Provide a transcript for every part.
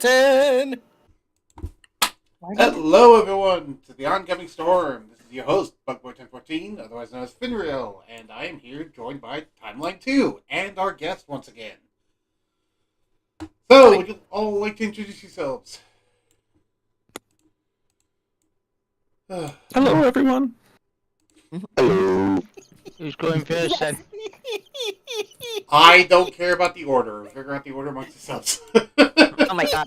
button. Hello, everyone, to the Oncoming Storm. This is your host, Bugboy1014, otherwise known as Finreal, and I am here joined by Timeline 2 and our guest once again. So, would you all like to introduce yourselves? Hello, everyone. Hello. Who's going first then? I don't care about the order. Figure out the order amongst yourselves. Oh my god.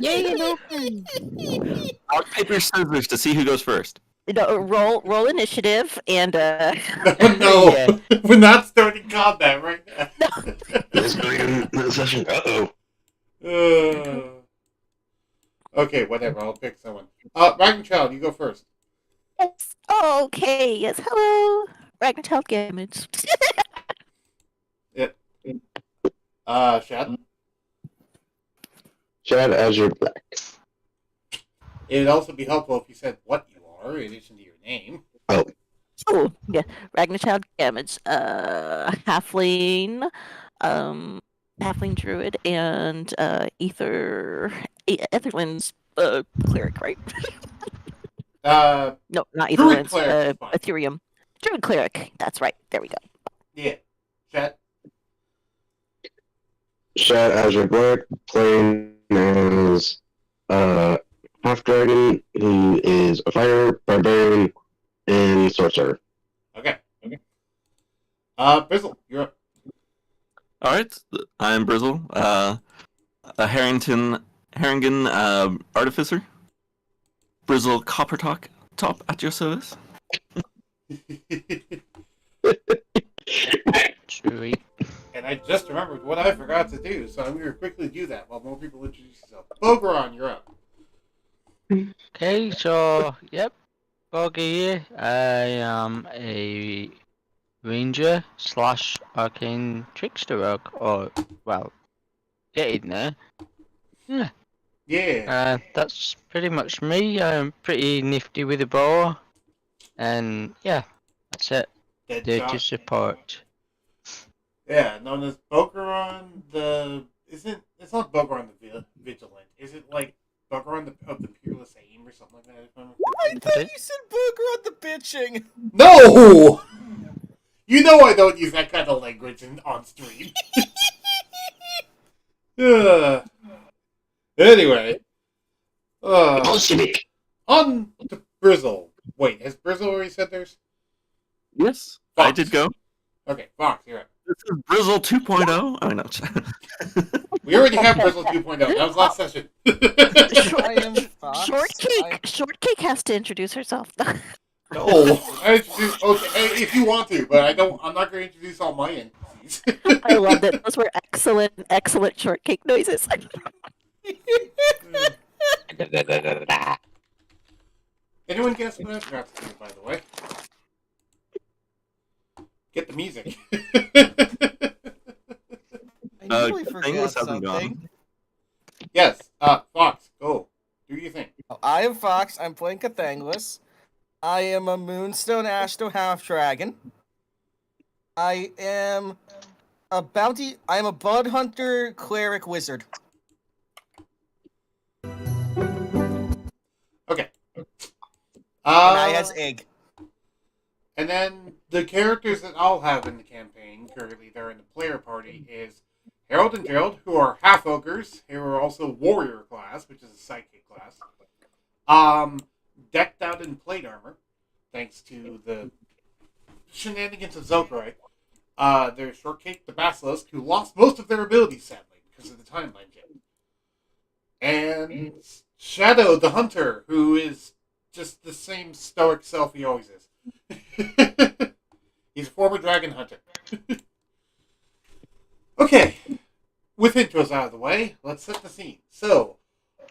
Rock, paper, scissors to see who goes first. Roll initiative and No, Yeah. we're not starting combat right now. Let's go in the session. Okay, whatever. I'll pick someone. Ragna Child, you go first. yes. Okay, yes. Hello. Ragnar Damage. Shad. Chad Azure Black. It would also be helpful if you said what you are in addition to your name. Oh, yeah. Ragnar Damage. Halfling. Halfling druid and Etherland's cleric, right? No, not Druid Etherland's. cleric is fine. Ethereum. Druid cleric. That's right. There we go. Yeah. Shad. Chad Azure Black playing as half dragon who is a fighter, barbarian, and sorcerer. Okay. Brizzle, you're up. All right, I'm Brizzle, a Harrington artificer. Brizzle Copper top at your service. Chewy. And I just remembered what I forgot to do, so I'm going to quickly do that while more people introduce themselves. Bogeron, you're up. Okay, so, yep. Boggy here. I am a ranger / arcane trickster rogue. Or, well, getting there. Yeah. Yeah. That's pretty much me. I'm pretty nifty with a bow. And, yeah, that's it. Dead There shot. to support. Yeah, known as Bogeron it's not Bogeron the Vigilant. Is it like Bogeron of the Peerless Aim or something like that? If I'm I thought you said booger on the bitching. No! You know I don't use that kind of language on stream. Anyway. Bolshevik. On to Brizzle. Wait, has Brizzle already said theirs? Yes, Fox. I did go. Okay, Fox, you're up. This is Brizzle 2.0. Oh no. We already have Brizzle 2.0. That was last session. I am Fox. Shortcake has to introduce herself. No, I introduced. Okay, if you want to, but I'm not going to introduce all my entities. I loved it. Those were excellent shortcake noises. Anyone guess what I forgot to do, by the way? Get the music. I knew I forgot Cathanglas hasn't something. gone. Yes, Fox, go. Do your thing. I am Fox. I'm playing Cathanglas. I am a Moonstone Ashto half dragon. I am a bud hunter cleric wizard. Okay. And I has egg. And then the characters that I'll have in the campaign, currently they're in the player party, is Harold and Gerald, who are half ogres, who are also warrior class, which is a psychic class. Decked out in plate armor, thanks to the shenanigans of Zokroi. There's Shortcake the Basilisk, who lost most of their abilities, sadly, because of the timeline change. And Shadow the Hunter, who is just the same stoic self he always is. He's a former dragon hunter. Okay, with intros out of the way, let's set the scene. So,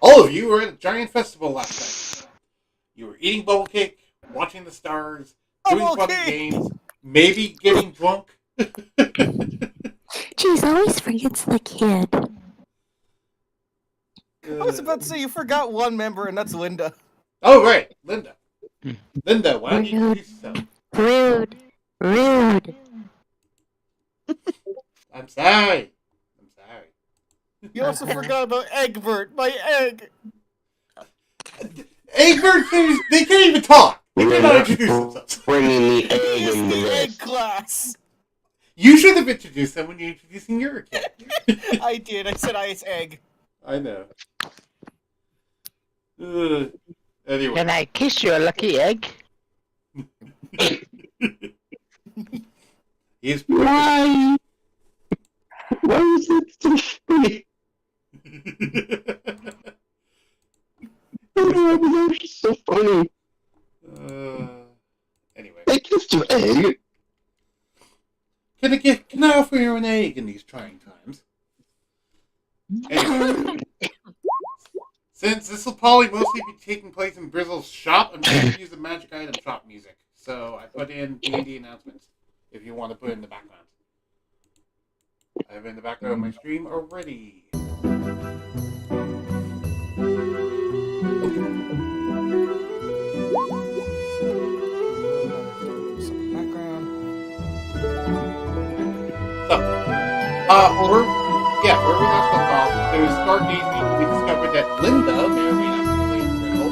all of you were at a giant festival last night. You were eating bubble cake, watching the stars, doing Bubble fun cake! games, maybe getting drunk. Jeez, always forgets the kid. I was about to say you forgot one member, and that's Linda. Oh, right, Linda. Linda, why don't you introduce yourself? Rude. I'm sorry. You also forgot about Egbert, my egg. Egbert, they can't even talk. They cannot introduce themselves. Bringing the He egg is in the the egg list. class. You should have introduced them when you're introducing your kid. I did. I said it's egg. I know. Anyway. Can I kiss your lucky egg? He's Why? Why is it so funny? That was actually so funny. Anyway. They kissed your egg. Can I offer you an egg in these trying times? Anyway. Since this will probably mostly be taking place in Brizzle's shop, I'm going to use the magic item shop music. So I put in D&D announcements, if you want to put it in the background. I have it in the background of my stream already. Where we last left off, there was stargazing. We discovered that Linda may or may not be related to Brizzle.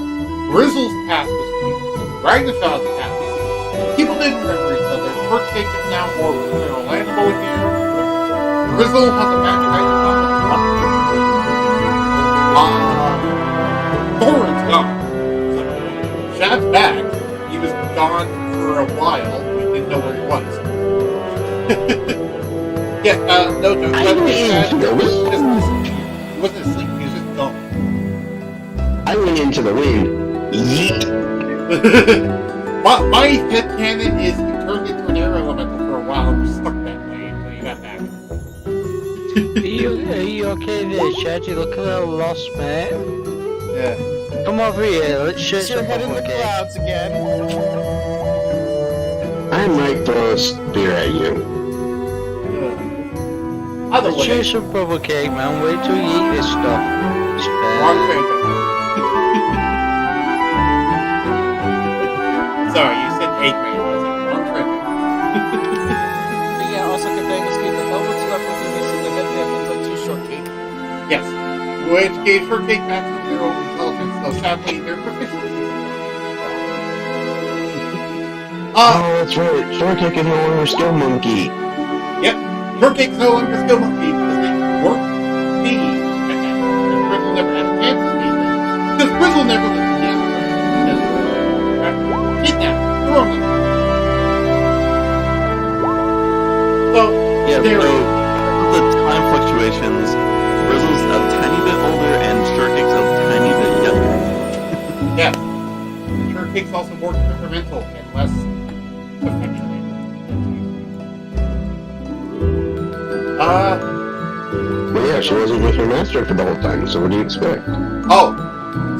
Brizzle's past was clean. Ragnar's past was clean. People didn't remember each other. Shortcake is now more Orlando again. Brizzle has a magic item on the Thorin's gone. So, Shad's back. He was gone for a while. We didn't know where he was. Yeah, no joke. He wasn't asleep, he was just gone. I went into the wind. Yeet. My headcanon is he turned into an air elemental for a while and was stuck that way until you got back. Are you okay there, Chad? You look a little lost, mate. Yeah. Come over here, let's share Your some head in the bubble cake. clouds again. I might throw a spear at you. Either Let's share way, some bubble cake, man. Wait till you eat this stuff. It's wrong fair. thing. Sorry, you said Eggman. I was like, wrong thing. But yeah, also Cathanglas gave the helmets left with the mission to get the Evans to Shortcake. Yes. Which gave Shortcake back to their own intelligence, though sadly they're proficient. Oh, that's right. Shortcake is no longer skill monkey. Yep. Shortcake's no longer skill monkey because they weren't being attacked. And Brizzle never had a chance to be them. Because Brizzle never let the chance to kidnapped. The wrong one. So, Yeah, there so the time fluctuations, Brizzle's a tiny bit older and Shortcake's a tiny bit younger. yeah. Shortcake's also more temperamental and less affectionate. Well, yeah, she wasn't with her master for the whole time, so what do you expect? Oh,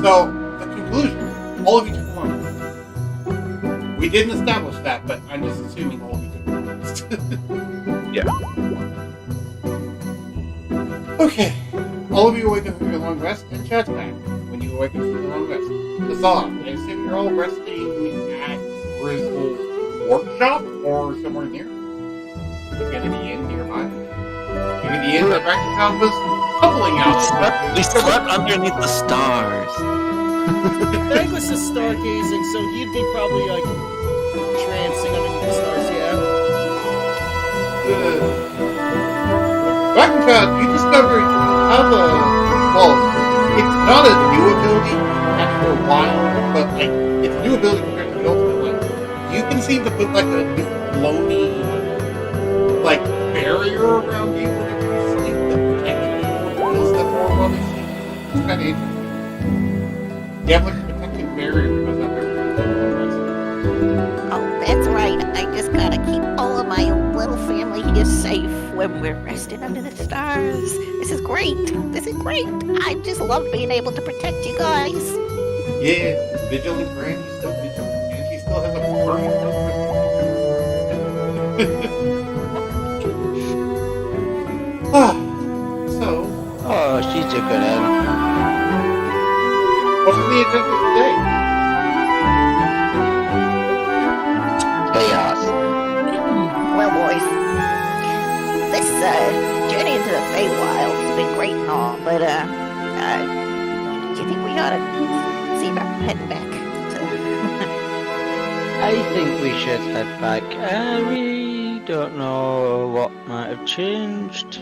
so the conclusion. All of you took one. We didn't establish that, but I'm just assuming all of you took one. Yeah. Okay. All of you awaken from your long rest, and Chad's back when you awaken from your long rest. Huzzah! I assume you're all resting at Brizzle's workshop or somewhere near? Maybe at the inn nearby? Maybe the inn that Ragna and Cathanglas was tumbling out of. We slept underneath the stars. Cathanglas is stargazing, so he'd be probably like trancing underneath the stars, yeah. Ragna, you discovered you have a... Well, it's not a new ability, it's had for a while, but like, it's a new ability compared to the ultimate one. You can seem to put like a new glowing, like, barrier around you whenever you sleep that protects you from the ills that more while they sleep. It's kind of interesting. You have like a protective barrier that goes up everything. Oh, that's right. I just gotta keep all of my little family here safe when we're resting under the stars. This is great. This is great. I just love being able to protect you guys. Yeah, vigilant Granny's still vigilant, and she still has a burning So, Oh, she's a good one. what's the agenda today? Chaos. Well, boys, this journey into the feywild has been great and all, but do you think we ought to see about heading back? I think we should head back. We don't know what might have changed.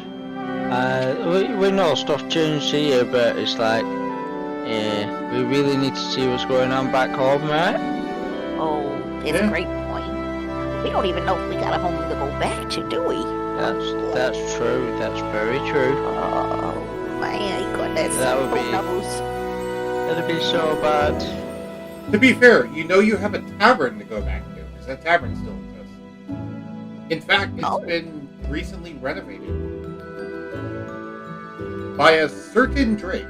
We know stuff changed here, but it's like, yeah, we really need to see what's going on back home, right? Oh, it's a great point. We don't even know if we got a home to go back to, do we? That's true. That's very true. Oh my goodness. That would Who be- knows? That'd be so bad. To be fair, you know you have a tavern to go back to, because that tavern still exists. In fact, it's been recently renovated by a certain Drake.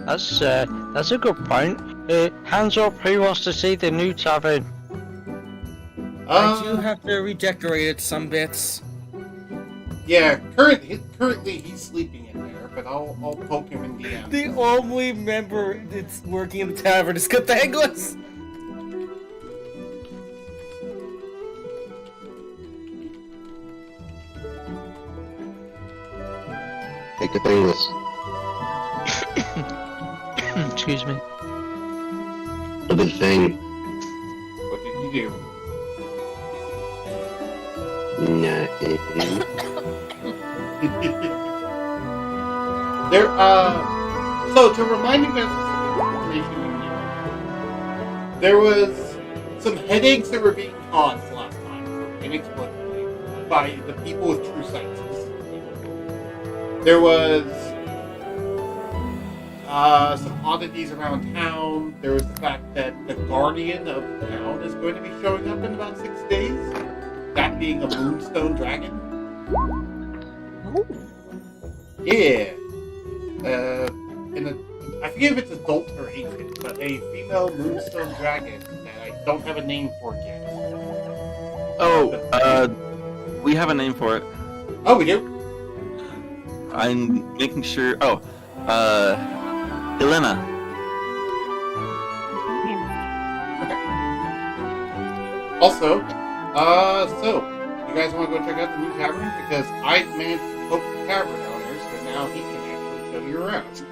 That's a good point. Hands up, who wants to see the new tavern? I do have to redecorate it some bits. Yeah, currently he's sleeping in there, but I'll poke him in the DM. The only member that's working in the tavern is Cathanglas. Hey, Cathanglas. Excuse me. The thing. What did you do? Nothing. So to remind you guys of some information you need, there was some headaches that were being caused last time, inexplicably, by the people with true sight. Specifically. There was some oddities around town. There was the fact that the guardian of town is going to be showing up in about 6 days. That being a moonstone dragon. Yeah. I forget if it's adult or ancient, but a female moonstone dragon that I don't have a name for yet. Oh, we have a name for it. Oh, we do? I'm making sure. Oh, Elena. Also, so, you guys want to go check out the new tavern? Because I managed to poke the tavern owner, so now he can actually show you around.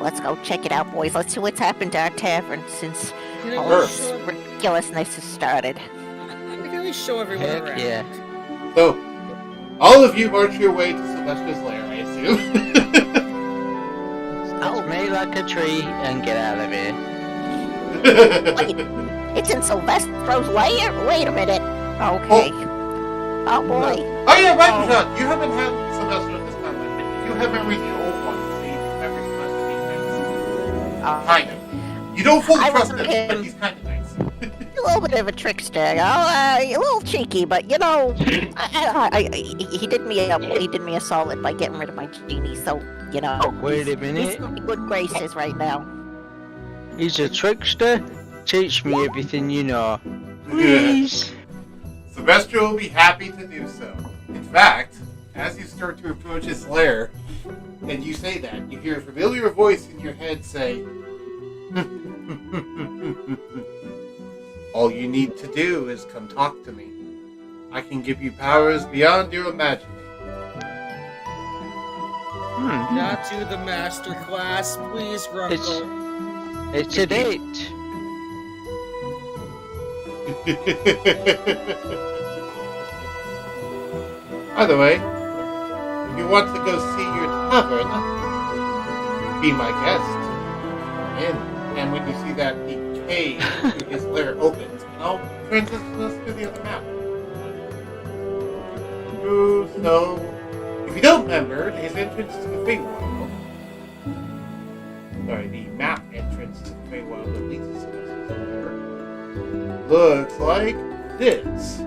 Let's go check it out, boys. Let's see what's happened to our tavern since all Sure. this ridiculousness has started. I can really show everyone Heck around. yeah. So, all of you march your way to Sylvester's lair, I assume. Let's make like a tree and get out of here. Wait, it's in Sylvester's lair? Wait a minute. Okay. Oh boy. Oh yeah, right, John. You haven't had Sylvester this time. You haven't read the old one, so you never trust Kind of. You don't fully I trust remember him, but him. he's kind of nice. A little bit of a trickster, a little cheeky, but you know, he did me a solid by getting rid of my genie. So you know, Wait a he's minute. in good graces right now. He's a trickster. Teach me everything you know. Please. Sylvester will be happy to do so. In fact, as you start to approach his lair, and you say that, you hear a familiar voice in your head say, "All you need to do is come talk to me. I can give you powers beyond your imagining." Not to the master class, please, Grunkle. It's a date. By the way, if you want to go see your tavern, be my guest. And when you see that the cave in his lair opens, I'll transition us to the other map. So, if you don't remember, his entrance to the Feywild, sorry, the map entrance to the Feywild that leads us to this lair, looks like this.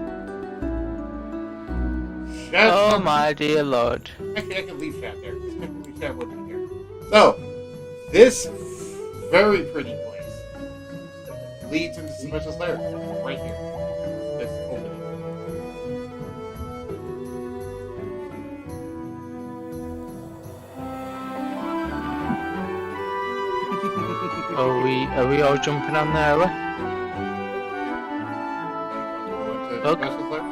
Oh my dear lord. Actually, I can leave chat there. Leave chat would be here. So, this very pretty place leads into Sylvester's lair. Right here. This opening. Are we all jumping on there? Go into Look. Sylvester's lair.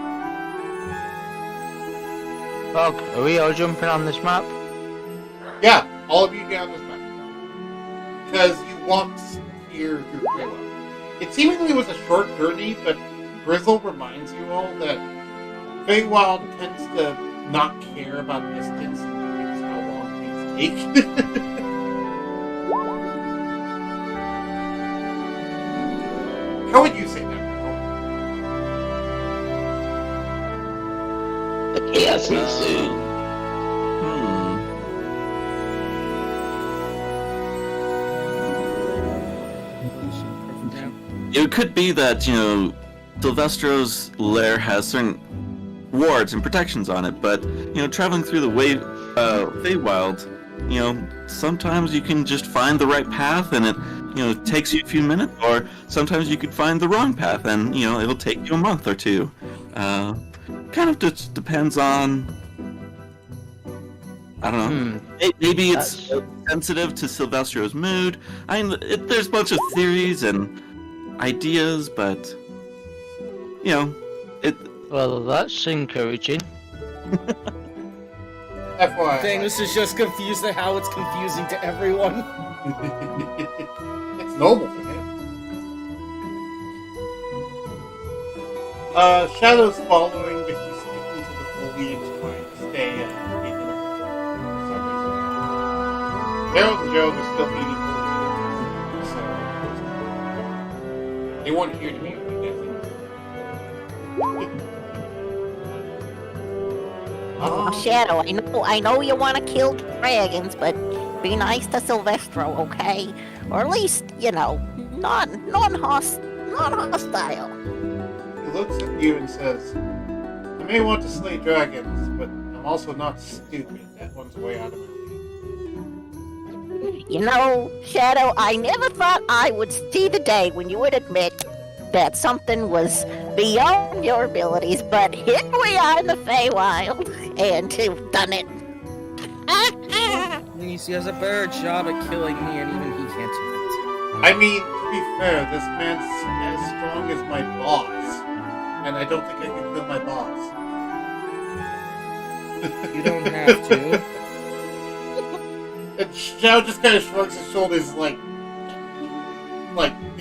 Bog, are we all jumping on this map? Yeah, all of you get on this map. Because you walked here through Feywild. It seemingly was a short journey, but Grizzle reminds you all that Feywild tends to not care about distance and it's how long things take. How would you say that, Grizzle? Yes, me soon. It could be that, Silvestro's lair has certain wards and protections on it, but, traveling through the Feywild, sometimes you can just find the right path and it, takes you a few minutes, or sometimes you could find the wrong path and, it'll take you a month or two. Kind of just depends on, I don't know. Maybe it's sensitive to Silvestro's mood. There's a bunch of theories and ideas, but Well, that's encouraging. FYI. Thanos is just confused at how it's confusing to everyone. It's normal for him. Shadow's following, but he's sticking to the foliage, trying to stay hidden for some reason. Harold and Joe are still eating foliage, so they weren't here to be with you guys. Shadow, I know you want to kill dragons, but be nice to Silvestro, okay? Or at least, non-hostile. He looks at you and says, I may want to slay dragons, but I'm also not stupid. That one's way out of my league. Shadow, I never thought I would see the day when you would admit that something was beyond your abilities, but here we are in the Feywild, and you've done it. He has a better job at killing me, and even he can't do I mean, to be fair, this man's as strong as my boss, and I don't think I can kill my boss. that. You don't have to. And Zhao just kind of shrugs his shoulders like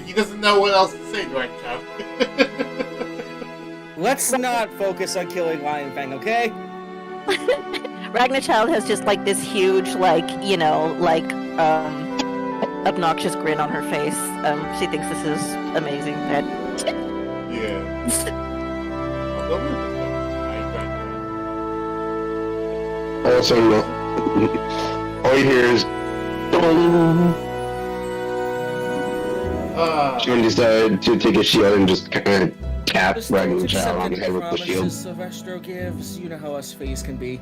he doesn't know what else to say, right, Zhao? Let's not focus on killing Lion Fang, okay? Ragna Child has just like this huge, obnoxious grin on her face. She thinks this is amazing. Yeah. All of a sudden, all you hear is dong. Someone decided to take a shield and just kind of tap Just Ragna don't Child on accept the head any with the shield. promises Silvestro gives. You know how us Fays can be.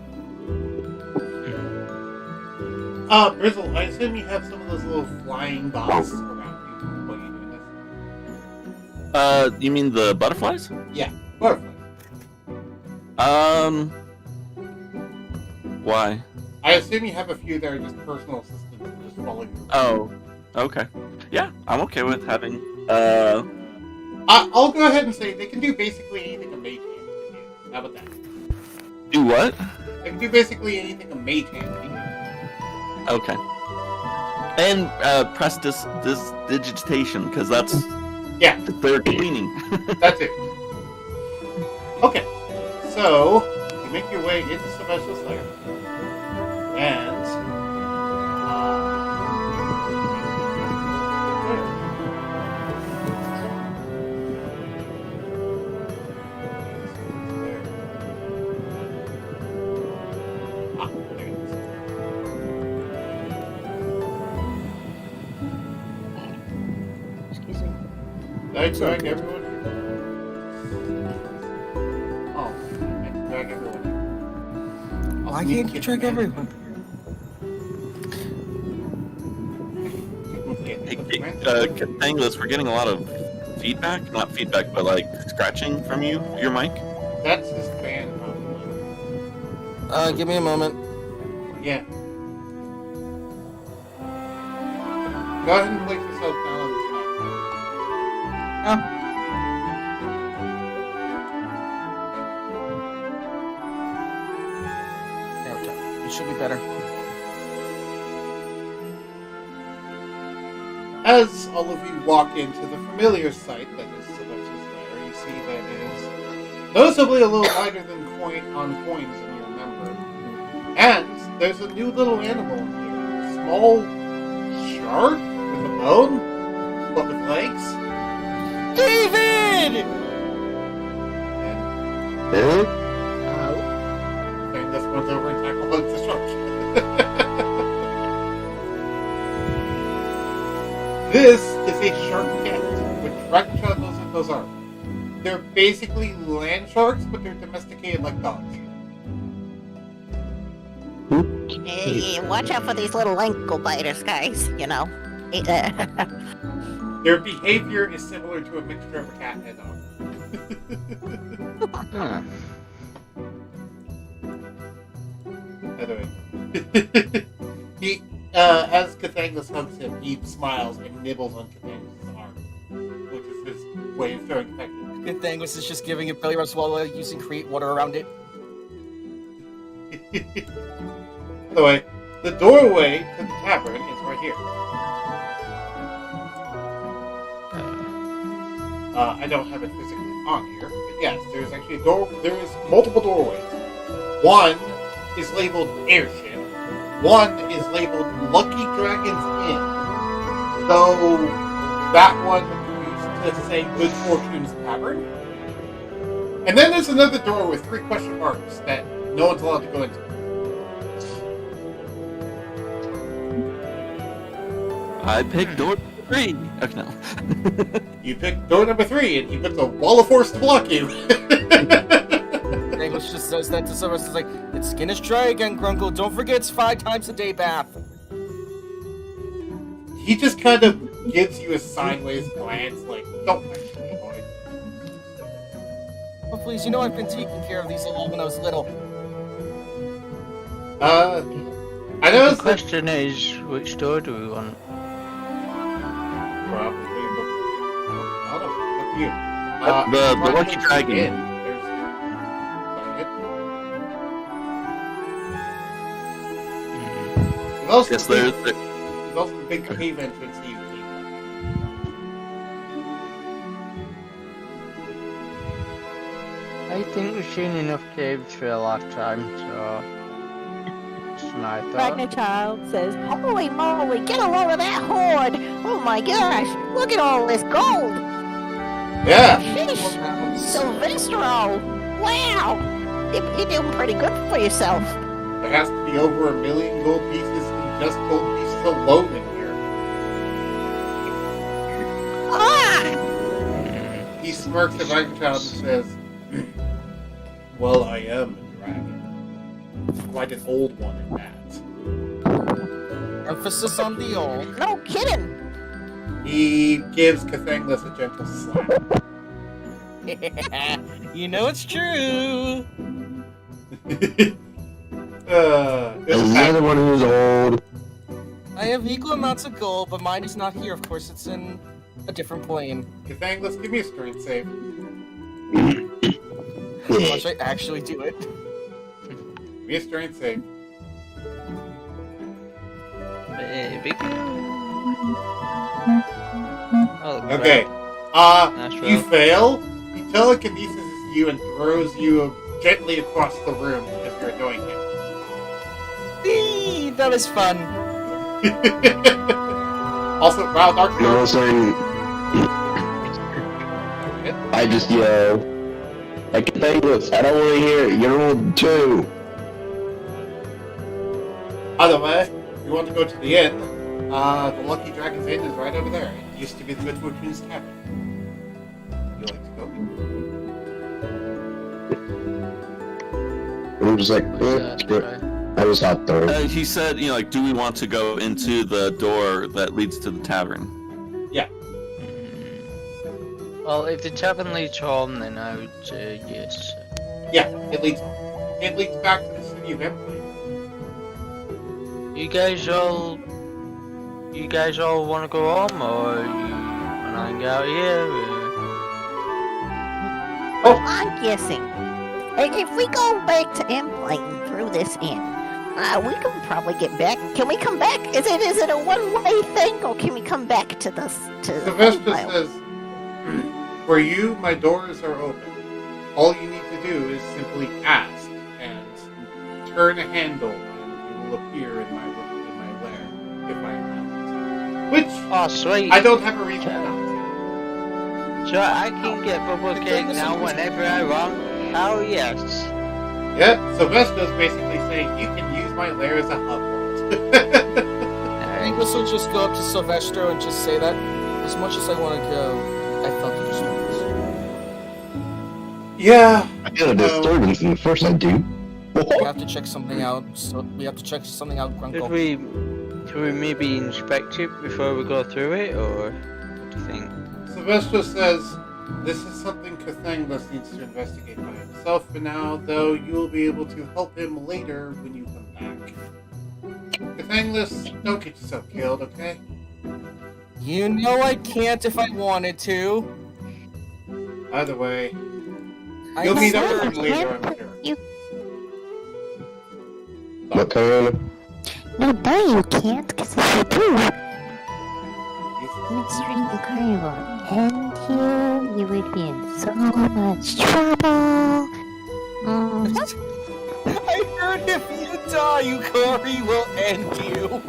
Brizzle, I assume you have some of those little flying bots around you while you're doing this. You mean the butterflies? Yeah, butterfly. Why? I assume you have a few that are just personal assistants who just follow you. Oh, okay. Yeah, I'm okay with having, I'll go ahead and say they can do basically anything a mage hand can do. How about that? do what? They can do basically anything a mage hand can do. Okay. And, press this digitation, because that's, Yeah, they're cleaning. that's it. Okay, so you make your way into Sylvester's lair, and there it is. Excuse me. Did I drag everyone? Oh, I can drag everyone. I'll Why sneak can't you in track there. everyone? Cathanglas, we're getting a lot of feedback. Not feedback, but like scratching from your mic. That's his fan, probably. Give me a moment. Yeah. Go ahead and place yourself down on the spot. should be better. As all of you walk into the familiar sight that is Sylvester's lair, you see that it is noticeably a little lighter than on coins than you remember. And there's a new little animal in here. A small shark with a bone, but with legs. David! And Huh? thing just runs over and tackles the shark. This is a shark cat, which Ragna knows what those are. They're basically land sharks, but they're domesticated like dogs. Hey, watch out for these little ankle biters, guys. You know. Their behavior is similar to a mixture of a cat and a dog. Huh. Anyway. He, as Cathanglas hugs him, he smiles and nibbles on Cathanglas' arm, which is his way of showing affection. Cathanglas is just giving it belly rubs while using create water around it. Anyway, the doorway to the tavern is right here. I don't have it physically on here, but yes, there's actually a door. There is multiple doorways. One is labeled Airship. One is labeled Lucky Dragon's Inn. Though that one used to say Good Fortune's Tavern. And then there's another door with 3 question marks that no one's allowed to go into. I picked door 3. Okay, no. You pick door number 3, and he puts a wall of force to block you. Cathanglas just says that to someone. It's like, its skin is dry again, Grunkle. Don't forget it's 5 times a day bath. He just kind of gives you a sideways glance, like, don't mention me, boy. Oh, please, you know I've been taking care of these little when I was little. I know The it's question is, which door do we want? probably the... I don't know, up to you. The probably Lucky the Dragon. inn. There's it. Also, Yes, there's there's. also the big cave entrance you keep. I think we've seen enough caves for a lifetime, so it's my Ragnar thought. Child says, "Holy moly, get a load of that hoard! Oh my gosh, look at all this gold! Yeah! Sheesh, Silvestro! Wow, you're doing pretty good for yourself." There has to be over 1 million gold pieces and just gold pieces alone in here. Ah! He smirks at Ragnar and says, "Well, I am a dragon. Quite an old one at that." Emphasis on the old. No kidding. He gives Cathanglas a gentle slap. You know it's true. There's a Another one who's old. I have equal amounts of gold, but mine is not here. Of course, it's in a different plane. Cathanglas, give me a strength save. How much I actually do it. Give me a strength save. Baby girl. Oh, Okay. Nice You roll. fail. He telekinesis you and throws you gently across the room because you're annoying him. Whee! That was fun. Also, wow, Dark And all of a sudden, I just yell, "I can thank this. I don't want to hear it. You're old too." Either way, if you want to go to the inn, the Lucky Dragon's Inn is right over there. It used to be the Good Fortune's Tavern. Would you like to go? I'm just like, I just hopped through. He said, like, do we want to go into the door that leads to the tavern? Well, if the tavern leads home, then I would say yes. Yeah, it leads back to the city of Empley. You guys all want to go home, or you want to hang out here? I'm guessing if we go back to Emplane through this inn, We can probably get back. Can we come back? Is it a one-way thing, or can we come back to the Sylvester Feywild? says, "For you, my doors are open. All you need to do is simply ask and turn a handle, and you will appear in my lair if I allow it. Which Oh, sweet. I don't have a reason not to. So I can get bubble cake now whenever I want. Oh, yes. Yep, Sylvester's basically saying you can use my lair as a hub world." Angus will just go up to Sylvester and just say that. As much as I want to go, I felt a disturbance. Yeah. I feel a disturbance in the first I do. We have to check something out. So we have to check something out, Grunkle. Should we maybe inspect it before we go through it, or what do you think? Sylvester says this is something Cathanglas needs to investigate by himself for now, though you will be able to help him later when you come back. Cathanglas, don't get yourself killed, okay? You know I can't if I wanted to. Either way, I you'll meet up swear. with him later, I'm sure. What kind of... No, you can't, because if you do, Midstream the carnival and you would be in so much trouble. I heard if you die, Yukari will end you.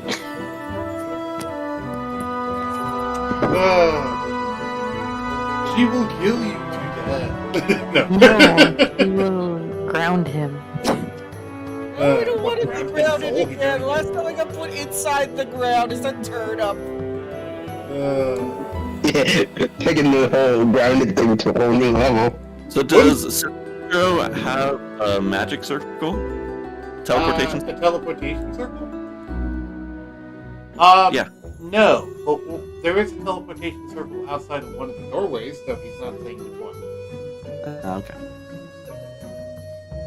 She will kill you to death. No, we will ground him. I don't want to be grounded again. Last time I got put inside the ground is a turnip. Taking the whole grounded thing to a whole new level. So does Citro have a magic circle? Teleportation? A teleportation circle? Yeah. No. But there is a teleportation circle outside of one of the doorways, though he's not saying which one. Okay.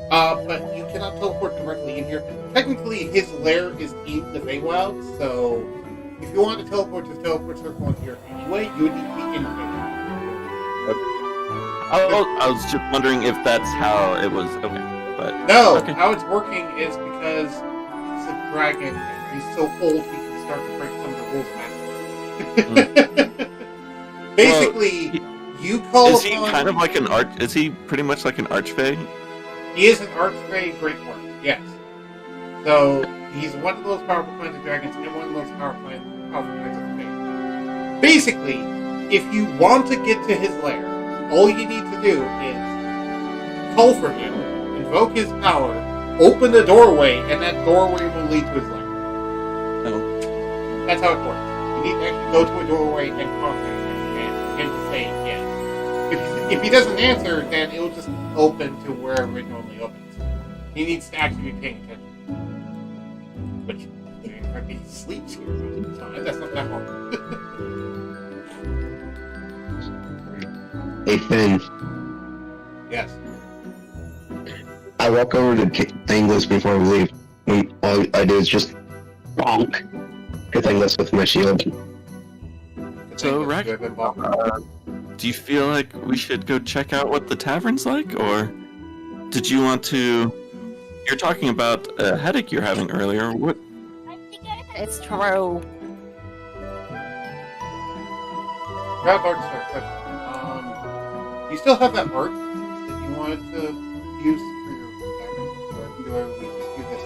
But you cannot teleport directly in here. Technically, his lair is in the Feywild, so if you want to teleport to the teleport circle in here anyway, you would need to be in the Feywild. Oh, I was just wondering if that's how it was. Okay, but No, okay. how it's working is because he's a dragon and he's so old he can start to break some of the rules of magic. Basically, you call Is he upon... kind of like an arch? Is he pretty much like an archfey? He is an Archfey Great Worm, yes. So, he's one of those powerful kinds of dragons and one of those powerful kinds of Fae. Basically, if you want to get to his lair, all you need to do is call for him, invoke his power, open the doorway, and that doorway will lead to his lair. Oh. That's how it works. You need to actually go to a doorway and contact him and him to say yes. If he doesn't answer, then it will just open to wherever it normally opens. He needs to actually be paying attention. Which, in fact, he sleeps here most of the time. That's not that hard. Hey, Finn. Yes. I walk over to Cathanglas before we leave. And all I do is just bonk Cathanglas with my shield. So, You Rack, have been bought. do you feel like we should go check out what the tavern's like, or did you want to? You're talking about a headache you're having earlier. What? It's true. Grab art start question. You still have that art that you wanted to use for your tavern? Or do we just do this?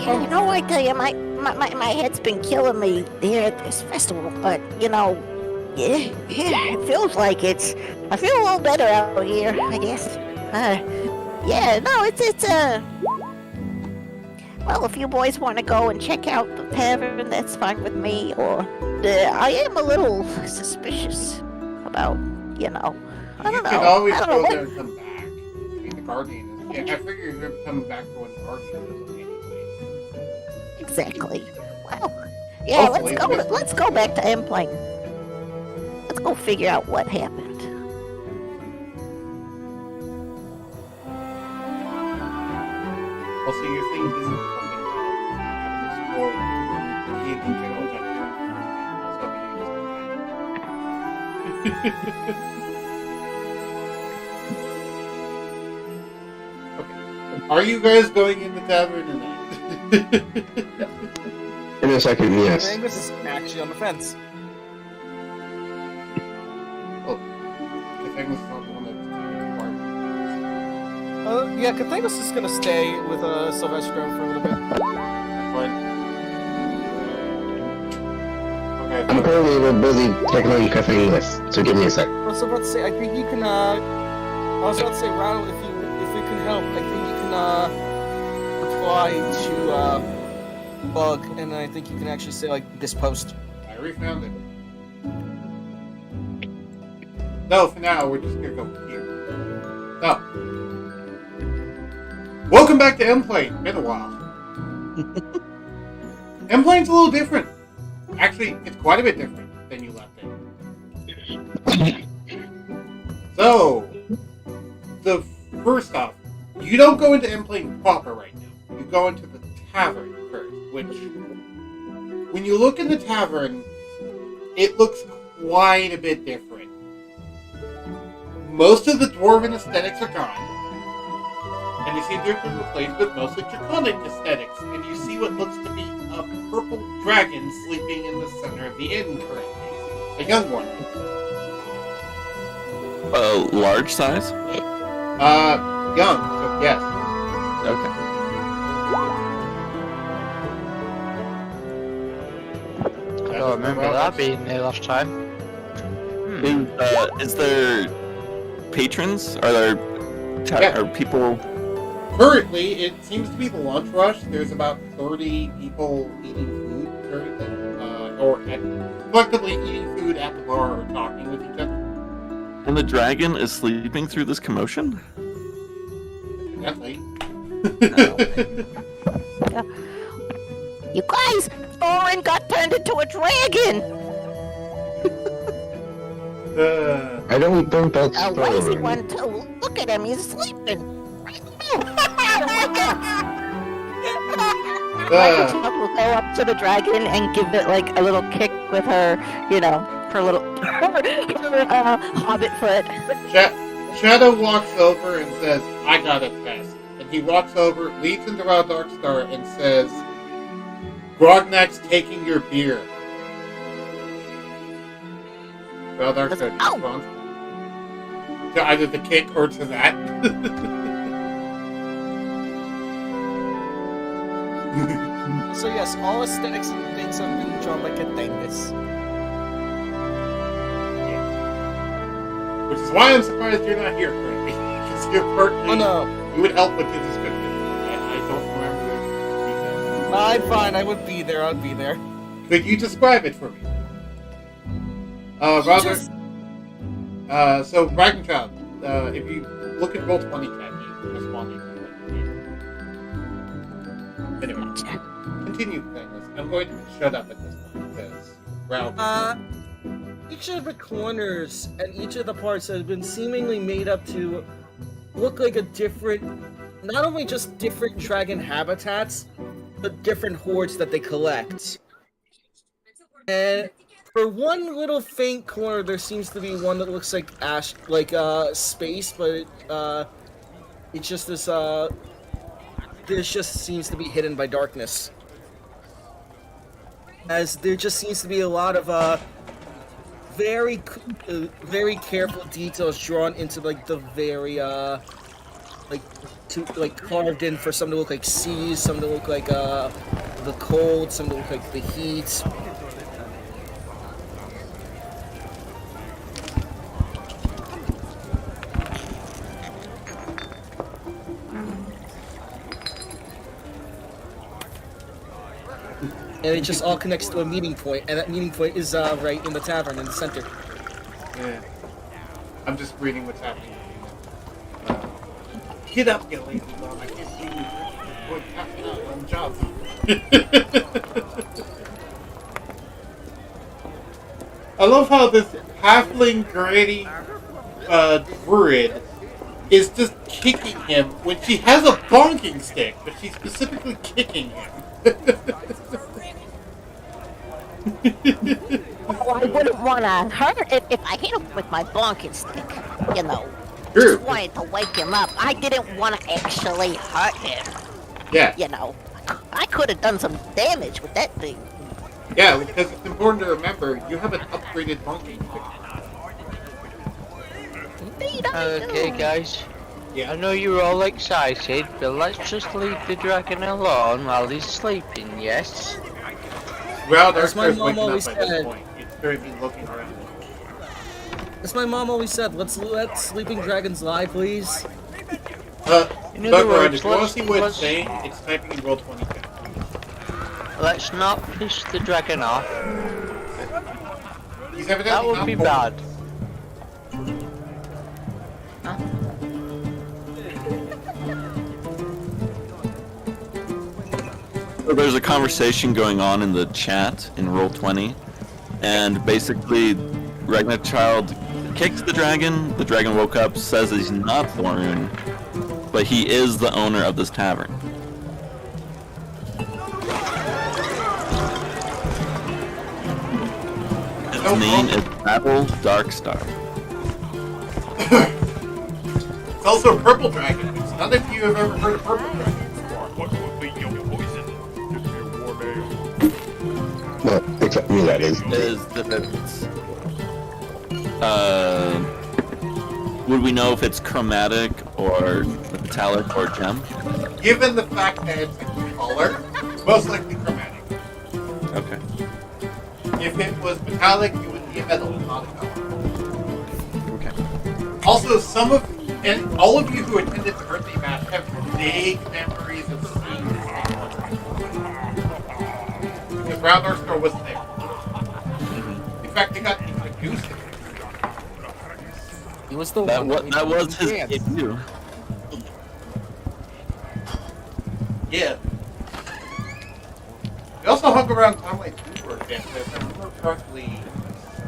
Yeah, you know, I tell you, my head's been killing me here at this festival, but, you know, yeah, it feels like it's... I feel a little better out here, I guess. Yeah, no, it's well, if you boys want to go and check out the tavern, that's fine with me, or... I am a little suspicious about, you know... I don't know. You can always I don't go know, there and come back. I mean, the Guardian is... Yeah, I figure you're coming back for when the Guardian is anyways. Exactly. Well, yeah, Hopefully, let's go back to M-Plane. Let's go figure out what happened. Also, your thing isn't something about having to explore the hidden general junction. Also, you use Okay. Are you guys going in the tavern tonight? In a second, yes. Cathanglas is actually on the fence. Oh, Cathanglas is not the one that's Yeah, Cathanglas is gonna stay with Silvestro for a little bit. Okay. I'm currently busy tackling Cathanglas, so give me a sec. I was about to say, I think you can, I was about to say, Ronald, if we can help, I think you can, reply to, Bug, and I think you can actually say, like, this post. I refound it. No, for now, we're just gonna go here. So, welcome back to M-Plane. Been a while. M-Plane's a little different. Actually, it's quite a bit different than you left it. So, first off, you don't go into M-Plane proper right now. You go into the tavern first, which, when you look in the tavern, it looks quite a bit different. Most of the dwarven aesthetics are gone, and you see they've been replaced with mostly draconic aesthetics, and you see what looks to be a purple dragon sleeping in the center of the inn currently. A young one. Large size? Young, so yes. Okay. I don't remember that being there last time. Is there patrons? Are there are people? Currently, it seems to be the lunch rush. There's about 30 people eating food currently, or collectively eating food at the bar or talking with each other. And the dragon is sleeping through this commotion? Definitely. You guys, Thorin got turned into a dragon. I don't think that's A lazy Thorin. one too. Look at him, he's sleeping. Ragna will go up to the dragon and give it like a little kick with her, her little hobbit foot. Shadow walks over and says, "I got a test." And he walks over, leads into our Darkstar, and says, "Grognak's taking your beer." Well, Darkstar responds to either the kick or to that. So yes, all aesthetics and things have been drawn by Cathanglas. Which is why I'm surprised you're not here currently. Because you're partly... Oh no. You would help with the description. I don't remember the I'm fine, I would be there, I'd be there. Could you describe it for me? Rather... So, Ragnar, if you look at roll 20 tab, you responding to it. Anyway, continue, Cathanglas. I'm going to shut up at this point, because... Ralph... Each of the corners and each of the parts have been seemingly made up to look like a different, not only just different dragon habitats, but different hordes that they collect. And for one little faint corner, there seems to be one that looks like space, but it's just this this just seems to be hidden by darkness. As there just seems to be a lot of very careful details drawn into like the very carved in for some to look like seas, some to look like the cold, some to look like the heat. And it just all connects to a meeting point, and that meeting point is right in the tavern in the center. Yeah. I'm just reading what's happening. Get up, you lazy bum. I can't see you. We're passing out on the job. I love how this halfling gritty druid is just kicking him when she has a bonking stick, but she's specifically kicking him. Oh, I wouldn't want to hurt if I hit him with my bonking stick. You know, True. just wanted to wake him up. I didn't want to actually hurt him. Yeah. You know, I could have done some damage with that thing. Yeah, because it's important to remember you have an upgraded bonking stick. Indeed, I Okay, do. guys. Yeah. I know you're all excited, but let's just leave the dragon alone while he's sleeping, yes? Well, As my Darkstar's mom waking up always by this said. point. It's currently looking around. As my mom always said, let's let sleeping dragons lie, please. In other Bugger, words, if you want to let's- see what it's let's- saying, it's typing in roll 20. Let's not piss the dragon off. He's evidently That would not be home. bad. So there's a conversation going on in the chat in Roll20, and basically, Ragna Child kicks the dragon woke up, says he's not Thorun, but he is the owner of this tavern. His name is Battle Darkstar. It's also a purple dragon, which none of you have ever heard of purple dragons before. What will be your poison? Give me a warm ale. Well, except me, that is. Is that it's, would we know if it's chromatic or metallic or gem? Given the fact that it's a color, most likely chromatic. Okay. If it was metallic, it would be a metal, not a color. Okay. Also, and all of you who attended the birthday bash have vague memories of seeing this thing once. Because Round North Star wasn't there. In fact, they got introduced to it. He was the That one. was, that was his dance. debut. Yeah. They also hung around Twilight 2 for a bit, but if I remember correctly,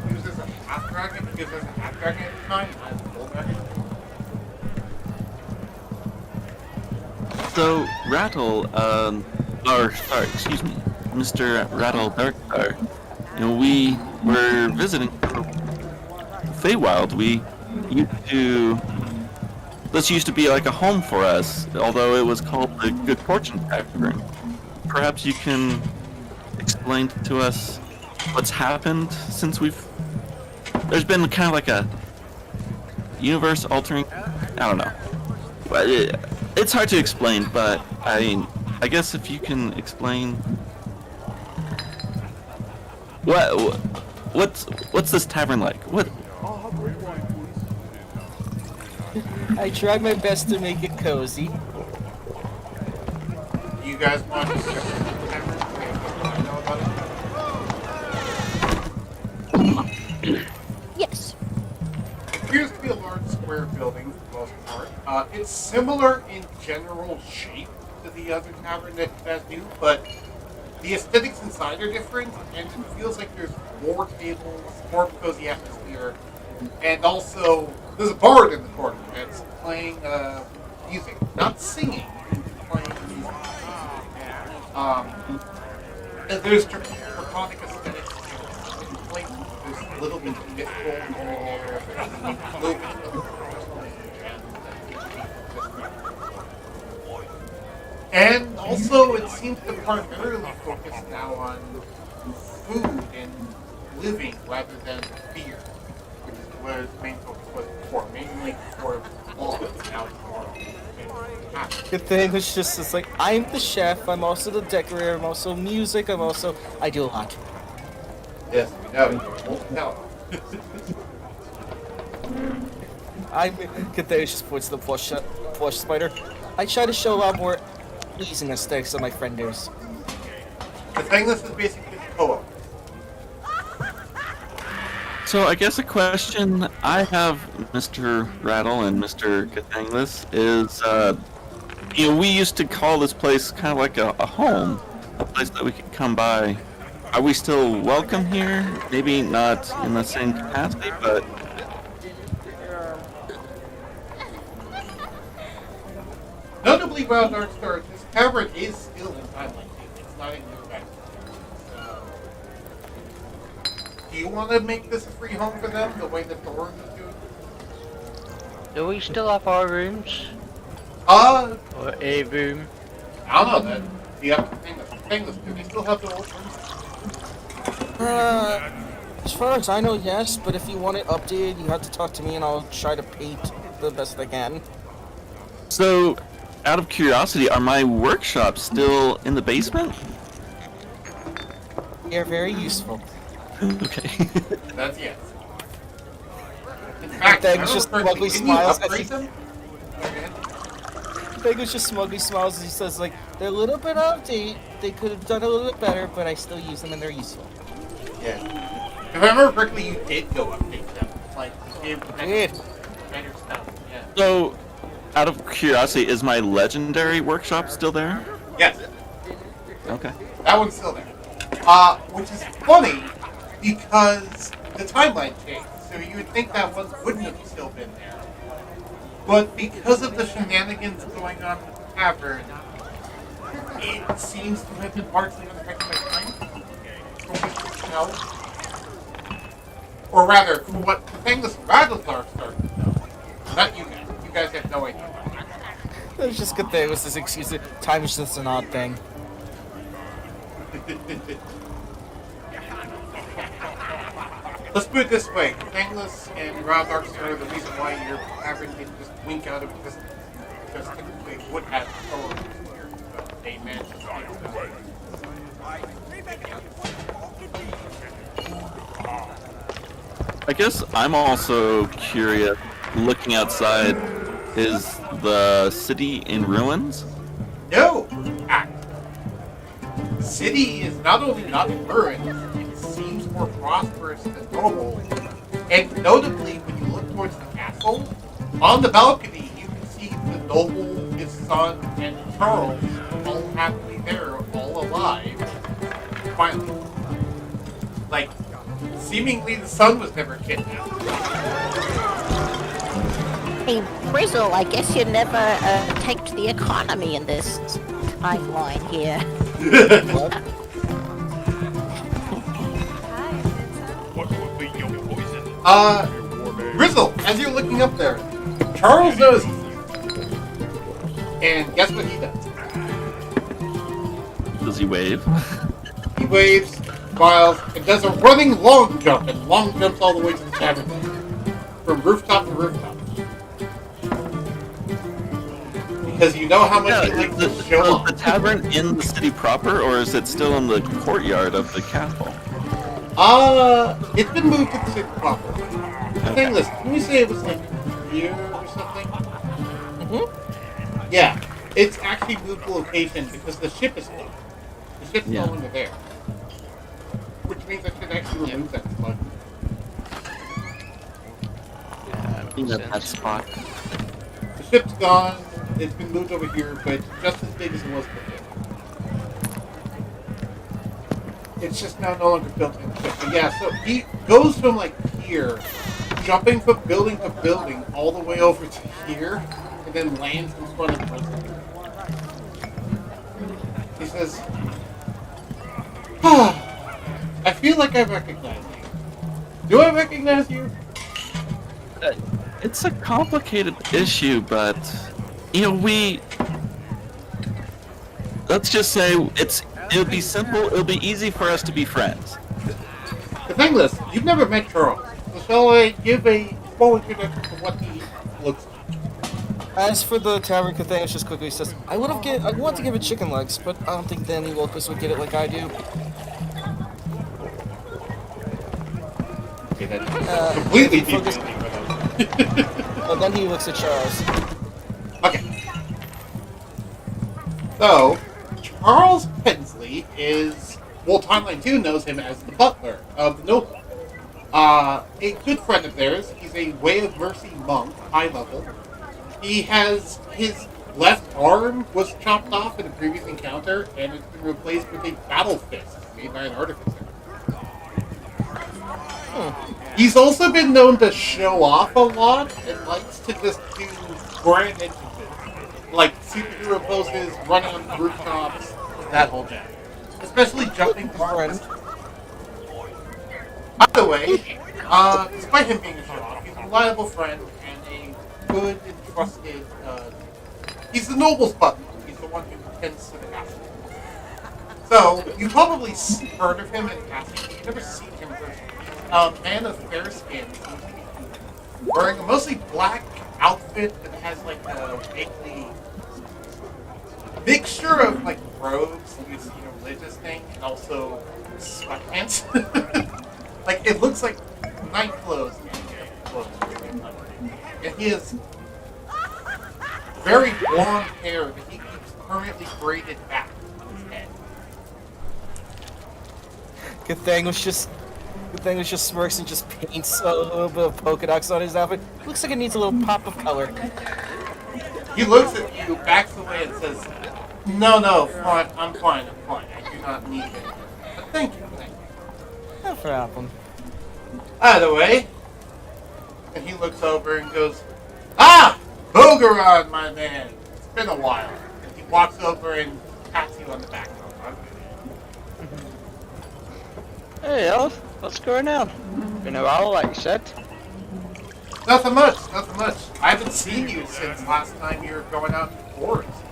he was as a half dragon because there's a half dragon at the time, not a full dragon. So, Rattle, excuse me, Mr. Rattle Darkstar, we were visiting Feywild. This used to be like a home for us, although it was called the Good Fortune Tavern. Perhaps you can explain to us what's happened since there's been kind of like a universe-altering, I don't know. But it's hard to explain, but I guess if you can explain what's this tavern like? What? I tried my best to make it cozy. Do you guys want to check the tavern? I know about it. Yes. It appears to be a large square building for the most part. It's similar in general shape to the other tavern that you guys knew, but the aesthetics inside are different, and it feels like there's more tables, more cozy atmosphere, and also there's a bard in the corner that's playing music, not singing, playing music. And there's draconic aesthetics in place. There's a little bit of mythical here and there, there's a little bit of and also, it seems to primarily focus now on food and living rather than beer, which is where its main focus was before, mainly for law. Now it's more Good thing was just it's like I'm the chef. I'm also the decorator. I'm also music. I do a lot. yes, we know. You won't tell. Good thing it just points to the plush spider. I try to show a lot more pleasing aesthetics than my friend does. Cathanglas is basically the co-op. So I guess a question I have, Mr. Rattle and Mr. Cathanglas, is, we used to call this place kind of like a home, a place that we could come by. Are we still welcome here? Maybe not in the same capacity, but Notably, Wild Dark Star, this tavern is still in Timeline 2. It's not in New Mexico. Do you want to make this a free home for them, the way the Thorn is doing? Do we still have our rooms? Uh, Or a room? I don't know. That the other thing do they still have the old rooms? As far as I know, yes, but if you want it updated, you have to talk to me and I'll try to paint the best I can. So, out of curiosity, are my workshops still in the basement? They're very useful. Okay. That's yes. In fact, Thanks, just smugly smiles. upgrade them? Vegas just smugly smiles as he says, like, they're a little bit out of date. They could have done a little bit better, but I still use them and they're useful. Yeah. If I remember correctly, you did go update them. Like, you Did. better stuff. Yeah. So, out of curiosity, is my legendary workshop still there? Yes. Okay. That one's still there. Which is funny because the timeline changed, so you would think that one wouldn't have still been there. But because of the shenanigans going on with the tavern, it seems to have been largely unaffected by time. From what you can tell. Or rather, from what Cathanglas and Ragna started to know. Not you guys. You guys have no idea. It's just good thing. It was this excuse. Time is just an odd thing. Let's put it this way: Cathanglas and Radar are the reason why your tavern didn't just wink out of existence. Because typically it would have stolen here, but they managed to steal it. I guess I'm also curious, looking outside, is the city in ruins? No! The city is not only not in ruins, it seems more prosperous than normal. And notably, when you look towards the castle, on the balcony you can see the noble, his son, and Charles all happily there, all alive. Finally. Like, seemingly the son was never kidnapped. Hey, Brizzle, I guess you never tanked the economy in this timeline here. What would be your poison? Grizzle, as you're looking up there, Charles notices you. And guess what he does? Does he wave? He waves, smiles, and does a running long jump, and long jumps all the way to the tavern. From rooftop to rooftop. Because you know how much he likes to show Is off. the tavern in the city proper, or is it still in the courtyard of the castle? It's been moved to the city proper. The thing is, can we say it was like here or something? Mm-hmm. Yeah, it's actually moved to location because the ship is closed. The ship's no longer there. Which means I should actually remove that spot. That spot. The ship's gone, it's been moved over here, but it's just as big as it was before. It's just now no longer built in the ship. But yeah, so he goes from like here, jumping from building to building, all the way over to here, and then lands in front of President. He says, I feel like I recognize you. Do I recognize you? It's a complicated issue, but let's just say it'll be simple. It'll be easy for us to be friends. The thing is, you've never met Charles, so shall I give a small introduction to what he looks like? As for the tavern, Cathanglas just quickly says, I want to give it chicken legs, but I don't think Danny Locust would get it like I do. Okay, that's completely focus- different. But then he looks at Charles. Okay. So, Charles Pensley is, well, Timeline 2 knows him as the butler of the noble. A good friend of theirs. He's a Way of Mercy monk, high level. He has his left arm was chopped off in a previous encounter, and it's been replaced with a battle fist made by an artificer. He's also been known to show off a lot and likes to just do grand entrances. Like superhero poses, running on the rooftops, that whole jazz. Especially jumping to Friend. Either way, despite him being a show-off, he's a reliable friend and a good and trusted. He's the noble's button. He's the one who tends to the castle. So you probably heard of him in passing. You've never seen him personally. Man of fair skin, wearing a mostly black outfit that has like a vaguely mixture of like robes, you see a religious thing, and also sweatpants. Like it looks like night clothes and clothes. And he has very long hair that he keeps permanently braided back on his head. Cathanglas just smirks and just paints a little bit of polka dots on his outfit. Looks like it needs a little pop of color. He looks at you, backs away, and says, No, fine, I'm fine. I do not need it. But thank you. No problem. Either way, and he looks over and goes, Ah! Bogeron, my man! It's been a while. And he walks over and pats you on the back. Hey, Elf, what's going on? Been a while, like you said. Nothing much. I haven't seen you since last time you were going out to the forest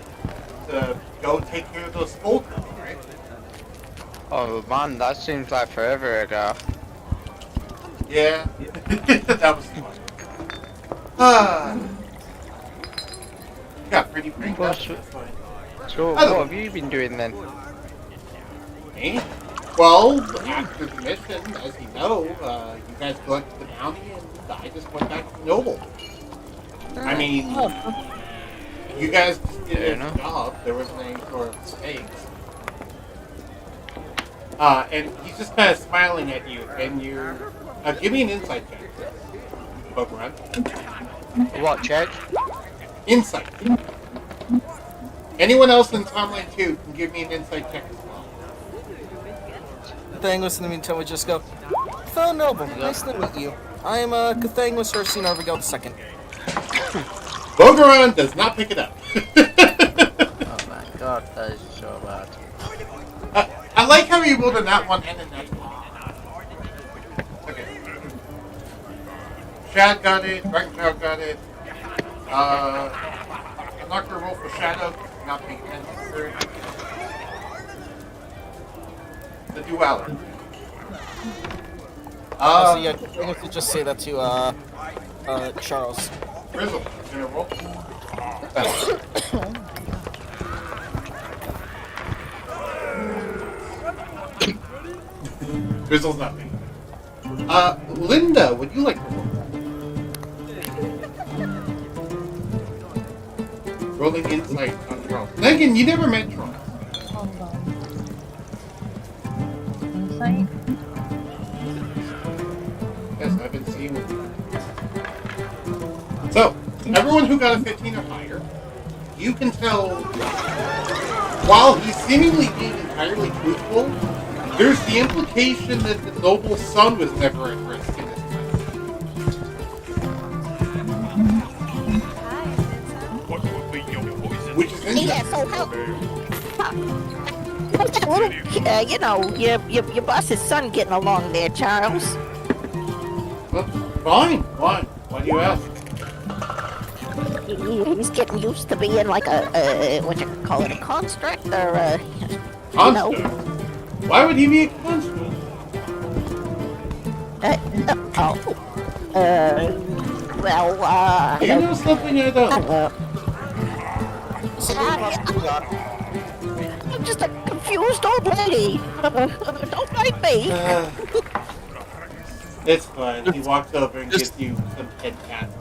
to go take care of those skulkers, right? Oh man, that seems like forever ago. Yeah, that was fun. You got pretty bringed up. So, what have you been doing then? Me? Well, after the mission, as you know, you guys collected the bounty and I just went back to Noble. I mean, you guys just did a job. There wasn't any sort of mistakes. And he's just kind of smiling at you, and you're... give me an insight check. Pokemon. What check? Insight. Anyone else in Timeline 2 can give me an insight check as well. Cathanglas in the meantime would just go, Fellow Noble, nice to meet you. I am Cathanglas Ursine Arvigel II. Bogeron does not pick it up. Oh my god, that is so bad. I like how you rolled a nat 1 and a nat 1. Okay. Shad got it, Ragna got it. I'm not going to roll for Shadow, not being necessary. The duality. So yeah, Cathanglas would just say that to, Charles. Grizzle, you gonna roll? Grizzle's nothing. Linda, would you like to roll? Rolling insight on Charles. Then again, you never met Charles. Hold on. Insight? Yes, I've been seeing it. So, everyone who got a 15 or higher, you can tell, while he's seemingly being entirely truthful, there's the implication that the noble's son was never at risk in this place. What would be your poison? Which is interesting. Yeah, so how's that little, your boss's son getting along there, Charles? Well, fine. Why do you ask? He's getting used to being like a what you call it, a construct, or Construct? Why would he be a construct? Well, Do you know something I don't? I'm just a confused old lady. Don't mind me. It's fine. He walks over and gives you some head pats.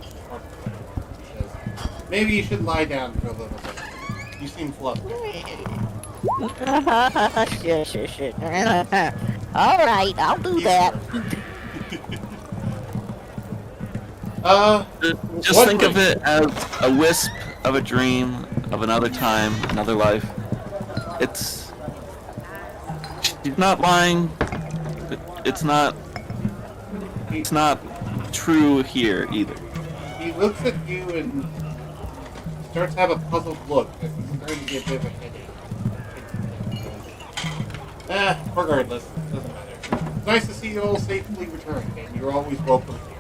Maybe you should lie down for a little bit. You seem fluffy. Shit. All right, I'll do that. Just think of it as a wisp of a dream of another time, another life. She's not lying, but it's not true here either. He looks at you and starts to have a puzzled look as he's starting to get a bit of a headache. Regardless, doesn't matter. It's nice to see you all safely returned, and you're always welcome here.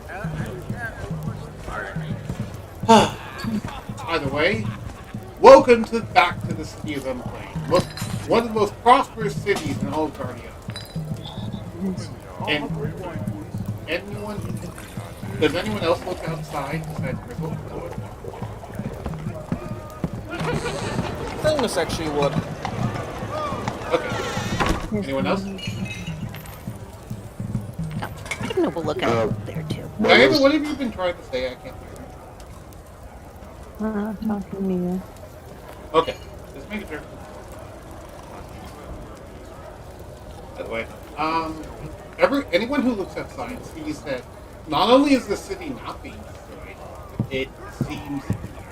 Either way, welcome back to the city of Unplain, one of the most prosperous cities in all of Guardian. And does anyone else look outside besides Grizzle? Cathanglas actually would. Okay. Anyone else? I can have a look out there too. Diana, what have you been trying to say? I can't hear. Talking to me. Okay, just make it sure. By the way, anyone who looks outside sees that not only is the city not being destroyed, it seems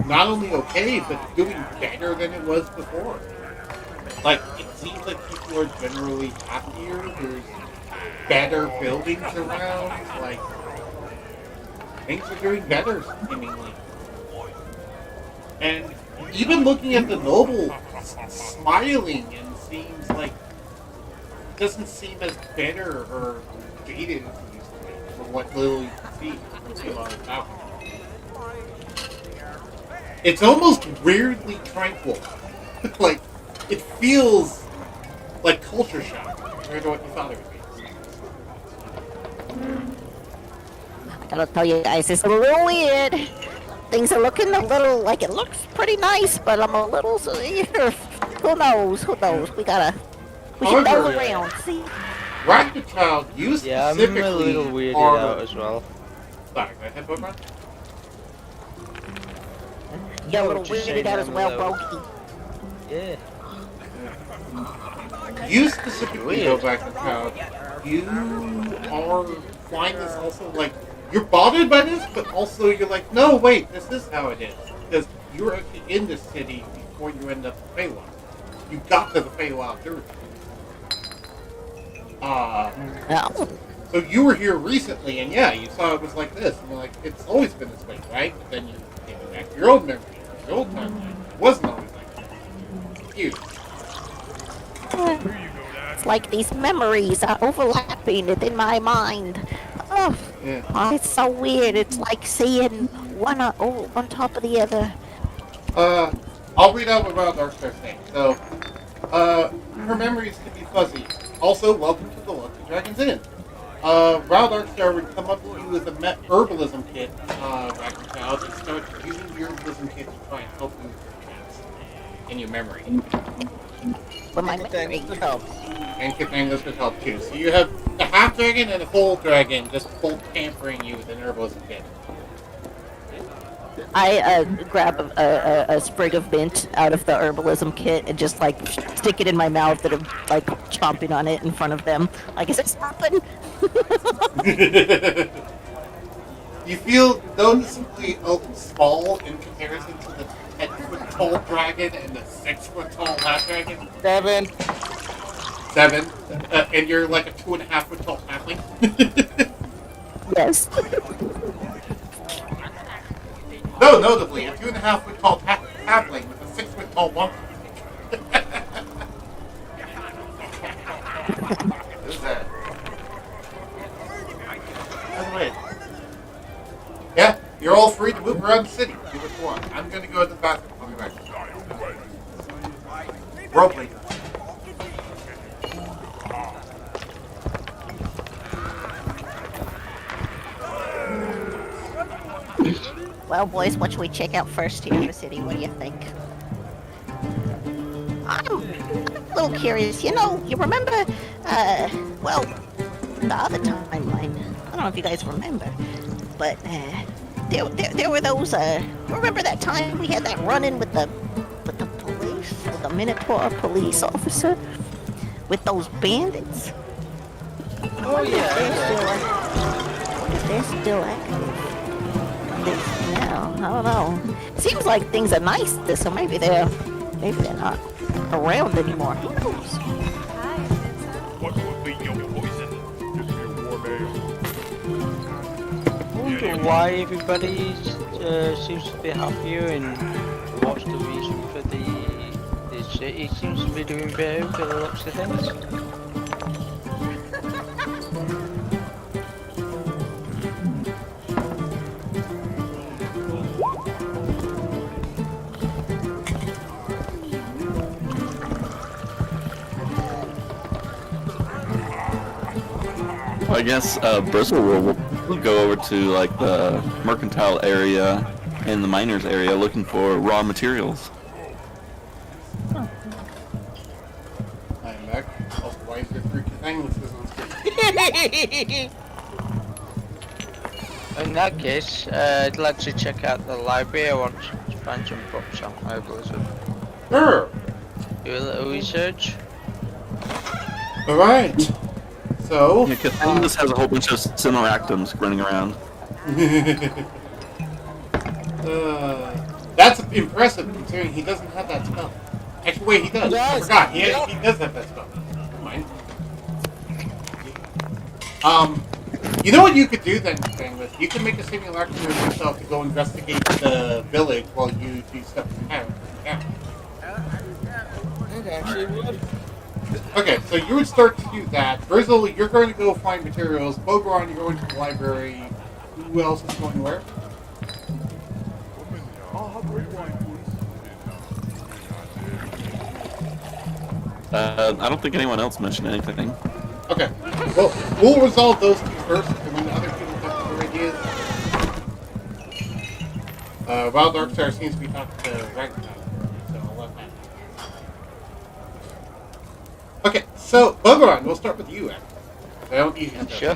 not only okay, but doing better than it was before. Like, it seems like people are generally happier, there's better buildings around, like, things are doing better, seemingly. And even looking at the noble, smiling and seems like, doesn't seem as bitter or jaded as it used to be, from what little you can see from the lot of power. It's almost weirdly tranquil. Like, it feels like culture shock compared to what you thought it would be. I gotta tell you guys, it's a little weird. Things are looking a little like it looks pretty nice, but I'm a little. Who knows? Who knows? We should go around. See. Ragna Child, you Yeah, I'm specifically a little weirded are... out as well. Sorry, go ahead, Pokemon. You're a little Just weirded saying out as I'm a well, little- Brokey. Yeah. You specifically, though, Ragna Child, you are find this also like you're bothered by this, but also you're like, no, wait, this is how it is, because you were actually in this city before you end up in Feywild. You got to the Feywild through. Oh. So you were here recently, and yeah, you saw it was like this, and you're like, it's always been this way, right? But then you came back to your old memory, your old timeline. It wasn't always like that. Huge. It's like these memories are overlapping within my mind. Oh, Yeah. oh, it's so weird. It's like seeing one on top of the other. I'll read out what Wild Darkstar's saying. So, her memories can be fuzzy. Also, welcome to the Lucky Dragon's Inn. Wild Darkstar would come up to you with a herbalism kit, Ragnar Child, and start using your herbalism kit to try and help you with your chance in your memory. But my memory. Cathanglas And Cathanglas would help too. So you have a half dragon and a full dragon just both pampering you with an herbalism kit. I grab a sprig of mint out of the herbalism kit and just like stick it in my mouth and I'm like chomping on it in front of them. Like, is it stopping? You feel noticeably small in comparison to the 10-foot-tall dragon and the 6-foot-tall half dragon. 7. 7. And you're like a 2.5-foot-tall halfling. Yes. No, notably, a 2.5-foot-tall halfling with a 6-foot-tall monkey. Who's that? By the way, yeah, you're all free to move around the city. Do what you want. I'm gonna go to the bathroom. I'll be back. Roleplay. Well, boys, what should we check out first here in the city? What do you think? I'm a little curious. You know, you remember, well, the other timeline. I don't know if you guys remember, but there were those. Remember that time we had that run-in with the police, with the Minotaur police officer, with those bandits? Oh yeah. They're still active. Yeah, I don't know. Seems like things are nice, so maybe they're not around anymore. Who knows? What would be your poison? Just your warm ale. I wonder why everybody seems to be happier and what's the reason for the city seems to be doing better for the looks of things. I guess Bristle will go over to like the mercantile area and the miners area looking for raw materials. I'm back. Also, why is there 3 Cathanglas on screen? In that case, I'd like to check out the library. I want to find some books on herbalism. Sure. Do a little research. Alright. So. Yeah, Cathanglas has a whole bunch of similactums running around. That's impressive considering he doesn't have that spell. Actually, wait, he does. I forgot. He does have that spell. Never mind. You know what you could do then, Cathanglas? You can make a simulacrum of yourself to go investigate the village while you do stuff in town. Yeah. It actually would. Okay, so you would start to do that. Brizzle, you're going to go find materials. Bogoron, you're going to the library. Who else is going where? I don't think anyone else mentioned anything. Okay. Well, we'll resolve those 2 first, and when the other people have their ideas. Wild Darkstar seems to be talking to Ragna, so I'll let that. Okay, so Bogoron, we'll start with you. Actually. I don't need you. Sure.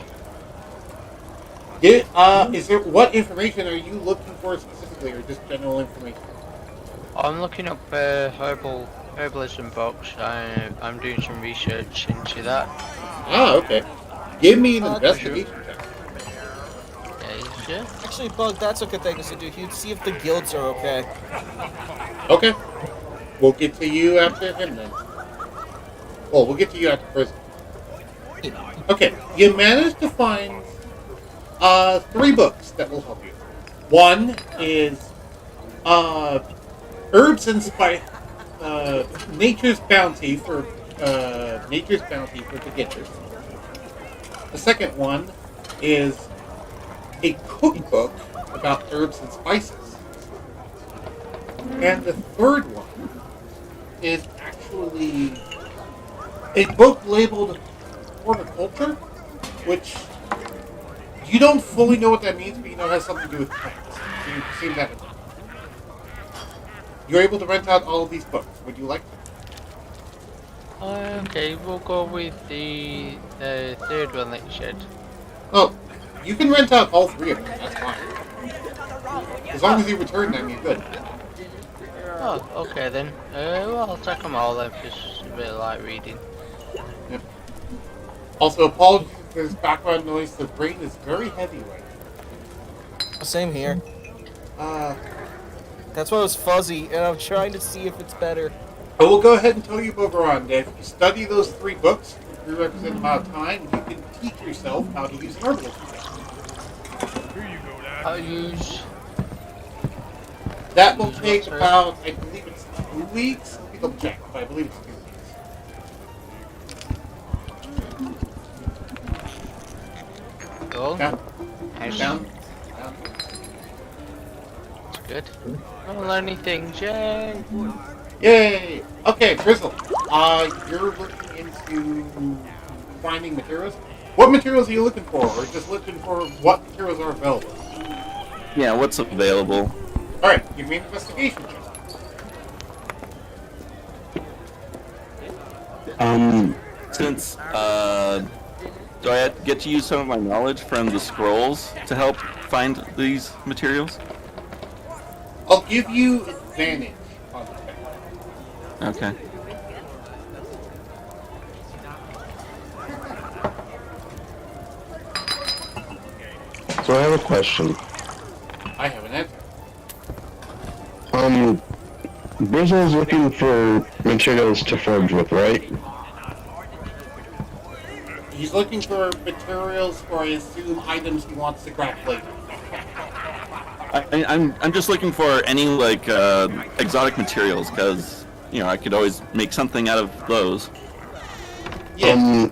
Is there what information are you looking for specifically, or just general information? I'm looking up herbalism books. I'm doing some research into that. Ah, okay. Give me an investigation check. Yeah, sure. Actually, Bug, that's a good thing to do. You'd see if the guilds are okay. Okay. We'll get to you after him then. Well, we'll get to you after prison. Okay, you managed to find 3 books that will help you. One is Herbs and Spice, Nature's Bounty for beginners. The second one is a cookbook about herbs and spices. And the third one is actually a book labeled horticulture, which you don't fully know what that means, but you know it has something to do with plants. So you seem to have it. You're able to rent out all of these books. Would you like to? Okay, we'll go with the third one that you said. Oh, you can rent out all 3 of them. That's fine. As long as you return them, you're good. Oh, okay then. Well, I'll take them all then, because it's a bit light reading. Yep. Also, apologies for this background noise. The brain is very heavy right now. Same here. That's why it was fuzzy, and I'm trying to see if it's better. I will go ahead and tell you, Bogoron, that if you study those 3 books for a prerequisite amount of time, you can teach yourself how to use an herbalist. I'll use... That will take about, I believe it's 2 weeks. Let me double check, but I believe it's 2 weeks. Cool. Down. Nice. Down. That's good. I'm learning things, yay! Yay! Okay, Grizzle. You're looking into finding materials. What materials are you looking for, or just looking for what materials are available? Yeah, what's available? All right, give me an investigation check. Since do I get to use some of my knowledge from the scrolls to help find these materials? I'll give you advantage on the check. Okay. So I have a question. I have an answer. Brizzle's looking for materials to forge with, right? He's looking for materials for, I assume, items he wants to craft later. I'm just looking for any like exotic materials because I could always make something out of those. Yes.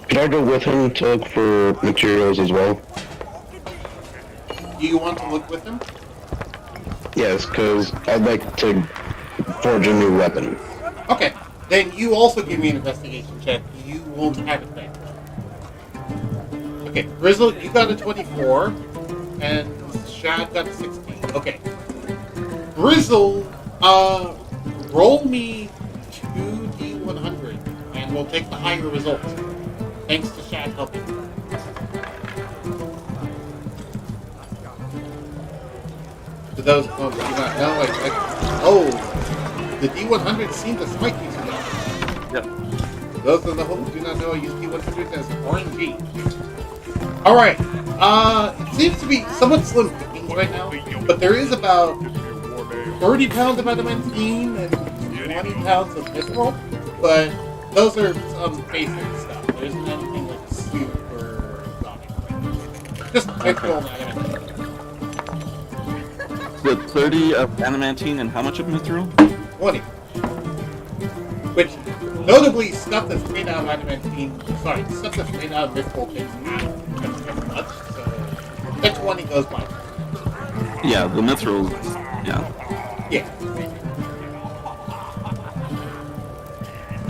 Could I go with him to look for materials as well? Do you want to look with him? Yes, because I'd like to forge a new weapon. Okay. Then you also give me an investigation check. You won't have it back. Okay, Grizzle, you got a 24, and Shad got a 16. Okay. Grizzle, roll me 2d100, and we'll take the higher result. Thanks to Shad helping. To those who do not know, the D100 seemed to smite you today. Yep. Those of the who do not know, I use D100 as RNG. Alright, it seems to be somewhat slim pickings right now, but there is about 30 pounds of adamantine and 20 pounds of mithril, but those are some basic stuff. There isn't anything like super exotic. Just mithril and adamantine. With 30 of adamantine and how much of mithril? 20. Which, notably, stuff that's made out of adamantine, stuff that's made out of mithril takes not as much, so that 20 goes by. Yeah, the mithril, yeah. Yeah.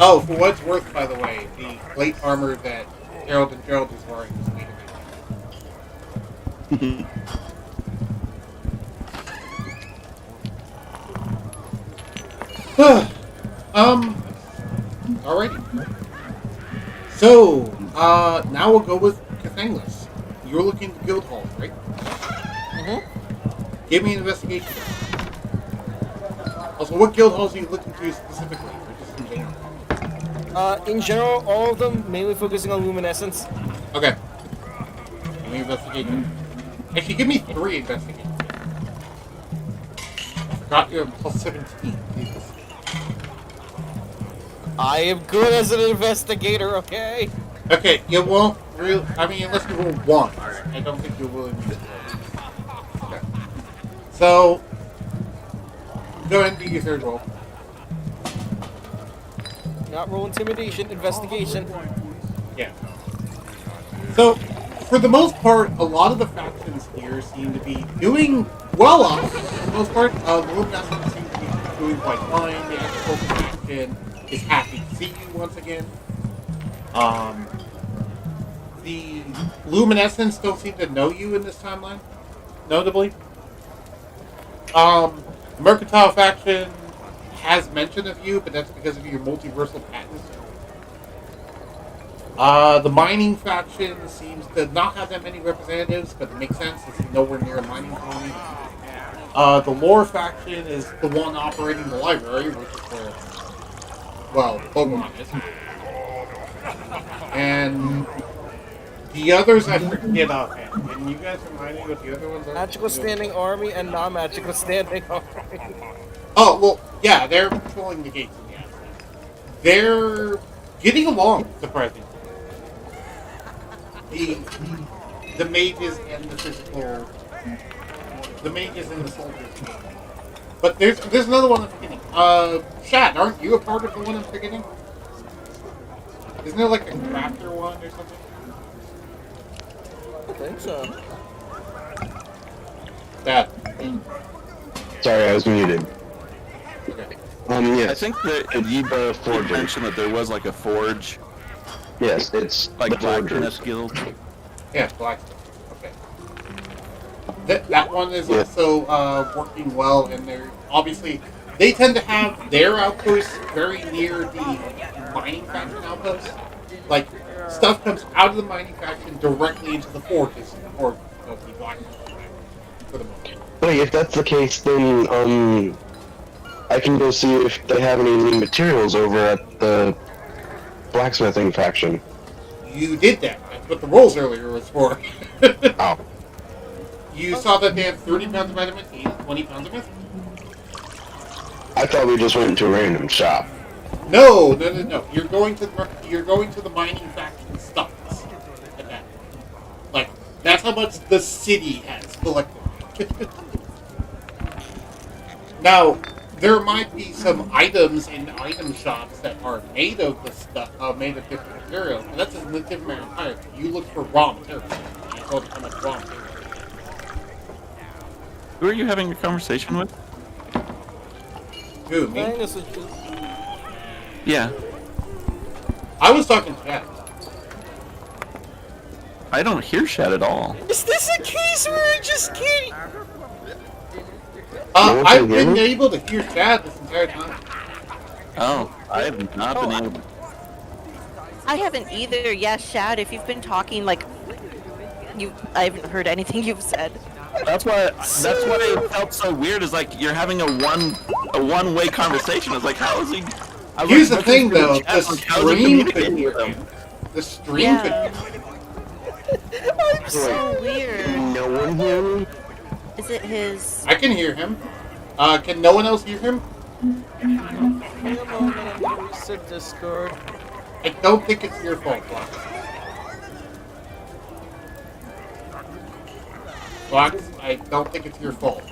Oh, for what it's worth, by the way, the plate armor that Gerald and Gerald is wearing is made of it. Alrighty. So, now we'll go with Cathanglas. You're looking at guild halls, right? Mm-hmm. Give me an investigation. Also, what guild halls are you looking to specifically, or just in general? In general, all of them mainly focusing on luminescence. Okay. Give me investigation. Actually, give me 3 investigations. I forgot you're plus 17. I am good as an investigator, okay? Okay, you won't really. I mean, unless you roll 1. I don't think you're willing to roll. Okay. So, go ahead and do your 3rd roll. Not roll intimidation, investigation. Yeah. So, for the most part, a lot of the factions here seem to be doing well off. For the most part, the Luminescence seem to be doing quite fine. The actual faction is happy to see you once again. The Luminescence don't seem to know you in this timeline, notably. Mercantile faction has mention of you, but that's because of your multiversal patents. The mining faction seems to not have that many representatives, but it makes sense. It's nowhere near a mining colony. The lore faction is the one operating the library, which is where, well, Pokemon is. And the others I forget offhand. Can you guys remind me what the other ones are? Magical standing army and non-magical standing army. Oh, well, yeah, they're patrolling the gates in the outside. They're getting along, surprisingly. The mages and the physical... The mages and the soldiers. But there's another one I'm forgetting. Shad, aren't you a part of the one I'm forgetting? Isn't there like a crafter one or something? I think so. Bad. Sorry, I was muted. Okay. Yes. I think that Adiba you Forger. mentioned that there was like a forge, Yes, it's like the Forger. Blacksmith's Guild. Yeah, blacksmith. Okay. That one is also working well, and they're obviously they tend to have their outposts very near the mining faction outposts. Like stuff comes out of the mining faction directly into the forges or the blacksmith for the moment. Wait, if that's the case, then I can go see if they have any new materials over at the blacksmithing faction. You did that. That's what the rolls earlier was for. Oh. You saw that they have 30 pounds of adamantine, 20 pounds of mithril. I thought we just went into a random shop. No. You're going to the mining faction stocks. At that. Like that's how much the city has collected. Now, there might be some items in item shops that are made of the stuff, made of different materials, but that's a different matter entirely. You look for raw materials. You told how much raw materials. Who are you having a conversation with? Who, me? Cathanglas is Yeah. I was talking to Chad. I don't hear Shad at all. Is this a case where I just can't? I've been able to hear Chad this entire time. Oh, I have not been able. I haven't either. Yes, Shad, if you've been talking, like, I haven't heard anything you've said. That's why it felt so weird. Is like you're having a one-way conversation. It's like, how is he? Here's the thing, though. The How's he stream could communicating hear with him? him. The stream could hear him. I'm so weird. No one hear me? Is it his? I can hear him. Can no one else hear him? Wait a moment, I'm gonna reset Discord. I don't think it's your fault, Fox. Fox, I don't think it's your fault.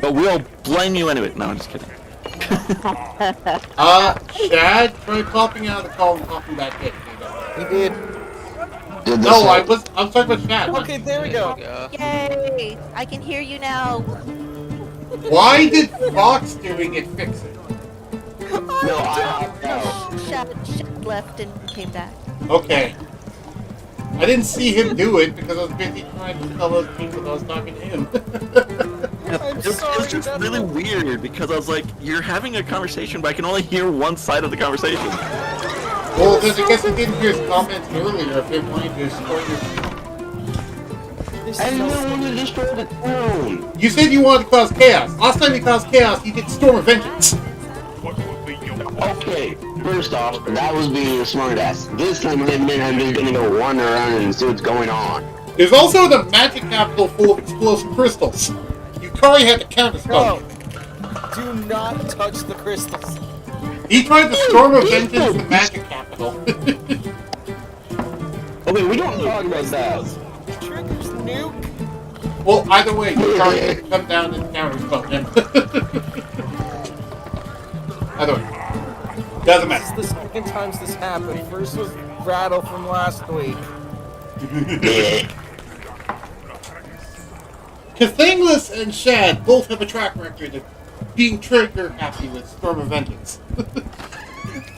But we'll blame you anyway. No, I'm just kidding. Chad, try popping out of the call and popping back in. He did. No, I'm talking about Chad. Okay, there we go. Yay! I can hear you now. Why did Fox doing it fix it? No, I Shad left and came back. Okay. I didn't see him do it because I was busy trying to tell those people I was talking to him. It's just really weird because I was like, you're having a conversation, but I can only hear one side of the conversation. Well, then I guess I didn't hear his comments earlier if him wanting to destroy your... I didn't want to destroy the town. You said you wanted to cause chaos. Last time you caused chaos, you did Storm of Vengeance. Okay, first off, that was being a smartass. This time I'm just gonna go wander around and see what's going on. There's also the magic capital full of explosive crystals. Yukari had to counterspell. No, do not touch the crystals. He tried to Storm of Vengeance the magic capital. Okay, we don't talk about that. Triggers nuke. Well, either way, Yukari had to come down and counterspell him. Either way. Doesn't This is matter. the second time this happened. First was Rattle from last week. Cathanglas and Shad both have a track record of being trigger happy with Storm of Vengeance.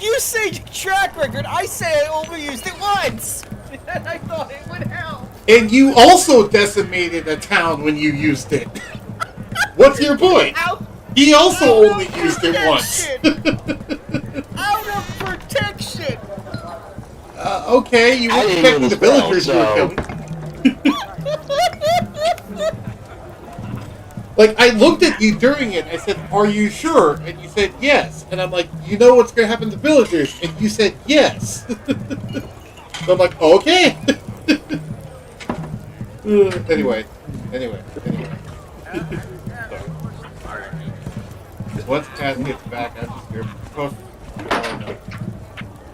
You say track record. I say I only used it once. And I thought it would help. And you also decimated a town when you used it. What's your point? He also only used it once. Out of protection. Okay, you were I didn't protecting know the the spell, villagers you were killing. Like, I looked at you during it, I said, are you sure? And you said yes. And I'm like, you know what's going to happen to villagers? And you said yes. So I'm like, okay. Anyway. Once Cat gets back, I'm just here. Oh, no.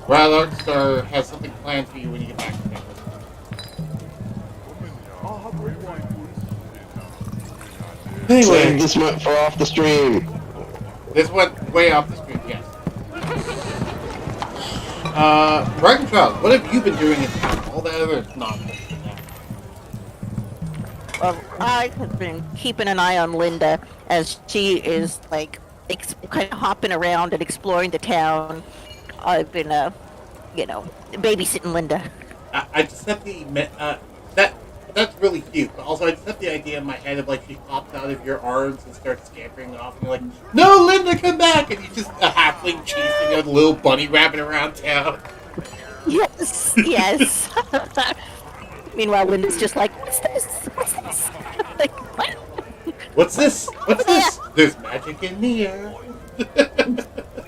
Rylarkstar has something planned for you when you get back to campus. Save Anyway, this much for off the stream. this went way off the street, yes. Ragna, what have you been doing in town? All that other nonsense. Well, I have been keeping an eye on Linda as she is like kind of hopping around and exploring the town. I've been, babysitting Linda. I just have the that's really cute. But also, I just have the idea in my head of like she pops out of your arms and starts scampering off, and you're like, "No, Linda, come back!" And you just a halfling chasing a little bunny rabbit around town. Yes, yes. Meanwhile, Linda's just like, "What's this? What's this?" Like, what? What's this? What's this? There's magic in the air.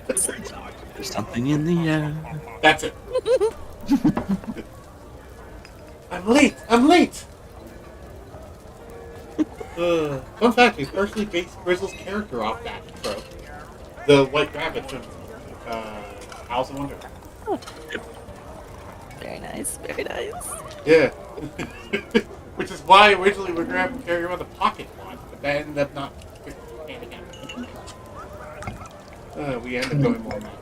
There's something in the air. That's it. I'm late. Fun fact, we partially based Grizzle's character off that trope. The white rabbit from Alice in Wonderland. Very nice, very nice. Yeah. Which is why originally we were going to carry around the pocket one, but that ended up not panning out. We ended up going more magic.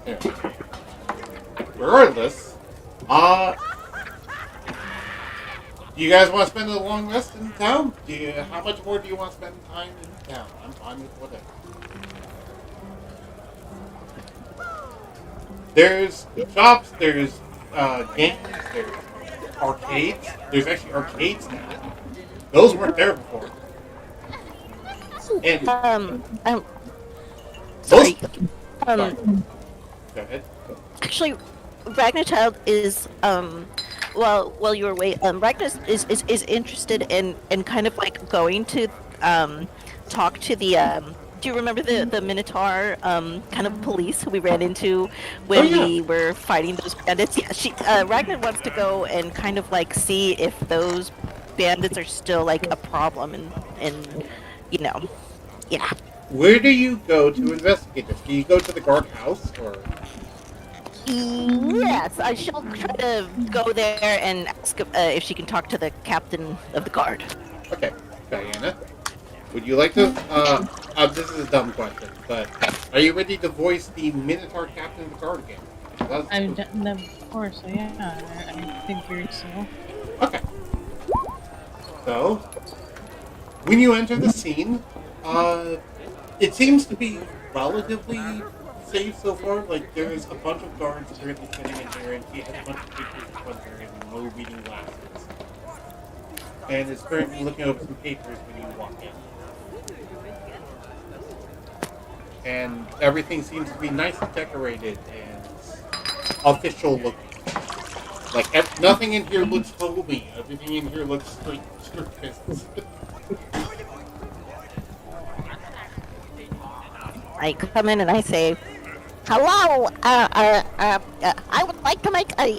Anyway. Regardless, do you guys want to spend a long rest in town? How much more do you want to spend time in town? I'm fine with whatever. There's shops, there's games, there's arcades. There's actually arcades now. Those weren't there before. And sorry. sorry. Go ahead. Actually, Ragna Child is while you were away, Ragna is interested in kind of like going to talk to the do you remember the Minotaur kind of police who we ran into when we were fighting those bandits? Yeah, Ragnar wants to go and kind of like see if those bandits are still like a problem and you know, yeah. Where do you go to investigate this? Do you go to the guardhouse or? Yes, I shall try to go there and ask if she can talk to the captain of the guard. Okay, Diana. Would you like to? This is a dumb question, but are you ready to voice the Minotaur captain of the guard again? I've done that before, so yeah, I figured so. Okay. So, when you enter the scene, it seems to be relatively safe so far. Like, there's a bunch of guards currently sitting in here, and he has a bunch of papers in front of her and no reading glasses. And is currently looking over some papers when you walk in. And everything seems to be nicely decorated and official looking. Like, nothing in here looks homey. Everything in here looks strict business. I come in and I say, "Hello, I would like to make a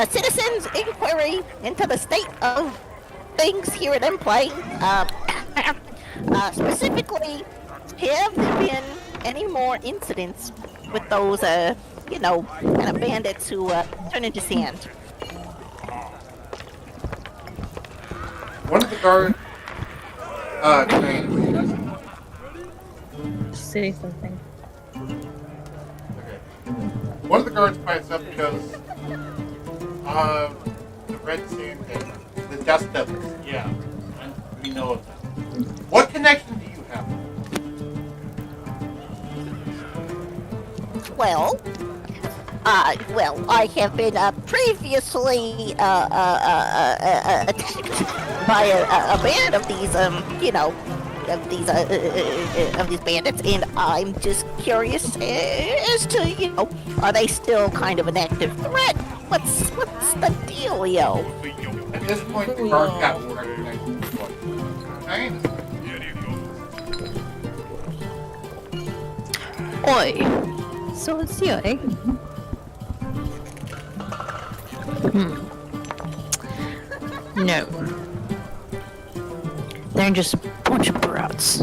citizen's inquiry into the state of things here at Emplay. Specifically, have there been any more incidents with those, you know, kind of bandits who turn into sand?" One of the guards, Say something. okay. One of the guards pipes up and goes, the red suit and the dust devils. Yeah, we know of them. What connection do you have? Well, I have been previously attacked by a band of these, you know, of these bandits, and I'm just curious as to, you know, are they still kind of an active threat? What's the dealio? At this point, the guard captain recognizes the voice. Diana. Oi! So it's you, eh? No. They're just a bunch of brats.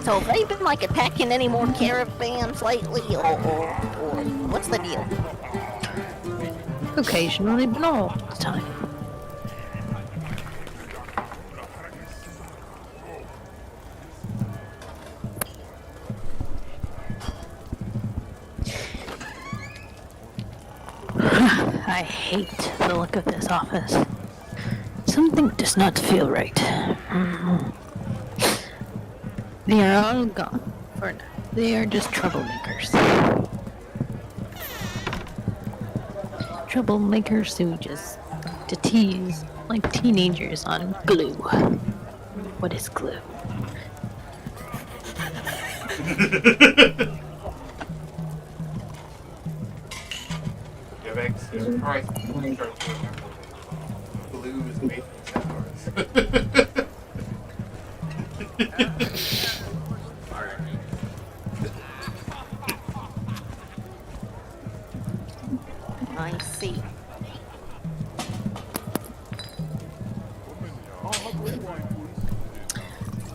So have they been like attacking any more caravans lately, or what's the deal? Occasionally, but not all the time. I hate the look of this office. Something does not feel right. They are all gone for now. They are just troublemakers. Troublemakers who just to tease like teenagers on glue. What is glue? Surprise. Blue is made from centaurs. I see.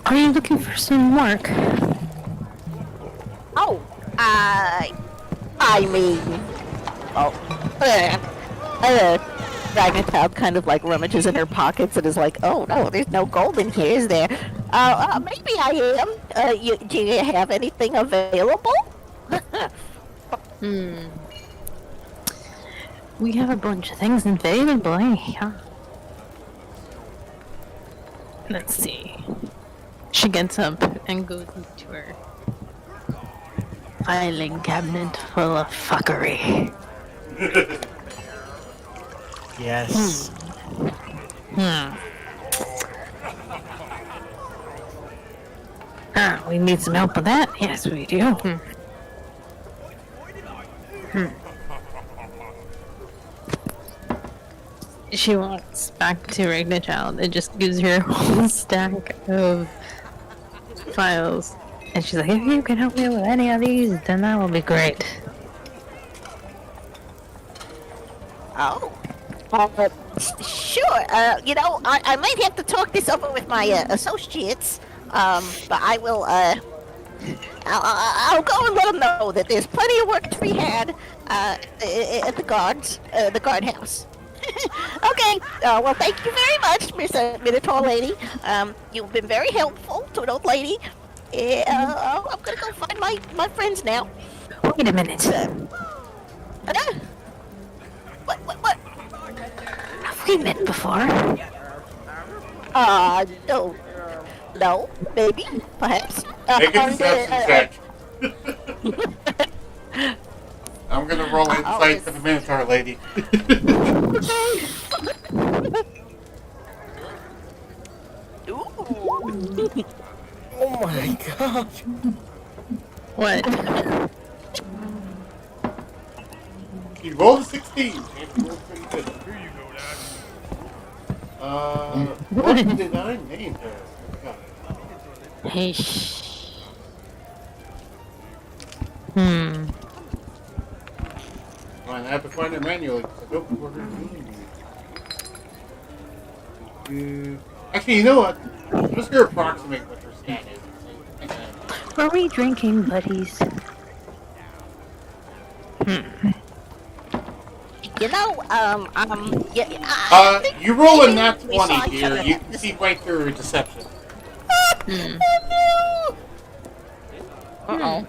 Are you looking for some work? Oh, I mean, Ragnar kind of like rummages in her pockets and is like, "Oh no, there's no gold in here, is there? maybe I am. Do you have anything available? We have a bunch of things available, yeah. Let's see. She gets up and goes into her filing cabinet full of fuckery. Yes. Hmm. Ah, we need some help with that? Yes, we do. She walks back to Ragna Child and just gives her a whole stack of files. And she's like, if you can help me with any of these, then that will be great. Oh. Sure. I might have to talk this over with my associates. But I will. I'll go and let them know that there's plenty of work to be had at the guardhouse. Okay. Well, thank you very much, Miss Minotaur Lady. You've been very helpful to an old lady. I'm gonna go find my friends now. Wait a minute. What? Have we met before? No, maybe, perhaps. Make a deception check. I'm gonna roll insight for the Minotaur lady. Ooh. Oh my god. What? You rolled a 16. You rolled pretty good. Here you go, Dad. What did I name her? Hey, Fine, I have to find her manually because I don't know what her name is. Actually, you know what? I'm just gonna approximate what her stat is. Were we drinking, buddies? You roll a nat 20 here. You can see right through her deception. Uh-oh.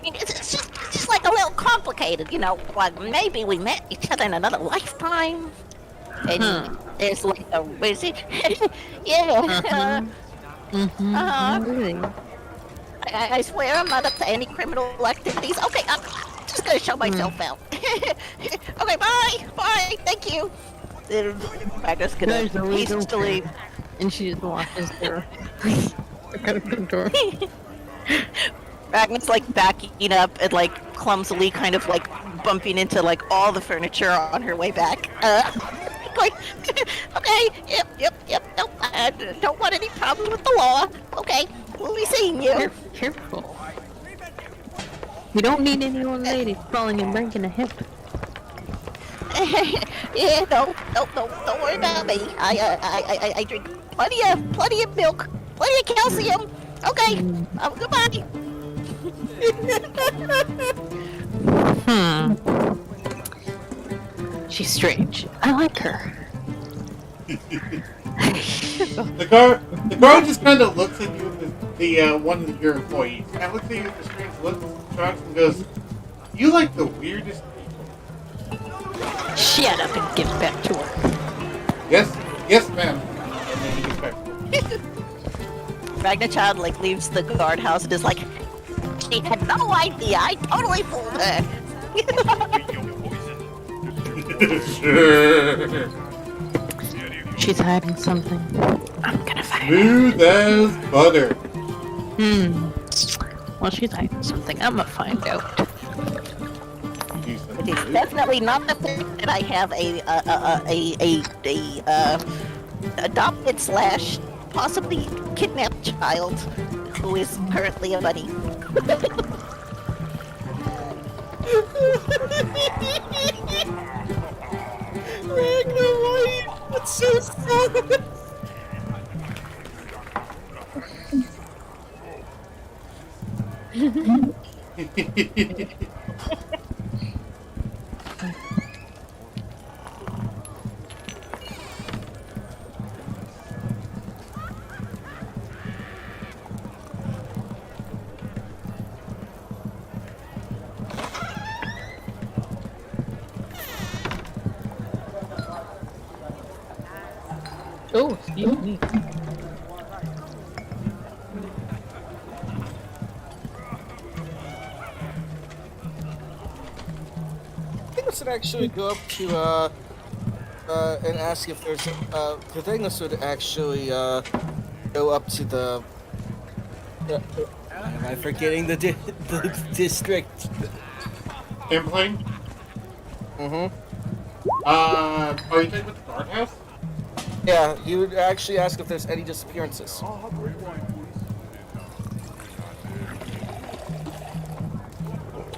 It's just like a little complicated, like maybe we met each other in another lifetime. And there's like a wizard. Yeah. Really? I swear I'm not up to any criminal activities. Okay, I'm just gonna show myself out. Okay, bye, thank you. I'm just gonna hastily. And she just watches her. Out of the door. Ragna's like backing up and like clumsily kind of like bumping into like all the furniture on her way back. Going, okay, yep, nope, I don't want any problems with the law. Okay, we'll be seeing you. Careful. You don't need any old lady falling and breaking a hip. Yeah, no, don't worry about me. I drink plenty of milk, plenty of calcium. Okay, goodbye. She's strange. I like her. The guard just kind of looks at you with the one of your employees. Kind of looks at you with a strange look, shrugs, and goes, "You like the weirdest people." Shut up and get back to work. Yes, ma'am. And then he gets back to work. Ragna Child like leaves the guardhouse and is like, She had no idea. I totally fooled her. Sure. She's hiding something. I'm gonna find Smooth as butter. Well, she's hiding something. I'm gonna find out. It is definitely not the fact that I have a adopted / possibly kidnapped child who is currently a bunny. Ragna, why? That's so sad. Oh, excuse me. Cathanglas would actually go up to and ask if there's Cathanglas would actually go up to the. Am I forgetting the district? Airplane? Mm-hmm. Are you talking about the guardhouse? Yeah, he would actually ask if there's any disappearances.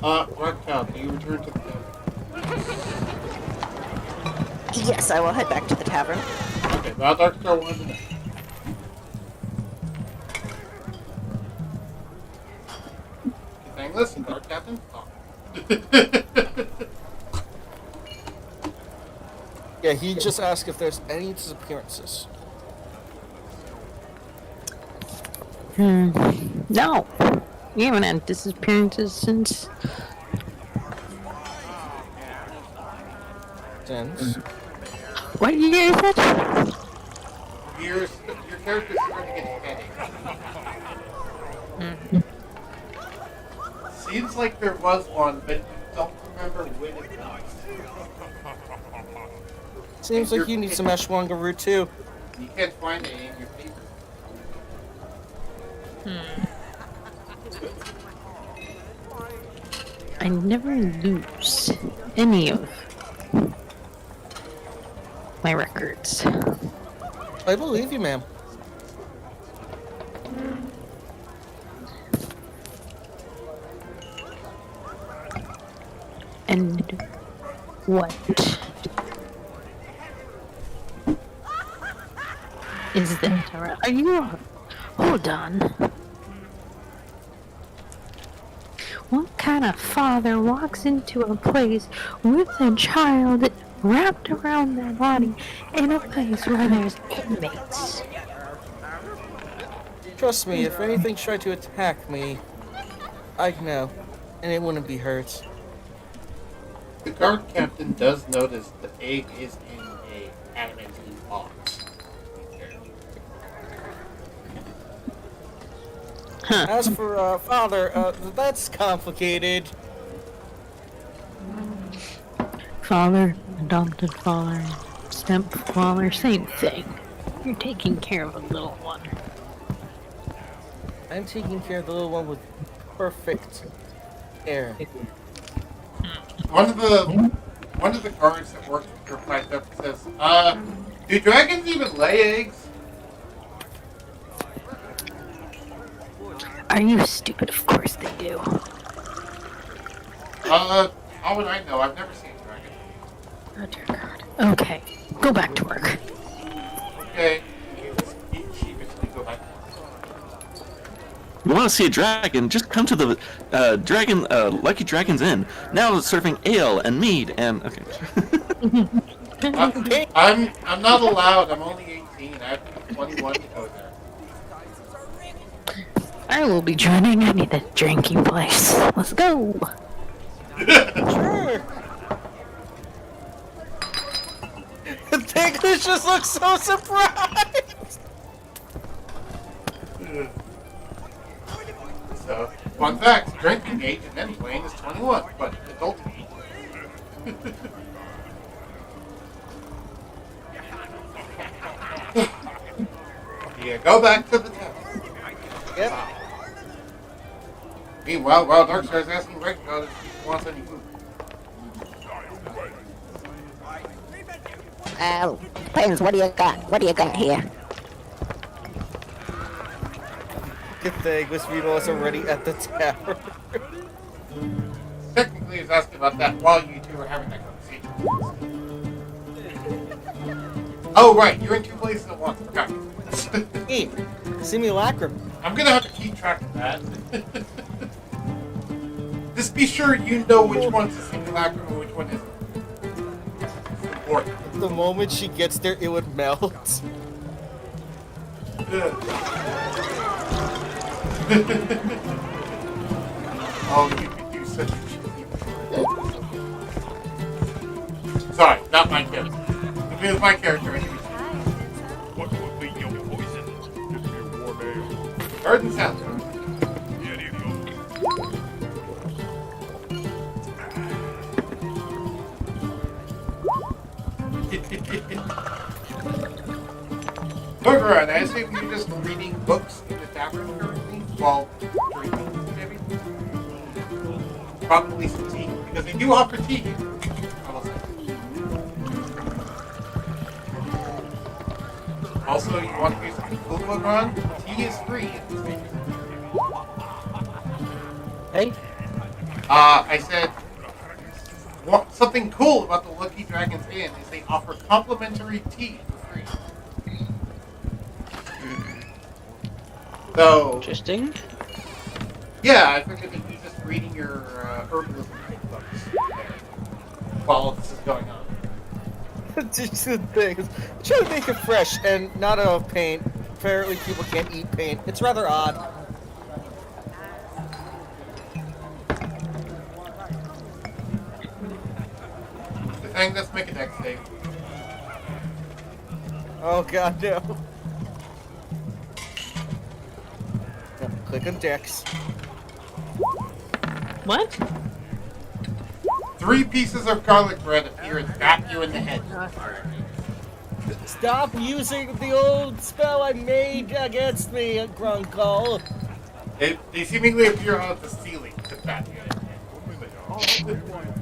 Reptile, do you return to the tavern? Yes, I will head back to the tavern. Okay, well, Dark Star wanted to know. Cathanglas and Dark Captain? Oh. Yeah, he just asked if there's any disappearances. No. We haven't had disappearances since. Since. What year is it? Your character's starting to get a headache. Seems like there was one, but you don't remember when it was. Seems like you need some Ashwangaroo too. You can't find it in your paper. I never lose any of my records. I believe you, ma'am. And what is that around? Are you? Hold on. What kind of father walks into a place with a child wrapped around their body in a place where there's inmates? Trust me, if anything tried to attack me, I'd know, and it wouldn't be hurt. The guard captain does notice the egg is in a adamantine box. As for father, that's complicated. Father, adopted father, stepfather, same thing. You're taking care of a little one. I'm taking care of the little one with perfect care. One of the guards that works with her piped up and says, do dragons even lay eggs? Are you stupid? Of course they do. How would I know? I've never seen a dragon. Oh dear God. Okay, go back to work. Okay. She eventually go back. You want to see a dragon? Just come to the Lucky Dragon's Inn. Now serving ale and mead and okay. I'm not allowed. I'm only 18. I have to be 21 to go there. I will be joining. I need a drinking place. Let's go. Sure. Cathanglas just looks so surprised. So, fun fact: drinking age and then playing is 21, but adult age. Yeah, go back to the town. Yep. Meanwhile, while Darkstar's asking Ragna if he wants any food. Depends. What do you got? What do you got here? Cathanglas meanwhile is already at the tower. Technically, he's asking about that while you two are having that conversation. Oh, right, you're in two places at once. Forgot. Hey, simulacrum. I'm gonna have to keep track of that. Just be sure you know which one's a simulacrum and which one isn't. Important. The moment she gets there, it would melt. Oh, you could do such a cheap. Sorry, not my character. If it was my character, I'd do it. What would be your poison? Just your warm ale. Garden salad. Here you go. Booger, I assume you're just reading books in the tavern currently while drinking, maybe? Probably some tea, because they do offer tea here. I will say. Also, you want to hear something cool, Booger? Tea is free at this station. Hey? I said, something cool about the Lucky Dragon's Inn is they offer complimentary tea for free. So, Interesting. yeah, I figured that you're just reading your herbalism books there while this is going on. Just the thing is, try to make it fresh and not out of paint. Apparently, people can't eat paint. It's rather odd. The thing, let's make a deck save. Oh god, no. Yeah, click on Dex. What? 3 pieces of garlic bread appear and bat you in the head. Stop using the old spell I made against me, Grunkle. They seemingly appear out of the ceiling to bat you in the head.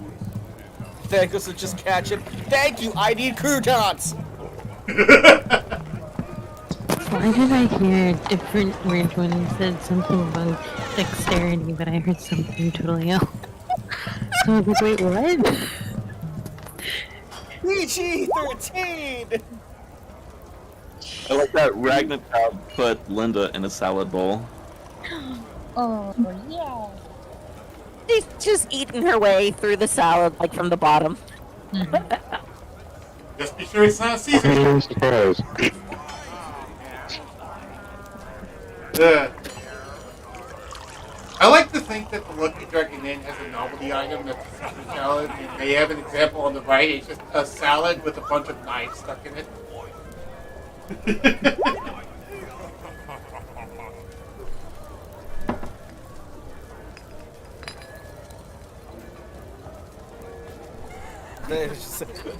Thank us to just catch it. Thank you, I need croutons! Why did I hear a different weird one and said something about dexterity, but I heard something totally else? So I was like, wait, what? PG-13! I like that Ragna put Linda in a salad bowl. Oh, yeah. She's just eating her way through the salad, like from the bottom. Just be sure it's not Caesar. I'm surprised. I like to think that the Lucky Dragon Inn has a novelty item that's a Caesar salad, and they have an example on the right. It's just a salad with a bunch of knives stuck in it.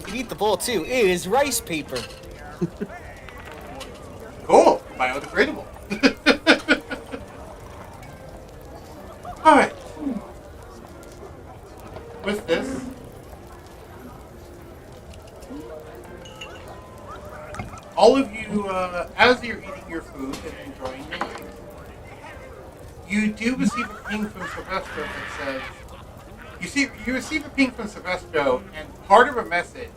You eat the bowl too. It is rice paper. Cool. Biodegradable. Alright. With this, all of you, as you're eating your food and enjoying your drink, you do receive a ping from Silvestro that says, you receive a ping from Silvestro and part of a message,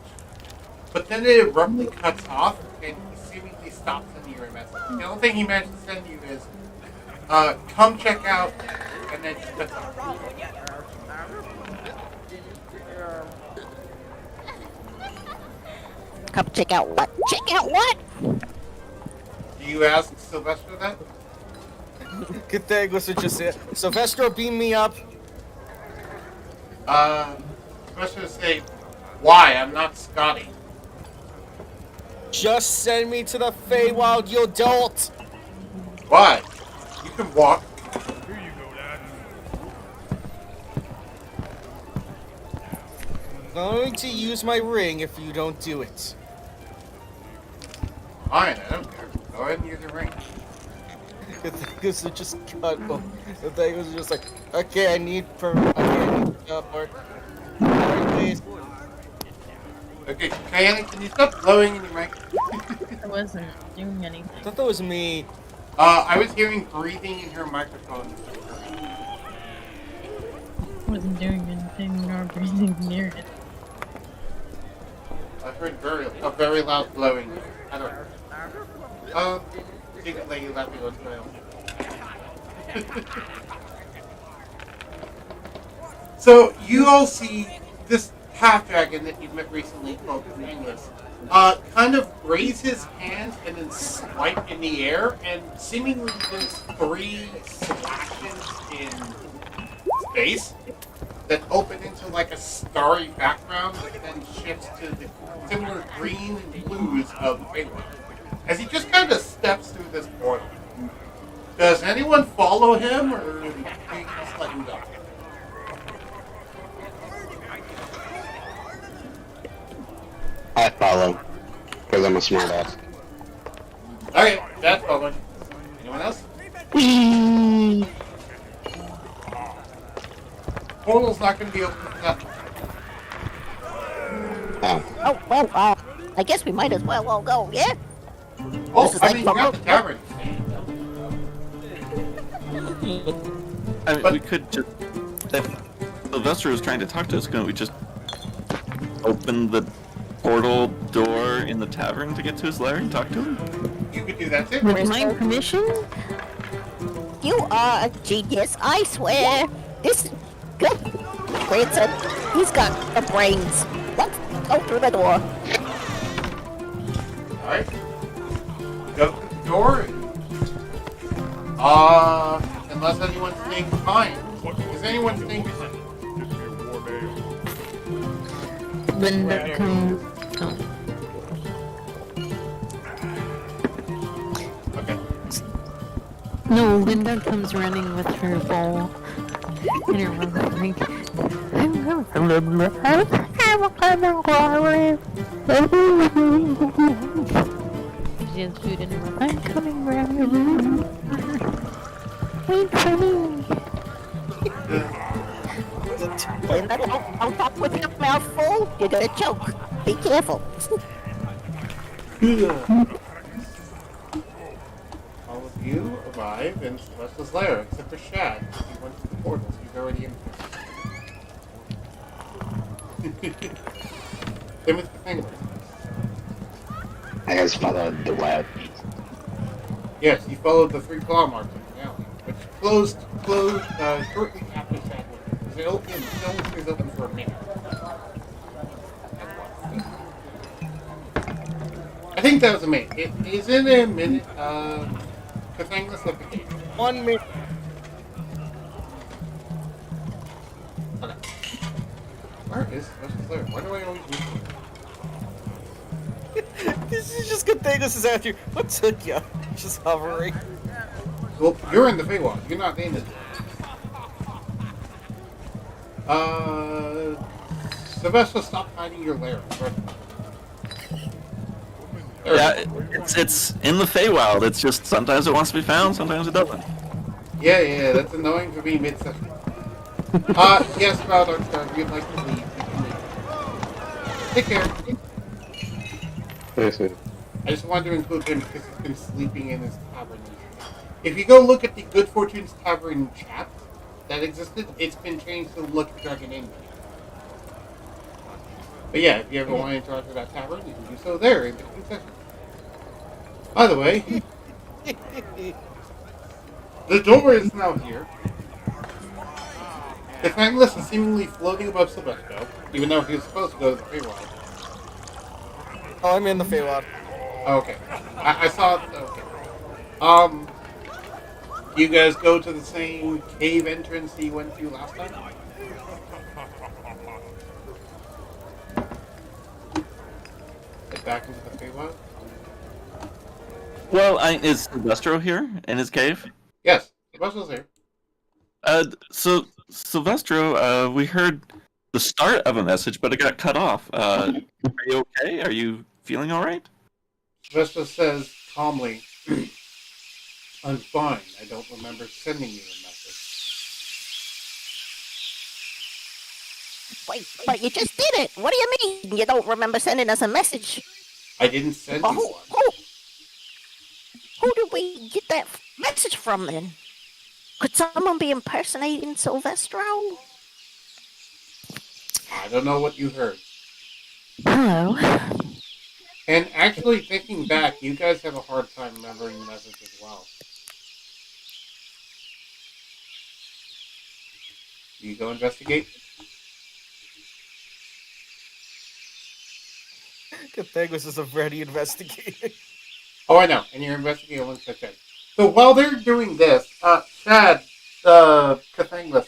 but then it abruptly cuts off and he seemingly stops sending you a message. The only thing he managed to send you is, come check out, and then just cuts off. Come check out what? Check out what? Do you ask Silvestro that? Cathanglas would just say, Silvestro, beam me up. Silvestro would say, why? I'm not Scotty. Just send me to the feywild, you dolt. Why? You can walk. Here you go, Dad. I'm going to use my ring if you don't do it. Fine, I don't care. Go ahead and use your ring. Cathanglas would just cut off. Cathanglas was just like, okay, I need part. Alright, please. Okay, Kayana, can you stop blowing in your mic? I wasn't doing I anything. thought that was me. I was hearing breathing in her microphone. I wasn't doing anything nor breathing near it. I heard a very loud blowing. I don't know. Secret lady let me go trail. So, you all see this half-dragon that you've met recently called Cathanglas, kind of raise his hands and then swipe in the air, and seemingly there's 3 slashes in space that open into like a starry background that then shifts to the similar green and blues of Feywild. As he just kind of steps through this portal. Does anyone follow him, or do you just let him go? I follow, because I'm a smartass. Okay. That's following. Anyone else? Whee! Portal's not going to be open for nothing. Oh, well, I guess we might as well all go, yeah? Oh, This is I like mean, you got the tavern. I mean, But- we could just. If Sylvester was trying to talk to us, couldn't we just open the portal door in the tavern to get to his lair and talk to him? You could do that too. With my permission? You are a genius, I swear. This is good. Grandson, he's got the brains. Let's go through the door. Alright. Go through the door. Unless anyone's staying behind. Is anyone staying behind? Gives me a warm ale. Linda comes. Oh. Okay. No, Linda comes running with her bowl. And her mother's like, I'm going to Linda. I'm coming glory. She has food in her mouth. I'm coming around. Wait for me. Linda, don't talk with your mouth full. You're gonna choke. Be careful. All of you arrive in Sylvester's lair, except for Shad. He went to the portal, so he's already in there. Same with Cathanglas. I guess followed the web. Yes, you followed the 3 claw marks in the alley, which closed shortly after Shad went. It only stays open for a minute. I think that was a minute. It is in a minute. Cathanglas left the gate. 1 minute. Okay. Where is Sylvester's lair? Why do I always lose it? This is just Cathanglas is after you. What took you? Just hovering. Well, you're in the Feywild. You're not in it. Sylvester, stop hiding your lair. Yeah, it's in the Feywild. It's just sometimes it wants to be found, sometimes it doesn't. Yeah, that's annoying for me mid-session. Yes, Valdark, we'd like to leave. Take care. I just wanted to include him because he's been sleeping in his tavern. If you go look at the Good Fortune's Tavern chat that existed, it's been changed to Look Dragon Inn. But yeah, if you ever want to interact with that tavern, you can do so there in between sessions. By the way, the door is now here. Cathanglas is seemingly floating above Sylvester, even though he was supposed to go to the Feywild. Oh, I'm in the Feywild. Okay. I saw it. Okay. You guys go to the same cave entrance that you went to last time? Head back into the Feywild? Well, is Sylvestro here in his cave? Yes. Sylvester's here. So Sylvestro, we heard the start of a message, but it got cut off. Are you okay? Are you feeling all right? Sylvester says calmly, I'm fine. I don't remember sending you a message. Wait, but you just did it. What do you mean? You don't remember sending us a message? I didn't send you one. Who did we get that message from then? Could someone be impersonating Sylvestro? I don't know what you heard. Hello. And actually, thinking back, you guys have a hard time remembering the message as well. Do you go investigate? Cathanglas is already investigating. Oh, I know. And you're investigating once I said. So while they're doing this, Shad, Cathanglas.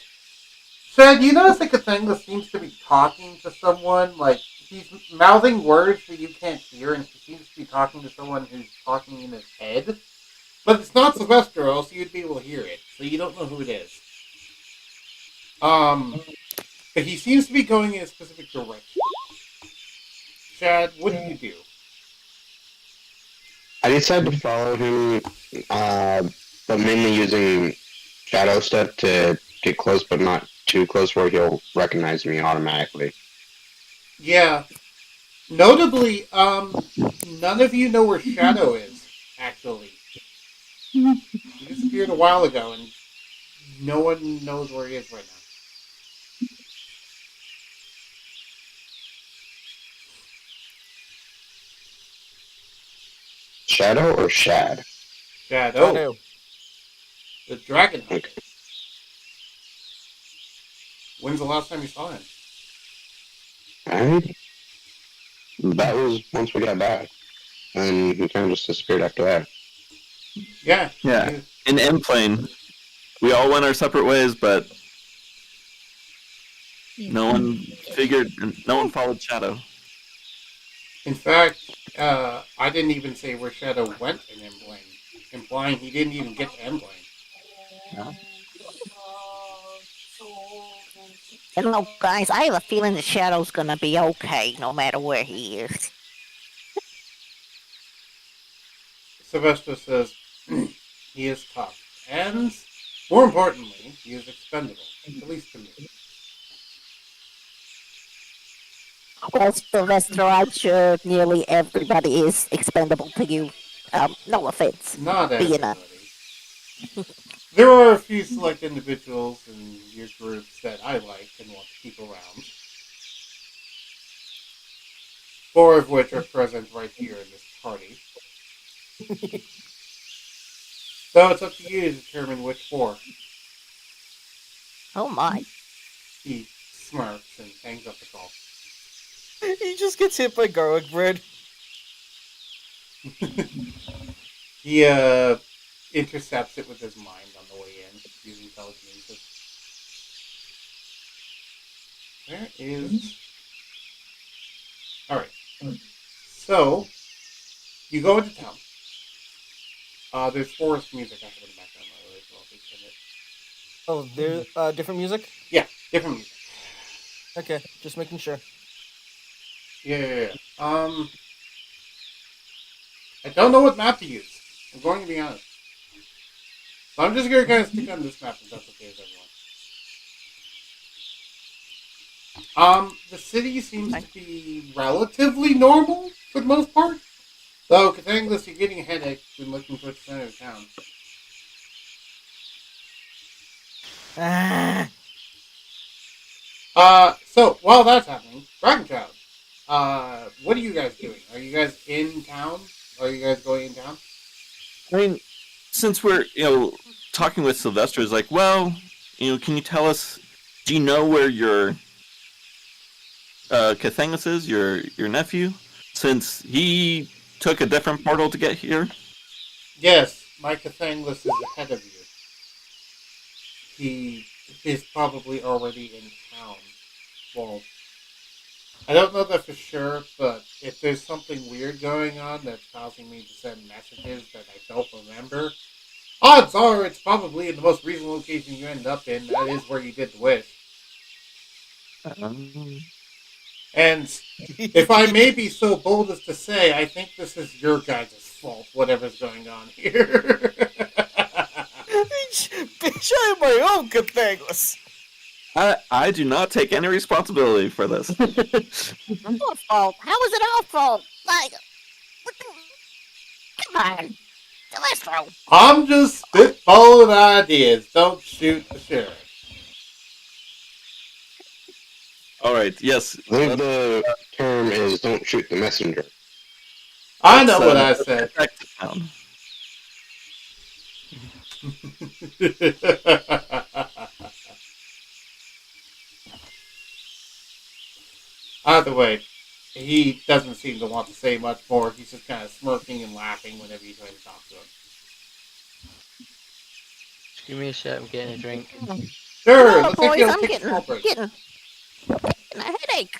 Shad, you notice that Cathanglas seems to be talking to someone, like, he's mouthing words that you can't hear, and he seems to be talking to someone who's talking in his head. But it's not Sylvester, or else you'd be able to hear it, so you don't know who it is. But he seems to be going in a specific direction. Shad, what do you do? I decided to follow him, but mainly using shadow step to get close, but not too close where he'll recognize me automatically. Yeah. Notably, none of you know where Shadow is, actually. He disappeared a while ago, and no one knows where he is right now. Shadow or Shad? Shadow, Shadow. the dragon hunter. Okay. When's the last time you saw him? Alright. That was once we got back. And he kind of just disappeared after that. Yeah. Yeah. In M plane, we all went our separate ways, but no one followed Shadow. In fact, I didn't even say where Shadow went in M-Plane, implying he didn't even get to M-Plane. You know, guys, I have a feeling the Shadow's gonna be okay, no matter where he is. Sylvester says he is tough, and more importantly, he is expendable, at least to me. Well, Sylvester, I'm sure nearly everybody is expendable to you. No offense. Not Being everybody. There are a few select individuals in your groups that I like and want to keep around. 4 of which are present right here in this party. So it's up to you to determine which 4. Oh my. He smirks and hangs up the call. He just gets hit by garlic bread. He intercepts it with his mind on the way in, using telekinesis. Where is... Alright. So, you go into town. There's forest music I have in the background, by the way, so I'll just send it. Oh, there's different music? Yeah, different music. Okay, just making sure. Yeah. I don't know what map to use. I'm going to be honest. So I'm just going to kind of stick on this map if that's okay with everyone. The city seems to be relatively normal for the most part. Though, Cathanglas, you're getting a headache when looking towards the center of town. So, while that's happening, Ragna and Cathanglas, what are you guys doing? Are you guys in town? Are you guys going in town? I mean, since we're, talking with Sylvester, is like, well, can you tell us, do you know where your Cathanglas is, your nephew? Since he took a different portal to get here? Yes, my Cathanglas is ahead of you. He is probably already in town. Well, I don't know that for sure, but if there's something weird going on that's causing me to send messages that I don't remember, odds are it's probably in the most recent location you ended up in. That is where you did the wish. And if I may be so bold as to say, I think this is your guys' fault, whatever's going on here. Bitch, I have my own Cathanglas. I do not take any responsibility for this. Our fault. How is it our fault? Like, come on. Celestro. I'm just spitballing ideas. Don't shoot the sheriff. All right. Yes. I believe the term is "don't shoot the messenger." I know what I said. Either way, he doesn't seem to want to say much more. He's just kind of smirking and laughing whenever you try to talk to him. Just give me a sec, I'm getting a drink. Sure, No, let's boys, take I'm a small break. getting a headache.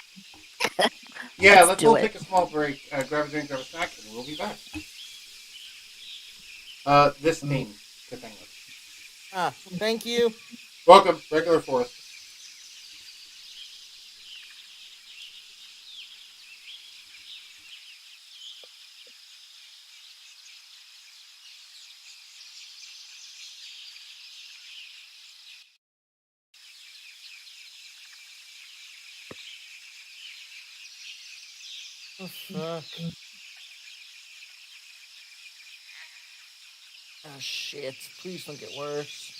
Yeah, let's do all it. take a small break, grab a drink, grab a snack, and we'll be back. This thing, Cathanglas. Thank you. Welcome, regular forest. Oh, fuck. Oh, shit. Please don't get worse.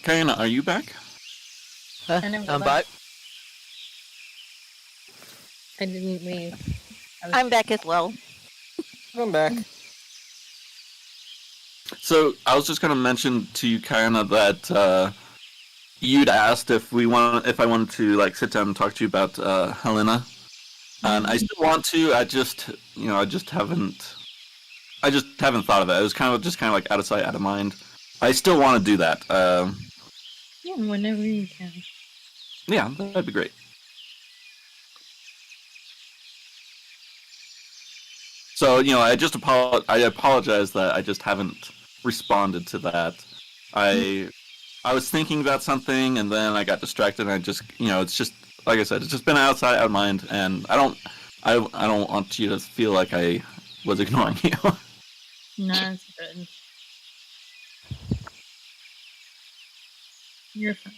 Kayana, are you back? I never I'm left. back. I didn't leave. I'm back as well. I'm back. So I was just gonna mention to you, Kayana, that you'd asked if I wanted to like sit down and talk to you about Helena, and I still want to. I just haven't thought of it. It was kind of like out of sight, out of mind. I still want to do that. Yeah, whenever you can. Yeah, that'd be great. So I apologize that I just haven't responded to that. I was thinking about something and then I got distracted. And I just it's just like I said, it's just been outside, out of mind, and I don't want you to feel like I was ignoring you. No, it's good. You're fine.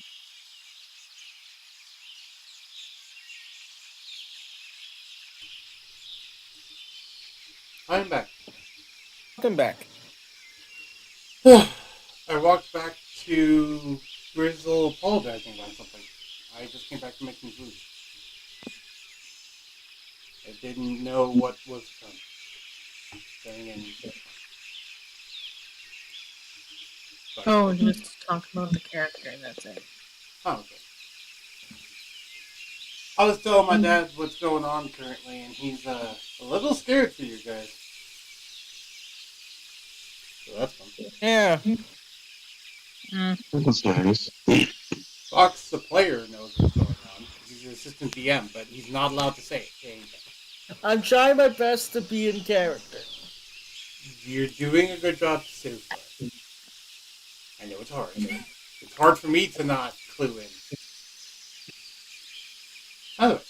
I'm back. Welcome back. I walked back to Grizzle apologizing about something. I just came back to make some food. I didn't know what was coming. Oh, just talk about the character, that's it. Oh, okay. I was telling my dad what's going on currently, and he's a little scared for you guys. So that's fun. Yeah. That's nice. Fox, the player, knows what's going on. He's an assistant DM, but he's not allowed to say anything. I'm trying my best to be in character. You're doing a good job so far. I know it's hard. It's hard for me to not clue in. Anyway.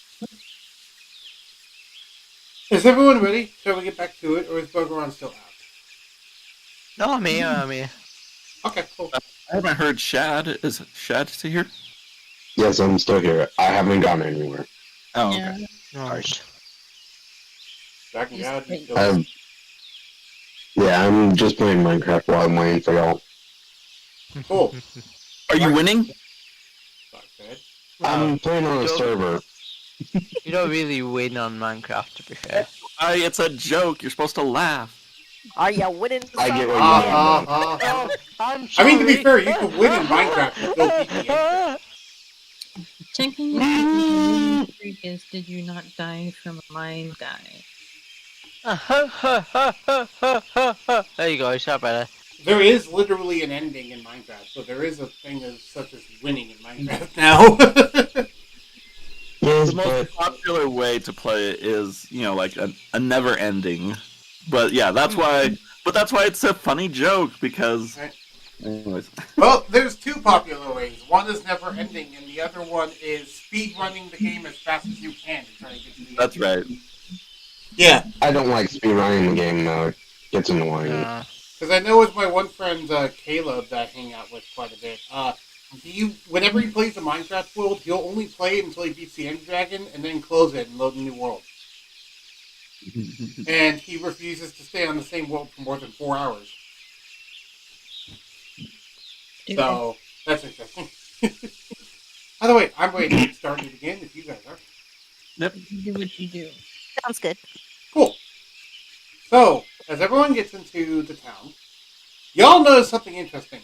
Is everyone ready? Shall we get back to it, or is Buggeron still out? No, I'm here. Okay, cool. I haven't heard Shad. Is Shad still here? Yes, I'm still here. I haven't gone anywhere. Oh, okay. Yeah. Alright. Back and God, you still I'm, yeah, I'm just playing Minecraft while I'm waiting for y'all. cool. Are you winning? Not good. I'm playing on a server. You don't really win on Minecraft, to be fair. It's a joke. You're supposed to laugh. Are you winning? I get what you Oh, I'm I mean, to be sorry. fair, you could win in Minecraft and still beat the game. Technically, the streak is, did you not die from a mine die? There you go, it's that better. There is literally an ending in Minecraft, so there is a thing as such as winning in Minecraft now. Yes, The most popular way to play it is, like a never ending. But yeah, that's why. But that's why it's a funny joke because, Anyways. Well, there's two popular ways. One is never ending, and the other one is speed running the game as fast as you can to try to get to the end. That's right. Yeah, I don't like speedrunning the game though. It gets annoying. because I know with my one friend Caleb that I hang out with quite a bit. Whenever he plays the Minecraft world, he'll only play it until he beats the End Dragon, and then close it and load a new world. And he refuses to stay on the same world for more than 4 hours. So that's interesting. By the way, I'm ready to get started again if you guys are. Yep. Do what you do. Sounds good. Cool. So, as everyone gets into the town, y'all notice something interesting.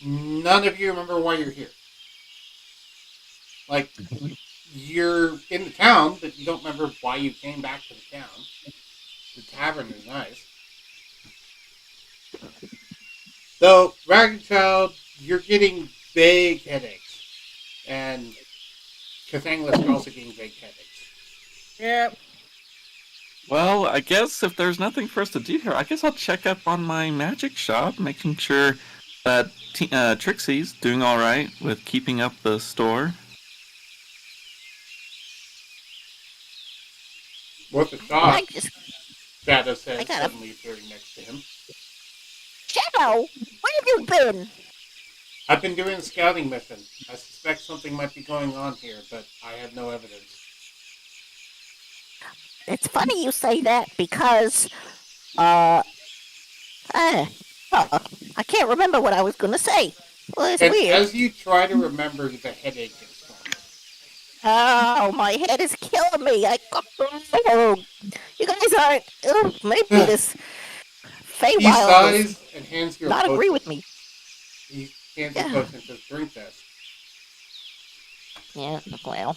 None of you remember why you're here. Like, you're in the town, but you don't remember why you came back to the town. The tavern is nice. So, Ragna Child, you're getting big headaches. And Cathanglas are also getting big headaches. Yep. Well, I guess if there's nothing for us to do here, I guess I'll check up on my magic shop, making sure that Trixie's doing all right with keeping up the store. What's the shop? I just Shadow says, I gotta- suddenly appearing next to him. Shadow, where have you been? I've been doing a scouting mission. I suspect something might be going on here, but I have no evidence. It's funny you say that because I can't remember what I was gonna say. Well, it's And weird. as you try to remember, the headache gets stronger. Oh, my head is killing me. You guys aren't. Maybe this He feywild does sighs and hands you a not potion. agree with me. He hands you a potion and says, drink this. Yeah, well.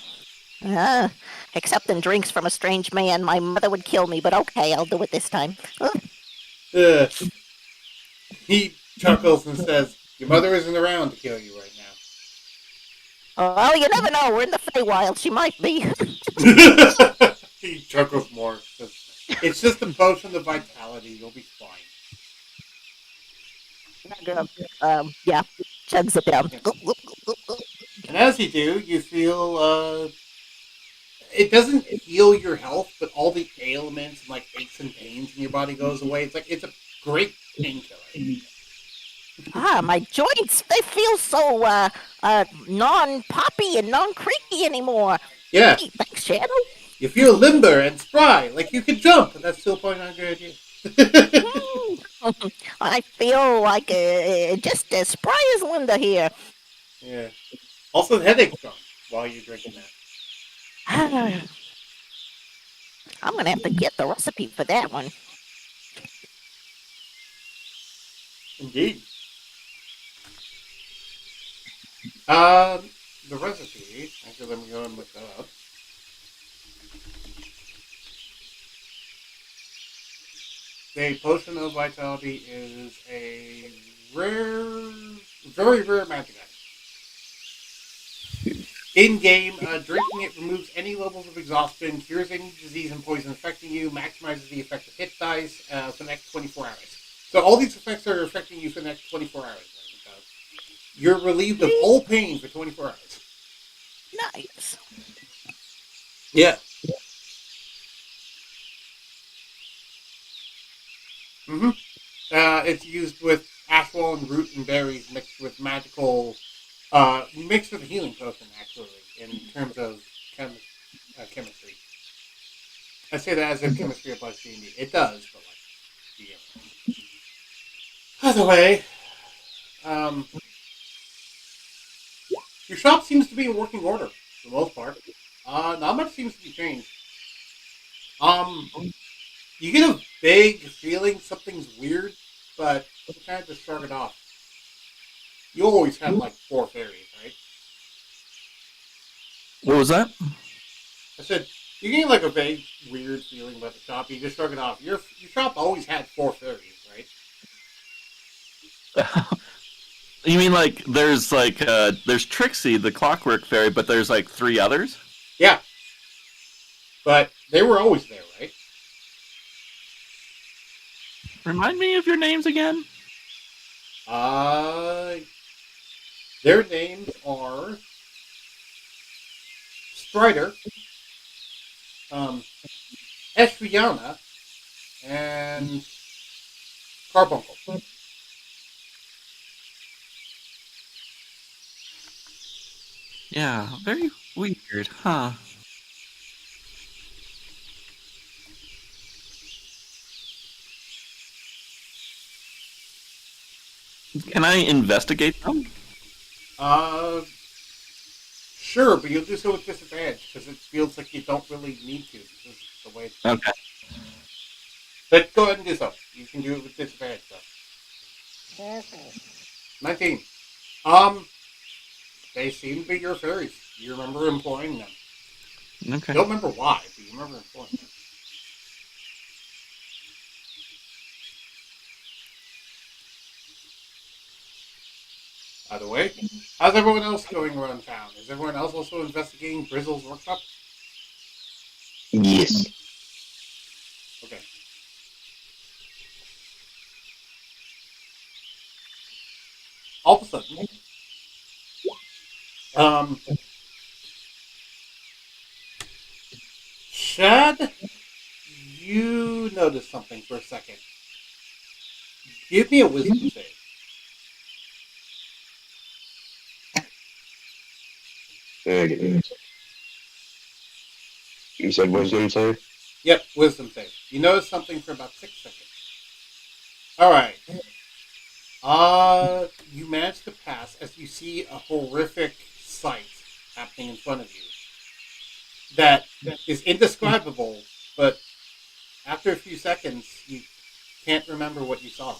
Accepting drinks from a strange man, my mother would kill me, but okay, I'll do it this time. Ugh. He chuckles and says, your mother isn't around to kill you right now. Oh, you never know. We're in the Feywild. She might be. He chuckles more. Says, it's just a potion of vitality. You'll be fine. Yeah. Chugs it down. And as you do, you feel, it doesn't heal your health, but all the ailments and, like, aches and pains in your body goes away. It's a great painkiller. My joints, they feel so, non-poppy and non-creaky anymore. Yeah. Hey, thanks, Shadow. You feel limber and spry, like you can jump, and that's still probably not a good idea. I feel like just as spry as Linda here. Yeah. Also, the headache's gone while you're drinking that. I'm gonna have to get the recipe for that one. Indeed. The recipe, actually, let me go and look that up. The potion of vitality is a very rare magic item. In-game, drinking it removes any levels of exhaustion, cures any disease and poison affecting you, maximizes the effect of hit dice for the next 24 hours. So all these effects are affecting you for the next 24 hours. Right? You're relieved of all pain for 24 hours. Nice. Yeah. Mm-hmm. It's used with ashwall and root and berries mixed with magical, mixed with a healing potion, actually, in terms of chemistry. I say that as if chemistry applies to D&D. It does, but like, yeah. Either way, your shop seems to be in working order for the most part. Not much seems to be changed. You get a vague feeling something's weird, but you kind of just shrug it off. You always had like 4 fairies, right? What was that? I said you get like a vague, weird feeling about the shop. You just shrug it off. Your shop always had 4 fairies, right? You mean like there's Trixie, the clockwork fairy, but there's like 3 others? Yeah, but they were always there, right? Remind me of your names again? Uh, their names are Strider, Eshriana, and Carbuncle. Yeah, very weird, huh? Can I investigate them? Uh, sure, but you'll do so with disadvantage because it feels like you don't really need to. This is the way. Okay. But go ahead and do so. You can do it with disadvantage, though. 19. They seem to be your fairies. You remember employing them. Okay. Don't remember why, but you remember employing them. By the way, how's everyone else going around town? Is everyone else also investigating Brizzle's workshop? Yes. Okay. All of a sudden, Shad, you notice something for a second. Give me a wisdom save. Okay. You said wisdom save? Yep, wisdom save. You notice something for about 6 seconds. Alright. You manage to pass as you see a horrific sight happening in front of you. That is indescribable, but after a few seconds, you can't remember what you saw.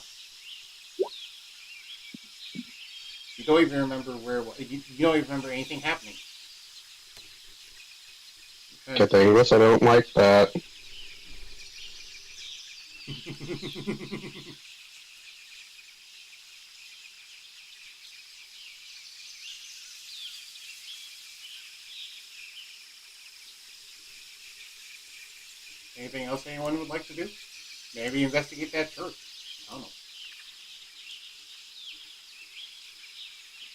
You don't even remember where. You don't even remember anything happening. Okay. Cathanglas, I don't like that. Anything else anyone would like to do? Maybe investigate that church. I don't know.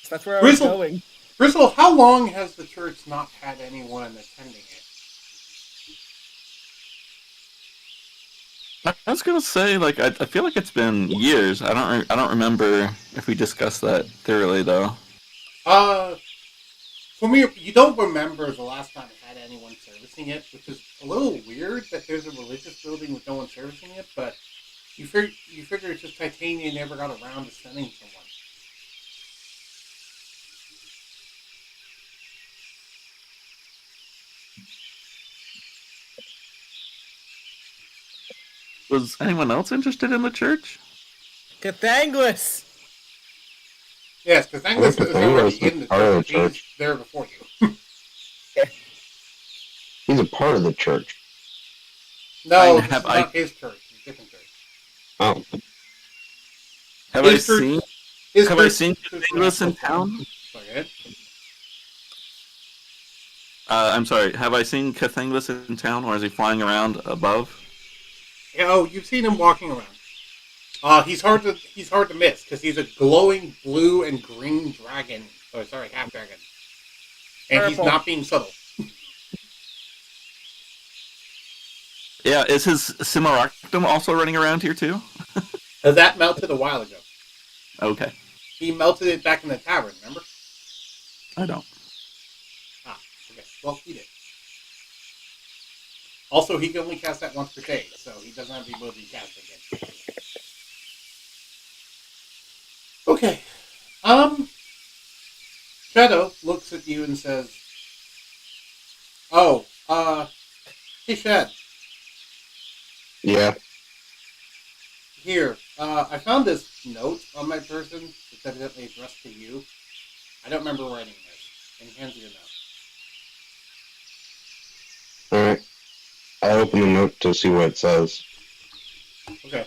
That's where I was Grizzle, going. Grizzle, how long has the church not had anyone attending it? I was gonna say, like, I feel like it's been years. I don't remember if we discussed that thoroughly, though. For me, you don't remember the last time it had anyone servicing it, which is a little weird that there's a religious building with no one servicing it, but you figure it's just Titania never got around to sending someone. Was anyone else interested in the church? Cathanglas! Yes, because Angus is already in the part of the church. He's church. there before you. He's a part of the church. No, this have is not his church. It's a different church. Oh. Have His I church- seen His Have I church- seen Cathanglas in town? Sorry, go ahead. I'm sorry. Have I seen Cathanglas in town, or is he flying around above? Oh, you've seen him walking around. He's hard to miss because he's a glowing blue and green dragon. Oh, sorry, half dragon. And he's Purple. not being subtle. Yeah, is his Cimaractum also running around here too? That melted a while ago. Okay, He melted it back in the tavern, remember? I don't. Ah, okay. Well, he did. Also, he can only cast that once per day, so he doesn't have the ability to cast it again. Okay. Shadow looks at you and says, "Oh, hey Shad, Yeah. here, I found this note on my person. It's evidently addressed to you. I don't remember writing this." And he hands you a note. Alright. I open the note to see what it says. Okay.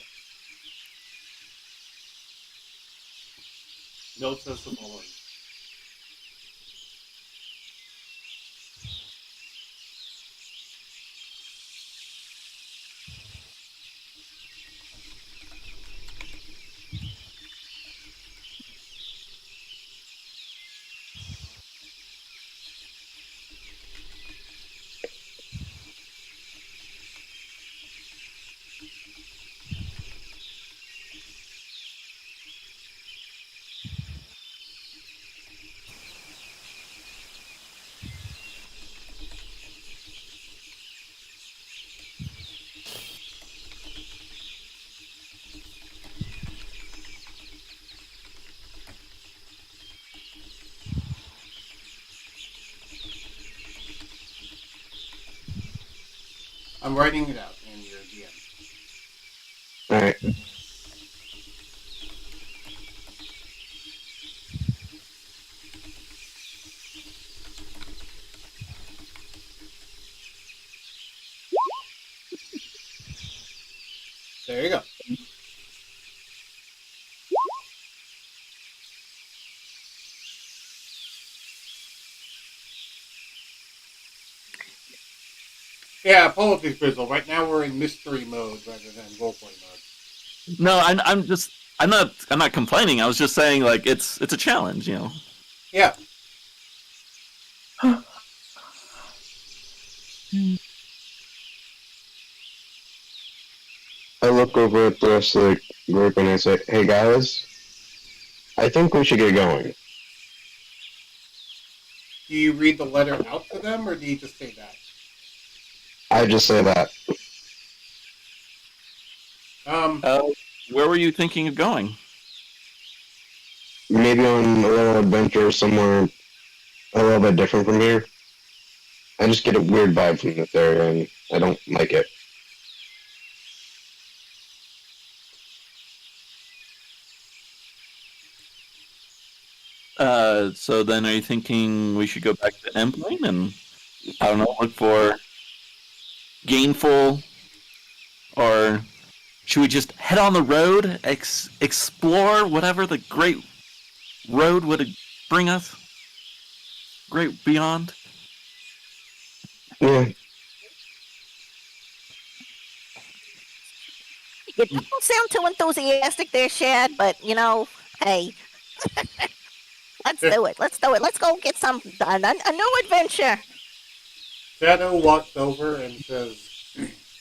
Note says the following. I'm writing it out in your DM. Alright. There you go. Yeah, apologies, Grizzle. Right now we're in mystery mode rather than roleplay mode. No, I'm not complaining. I was just saying like it's a challenge, you know. Yeah. I look over at the rest of the group and I say, hey guys, I think we should get going. Do you read the letter out to them, or do you just say that? I just say that. Where were you thinking of going? Maybe on a little adventure somewhere a little bit different from here. I just get a weird vibe from this area and I don't like it. So then are you thinking we should go back to Endpoint and, I don't know, look for gainful, or should we just head on the road, explore whatever the great road would bring us? Great beyond? Yeah, You don't sound too enthusiastic there, Shad, but hey. Let's do it. Let's do it. Let's go get a new adventure. Shadow walks over and says,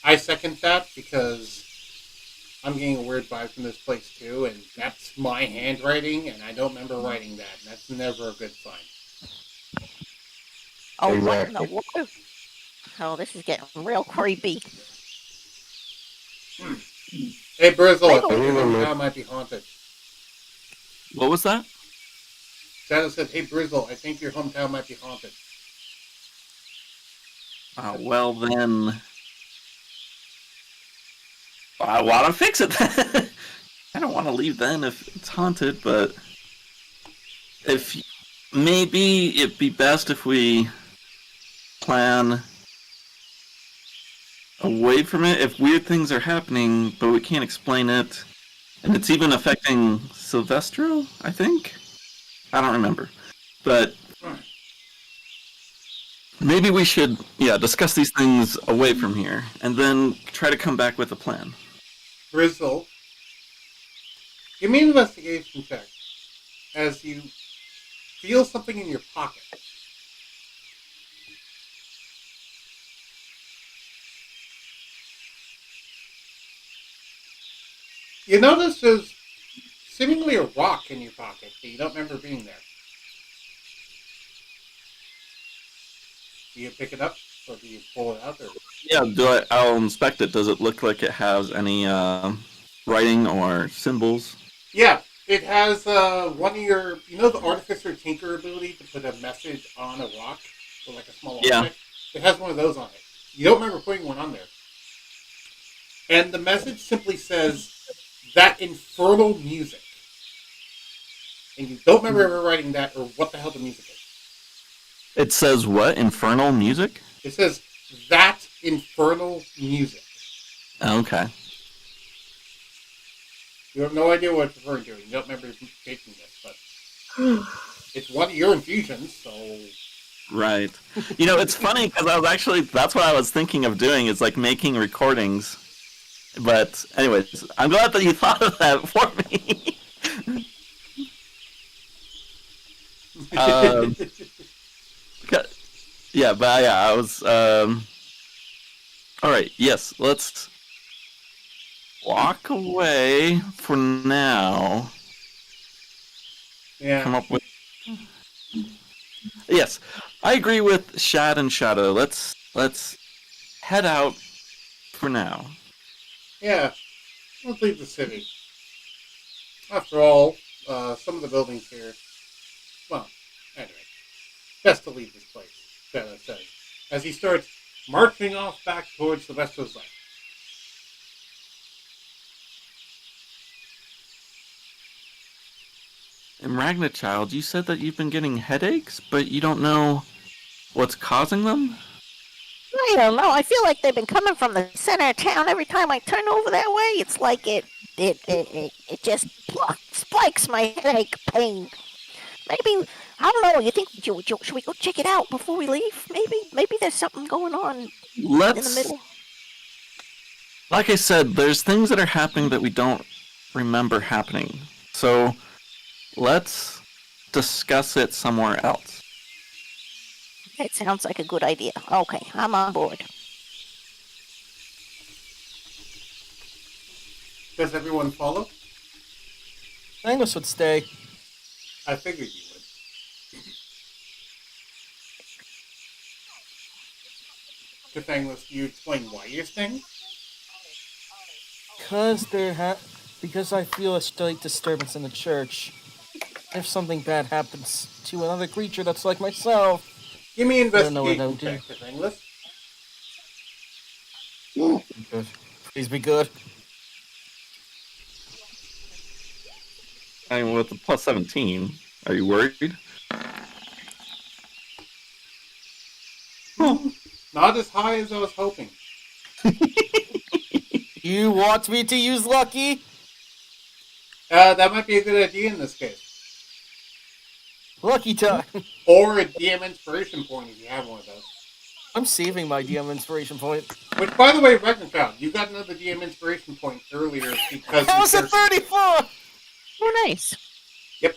I second that because I'm getting a weird vibe from this place too, and that's my handwriting, and I don't remember writing that, and that's never a good sign. Oh, Exactly. what in the water? Oh, this is getting real creepy. Hey, Brizzle, I think Maybe- your hometown might be haunted. What was that? Shadow said, hey, Brizzle, I think your hometown might be haunted. Well then, I want to fix it. I don't want to leave then if it's haunted, but if maybe it'd be best if we plan away from it. If weird things are happening, but we can't explain it, and it's even affecting Silvestro, I think. I don't remember, but maybe we should, discuss these things away from here, and then try to come back with a plan. Brizzle, give me an investigation check as you feel something in your pocket. You notice there's seemingly a rock in your pocket, but you don't remember being there. Do you pick it up, or do you pull it out? Or... Yeah, I'll inspect it. Does it look like it has any writing or symbols? Yeah, it has one of your, the Artificer Tinker ability to put a message on a rock, or like a small object? It has one of those on it. You don't remember putting one on there. And the message simply says, that infernal music. And you don't remember ever writing that, or what the hell the music is. It says what? Infernal music? It says, that infernal music. Okay. You have no idea what it's referring to. You don't remember taking this, but it's one of your infusions, so... Right. It's funny, because that's what I was thinking of doing, is like making recordings. But anyways, I'm glad that you thought of that for me. I was. All right. Yes, let's walk away for now. Yeah. Come up with. Yes, I agree with Shad and Shadow. Let's head out for now. Yeah, let's leave the city. After all, some of the buildings here... Well, anyway. Best to leave this place, Shadow says. As he starts marching off back towards Sylvester's life. And Ragna child, you said that you've been getting headaches, but you don't know what's causing them? I don't know. I feel like they've been coming from the center of town. Every time I turn over that way, it's like it just spikes my headache pain. Maybe, I don't know. You think should we go check it out before we leave? Maybe there's something going on in the Let's. middle. Like I said, there's things that are happening that we don't remember happening. So let's discuss it somewhere else. That sounds like a good idea. Okay, I'm on board. Does everyone follow? Cathanglas would stay. I figured you would. Cathanglas, do you explain why you're staying? Because I feel a slight disturbance in the church. If something bad happens to another creature that's like myself, Give me I don't know what I investigation would check, Cathanglas. good. Please be good. I mean, with the plus 17, are you worried? Not as high as I was hoping. You want me to use lucky? That might be a good idea in this case. Lucky time. Or a DM inspiration point if you have one of those. I'm saving my DM inspiration point. Which, by the way, Ragnar, you got another DM inspiration point earlier because I was at 34! Oh, nice. Yep.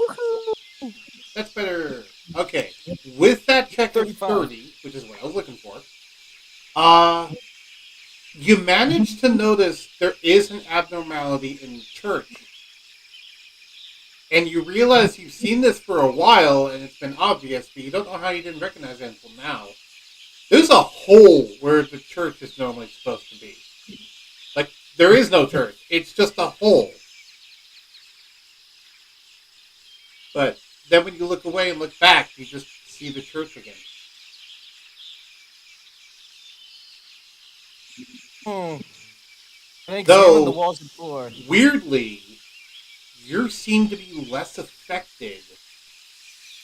That's better. Okay. With that check of 35. 30, which is what I was looking for, you managed to notice there is an abnormality in the church. And you realize you've seen this for a while and it's been obvious, but you don't know how you didn't recognize it until now. There's a hole where the church is normally supposed to be. Like, there is no church. It's just a hole. But then when you look away and look back, you just see the church again. And I examine Though, the walls and floor. weirdly, you seem to be less affected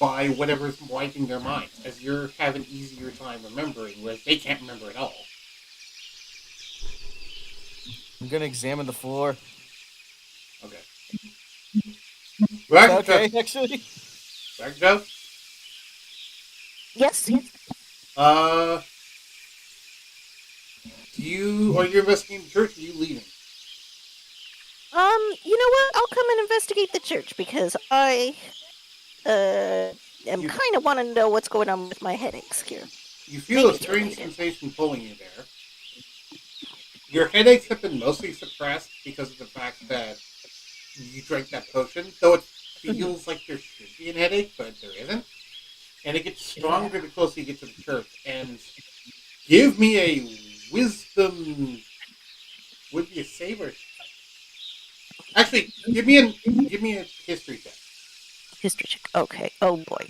by whatever's wiping their minds, as you're having an easier time remembering, whereas they can't remember at all. I'm gonna examine the floor. Okay. Is that okay, actually? Ragnar? Yes. Are you investigating the church, or are you leaving? You know what? I'll come and investigate the church because I am kind of want to know what's going on with my headaches here. You feel a Maybe strange related. sensation pulling you there. Your headaches have been mostly suppressed because of the fact that you drank that potion, though it feels like there should be an headache, but there isn't. And it gets stronger the closer you get to the church. And give me a wisdom. Would be a saber. Actually, give me a history check. History check. Okay. Oh boy.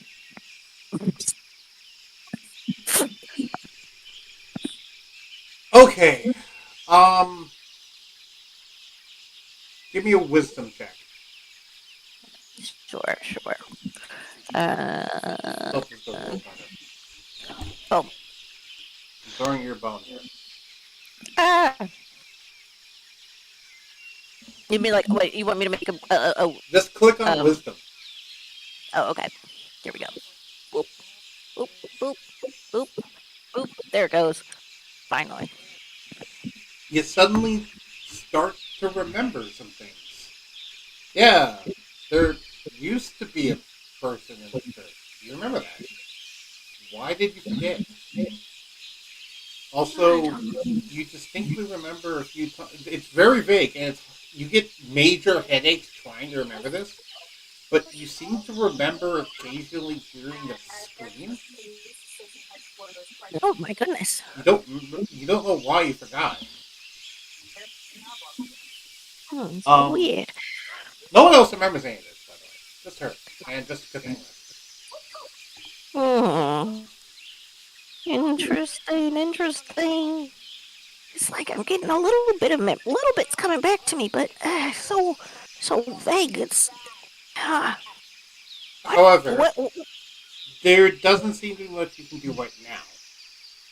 Okay. Give me a wisdom check. Sure. Let's just go roll on it. Oh. I'm throwing your bone here. You mean like, wait, you want me to make a Just click on wisdom. oh, okay. Here we go. Boop, boop, boop, boop, boop. There it goes. Finally. You suddenly start to remember some things. Yeah, there used to be a person in the church. You remember that? Why did you forget? Also, you distinctly remember a few times. It's very vague, and you get major headaches trying to remember this. But you seem to remember occasionally hearing a scream. Oh my goodness. You don't know why you forgot. So weird. No one else remembers any of this, by the way. Just her and just Cathanglas. Interesting. It's like I'm getting a little bit of little bits coming back to me, but so vague. It's However, what there doesn't seem to be much you can do right now.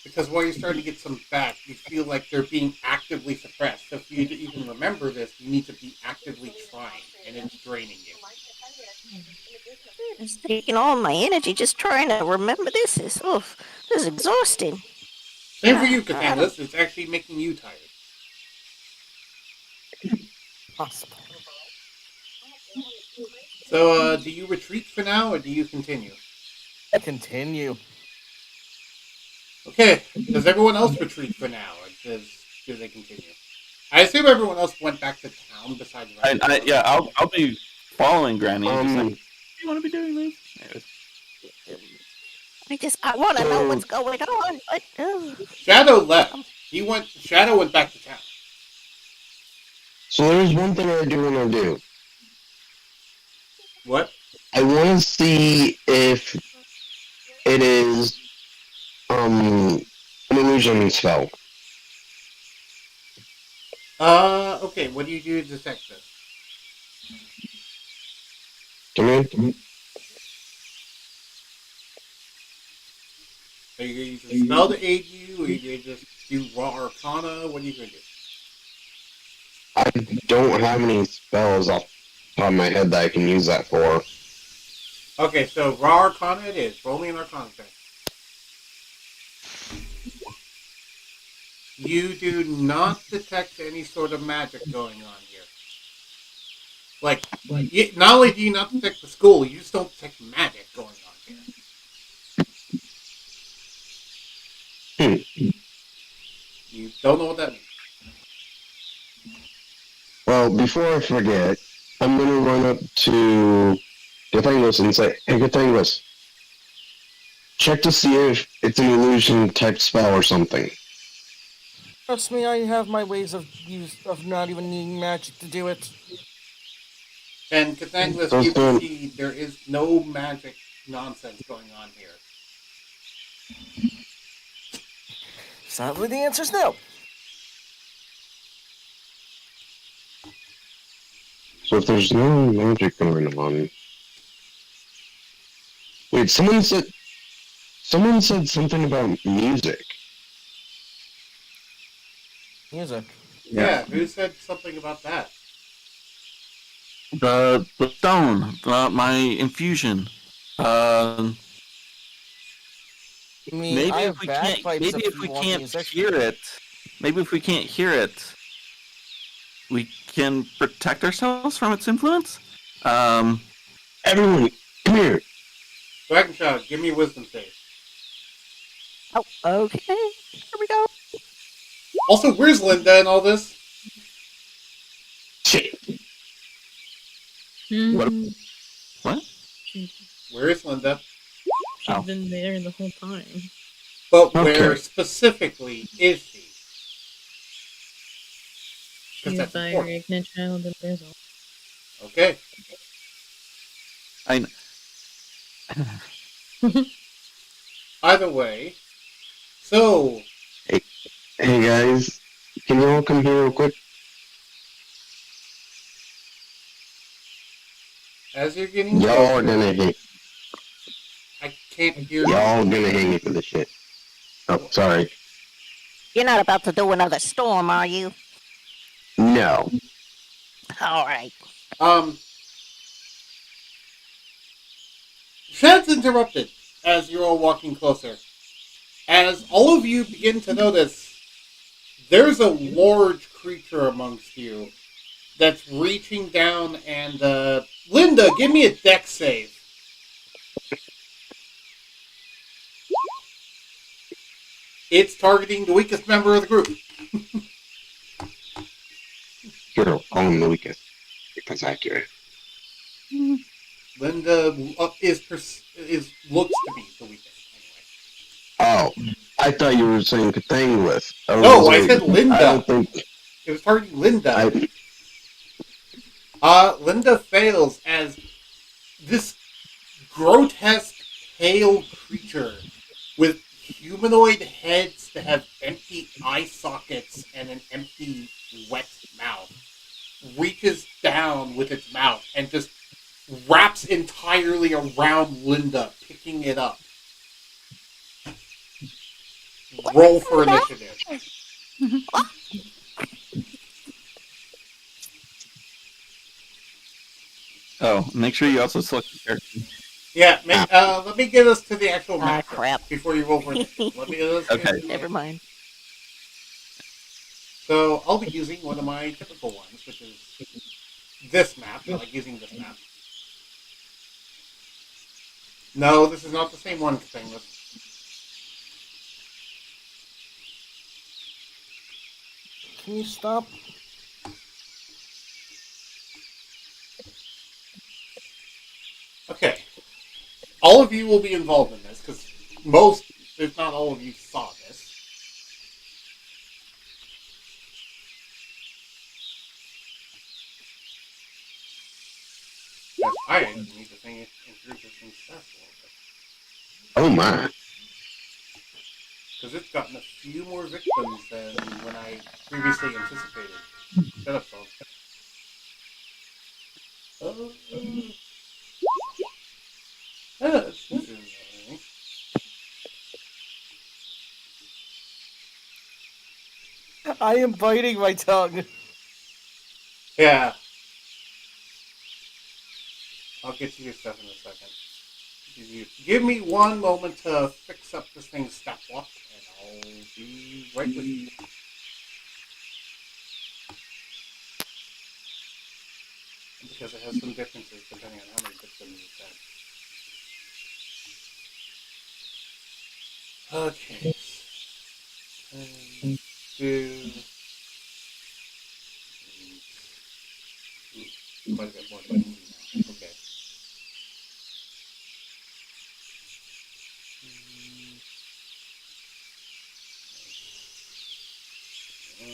Because while you're starting to get some back, you feel like they're being actively suppressed. So for you to even remember this, you need to be actively trying, and it's draining you. it's taking all my energy just trying to remember this. This is exhausting. Same for you, Cathanglas. It's actually making you tired. Possible. So, do you retreat for now, or do you continue? Continue. Okay. Does everyone else retreat for now, or do they continue? I assume everyone else went back to town besides. Yeah, I'll be following Granny. Just Um, like, you want to be doing this? Anyways. I want to know what's going on, but Shadow left. Shadow went back to town. So there's one thing I do want to do. What? I want to see if it is an illusion spell. Okay. What do you do to detect this? Come in. Are you going to use a spell to aid you, or are you going to just do raw arcana? What are you going to do? I don't have any spells off the top of my head that I can use that for. Okay, so raw arcana it is. Roll me an arcana check. You do not detect any sort of magic going on here. Not only do you not detect the school, you just don't detect magic going on here. You don't know what that means. Well, before I forget, I'm going to run up to Cathanglas and say, "Hey, Cathanglas, check to see if it's an illusion type spell or something." Trust me, I have my ways of not even needing magic to do it. And Cathanglas, you can see there is no magic nonsense going on here. Sadly, the answer's no. So if there's no magic going on... Wait, someone said something about music. Music. Yeah, who said something about that? The stone, my infusion. Maybe if we can't hear it, we can protect ourselves from its influence. Everyone, come here. Dragon Child, give me a wisdom save. oh, okay. Here we go. Also, where's Linda in all this? Shit. What? Where is Linda? She's been there the whole time. But where specifically is she? She's by Ragna Child in prison. Okay. Either way, so... Hey guys, can you all come here real quick? As you're getting Y'all are gonna hate. I can't hear you. Y'all gonna hate me for this shit. Oh, sorry. You're not about to do another storm, are you? No. All right. Shad's interrupted as you're all walking closer. As all of you begin to notice, there's a large creature amongst you that's reaching down and, Linda, give me a dex save. It's targeting the weakest member of the group. Sure, call him the weakest. If that's accurate. Linda looks to be the weakest. Oh, I thought you were saying Cathanglas. No, I said Linda. I don't think... It was targeting Linda. Linda fails as this grotesque, pale creature with humanoid heads that have empty eye sockets and an empty, wet mouth reaches down with its mouth and just wraps entirely around Linda, picking it up. Roll for initiative. Oh, make sure you also select the character. Yeah, let me get us to the actual map crap. before you roll for initiative. Let me get us Okay. to- Never mind. So I'll be using one of my typical ones, which is this map. I like using this map. No, this is not the same one, Cathanglas. Can you stop? Okay. All of you will be involved in this, because most, if not all of you, saw this. Yes, I need to think introduce some stuff a little bit. Oh my. Because it's gotten a few more victims than when I previously anticipated. Shut up, folks. That's interesting. I am biting my tongue. Yeah. I'll get to your stuff in a second. Give me one moment to fix up this thing's stopwatch, and I'll be right with you. Because it has some differences depending on how many victims it's had. Okay. Quite a bit more than now. Okay. I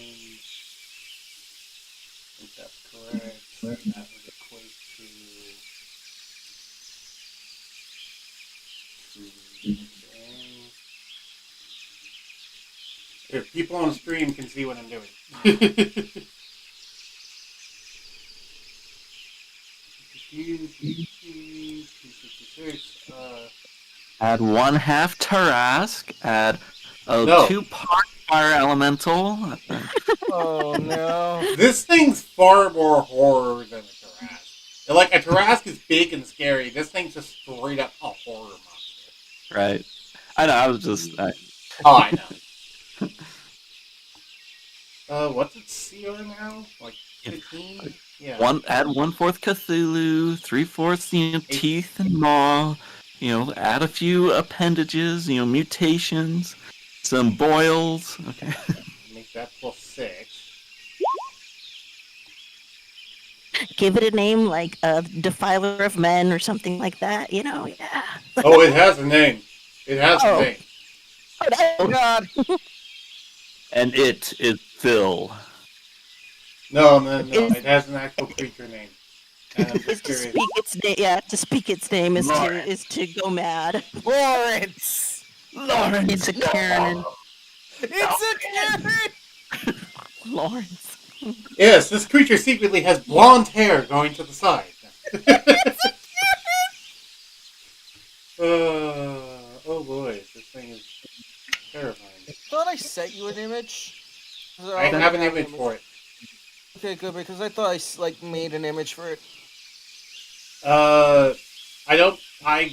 think that's correct. That would equate to here, people on stream can see what I'm doing. Add 1/2 Tarask. Add a No. 2-part fire elemental. Oh no. This thing's far more horror than a Tarask. Like, a Tarask is big and scary. This thing's just straight up a horror monster. Right. I know. I was just. Oh, I know. What's its CR now? Like 15? Yeah. Add 1/4 Cthulhu, 3/4 teeth and maw. Add a few appendages. Mutations, some boils. Okay. Make that +6. Give it a name like Defiler of Men or something like that, yeah. Oh, it has a name. It has a name. Oh god. And it is Phil. No. It has an actual creature name. And I'm just To curious. speak its name, to speak its name is Lawrence. to go mad. Lawrence. It's a Karen. It's a Karen. Lawrence. Yes, this creature secretly has blonde hair going to the side. Oh boy, this thing is terrifying. I thought I sent you an image. I have an image for it. Okay, good, because I thought I made an image for it. I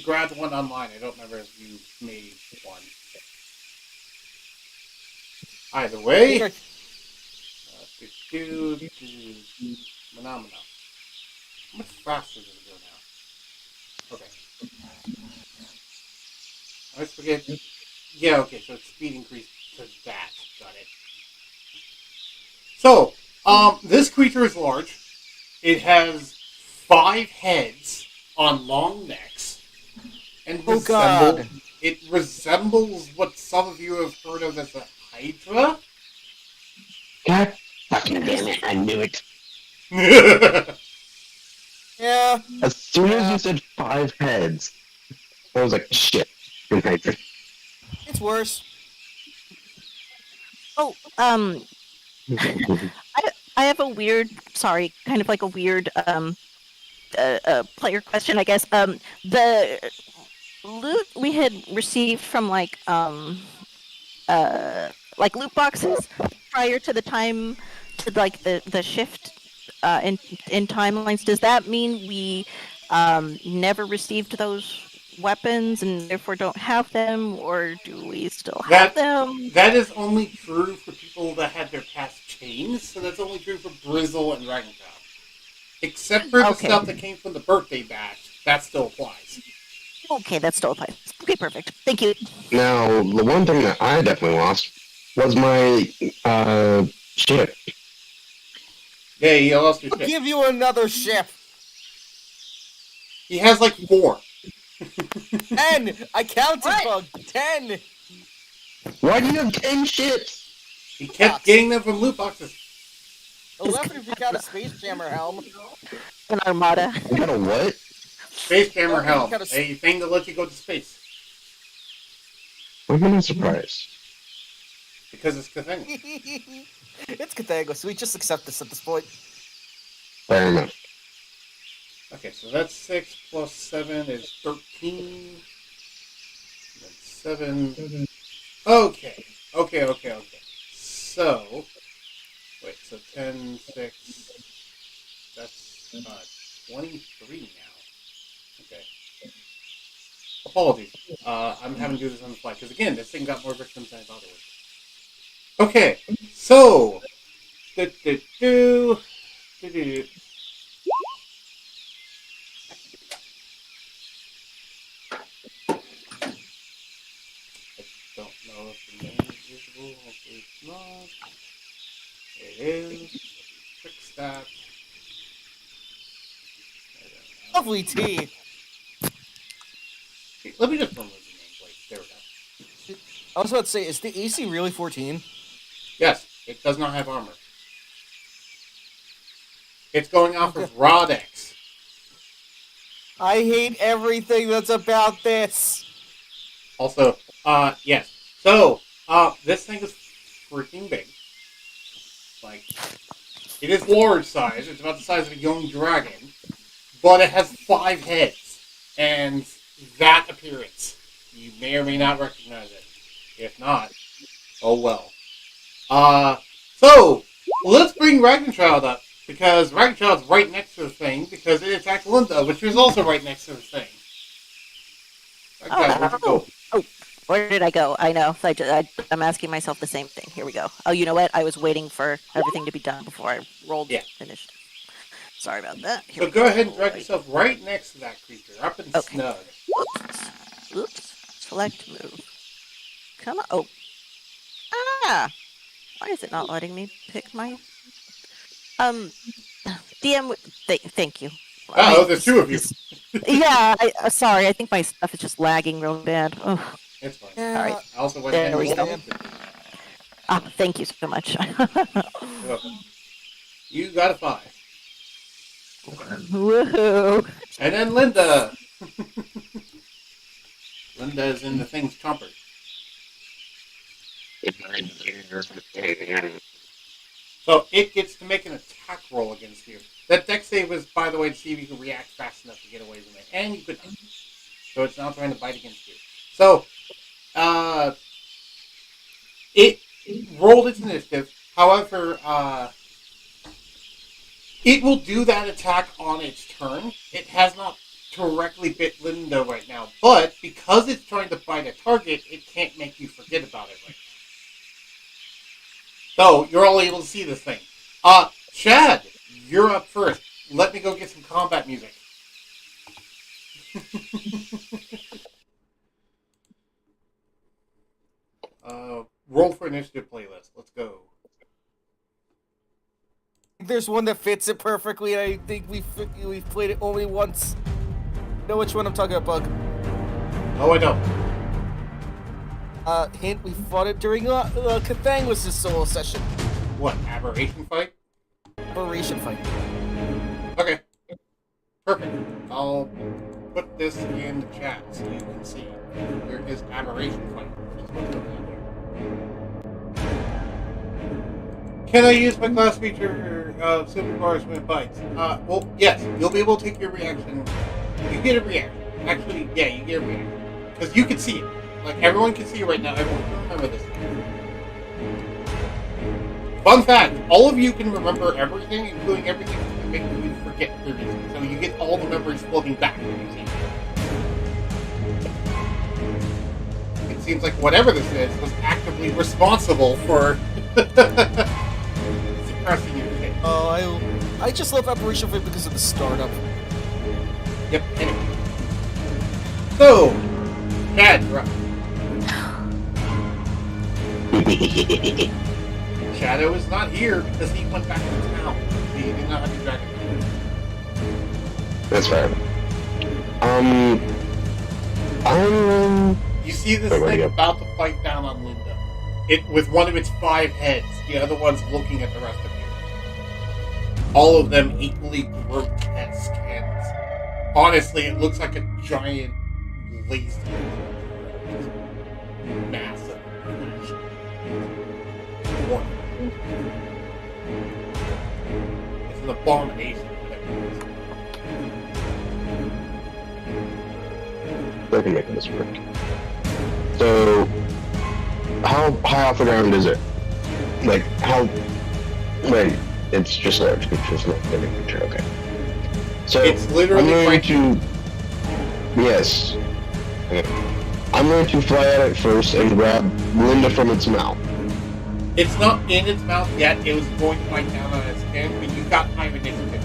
grabbed one online. I don't remember if you made one. Either way, Okay. Phenomena. How much faster does it go now? Okay. I always forget. Yeah, okay, so it's speed increased to that. Got it. So, this creature is large. It has 5 heads on long necks. And Oh, God. it resembles what some of you have heard of as a hydra. God fucking damn it, I knew it. Yeah. As soon as you said 5 heads, I was like, shit. Good Hydra. It's gets worse. Oh, I have a weird, sorry, kind of like a weird player question, I guess. The loot we had received from like loot boxes prior to the time to like the shift in timelines. Does that mean we never received those weapons and therefore don't have them, or do we still have them? That is only true for people that had their past changed, so that's only true for Brizzle and Ragna. Except for the stuff that came from the birthday batch, that still applies. Okay, that still applies. Okay, perfect. Thank you. Now, the one thing that I definitely lost was my ship. Yeah, you lost your I'll ship. give you another ship. He has like 4. 10! I counted, Bug. 10! Why do you have 10 ships? He kept getting them from loot boxes. 11 if you count a space jammer helm. An armada. You got a what? Space jammer helm. A thing that lets you go to space. I'm not surprised. Because it's Cathanglas. It's Cathanglas. We just accept this at this point. Fair enough. Okay, so that's 6 plus 7 is 13. That's 7. Okay. So, wait, so 10, 6, that's 23 now. Okay. Apologies. I'm having to do this on the fly, because again, this thing got more victims than I thought it would. Okay, so, don't know if the name is visible. Hopefully it's not. It is. Fix that. Lovely tea. Okay, let me just remove the nameplate. There we go. I was about to say, is the AC really 14? Yes, it does not have armor. It's going off of Rodex. I hate everything that's about this. Also, yes. So, this thing is freaking big. Like, it is large size. It's about the size of a young dragon. But it has 5 heads. And that appearance. You may or may not recognize it. If not, oh well. So, let's bring Ragnchild up. Because Ragnchild's right next to the thing. Because it attacked Linda, which was also right next to the thing. Ragnchild, where'd you go? Where did I go? I know. I'm asking myself the same thing. Here we go. Oh, you know what? I was waiting for everything to be done before I rolled initiative. Sorry about that. Here So go ahead and drag yourself right next to that creature, up and snug. Oops. Select move. Come on. Oh. Ah! Why is it not letting me pick my... DM... Thank you. Oh, there's 2 of you. Yeah, sorry. I think my stuff is just lagging real bad. Oh. It's fine. All right. I also went There we go. and Thank you so much. You're welcome. You got a 5. Woohoo! And then Linda. Linda is in the thing's chomper. So it gets to make an attack roll against you. That dex save was, by the way, to see if you can react fast enough to get away from it. And you could not. So it's now trying to bite against you. So, it rolled its initiative. However, it will do that attack on its turn. It has not directly bit Linda right now. But because it's trying to bite a target, it can't make you forget about it right now. So, you're all able to see this thing. Chad, you're up first. Let me go get some combat music. Roll for initiative playlist. Let's go. There's one that fits it perfectly, and I think we've played it only once. Know which one I'm talking about, Bug? No, I don't. Hint, we fought it during Cathanglas' solo session. What, aberration fight? Aberration fight. Okay. Perfect. I'll put this in the chat so you can see. There is aberration fire, which is what's going on here. Can I use my class feature of superpowers when it bites? Well, yes. You'll be able to take your reaction. You get a reaction. Actually, yeah, you get a reaction. Because you can see it. Like, everyone can see it right now. Everyone can remember this. Fun fact, all of you can remember everything, including everything that makes you forget previously. So you get all the memories floating back when you see it. It seems like whatever this is was actively responsible for suppressing your kid. Oh, I just love Operation Fit because of the startup. Yep, anyway. So, Chad, you're up. Shadow is not here because he went back to town. He did not have his dragon. That's fair. You see this Wait, where'd he thing go? about to fight down on Linda. It with one of its 5 heads, the other one's looking at the rest of you. All of them equally grotesque, and honestly, it looks like a giant lazy massive one. It's an abomination. I can make this work. So, how high off the ground is it? Like, how... Wait, it's just large. It's just not a big picture, okay. So, It's literally I'm going right to... Yes. Okay. I'm going to fly at it first and grab Linda from its mouth. It's not in its mouth yet. It was going to bite down on its skin, but you got time initiative.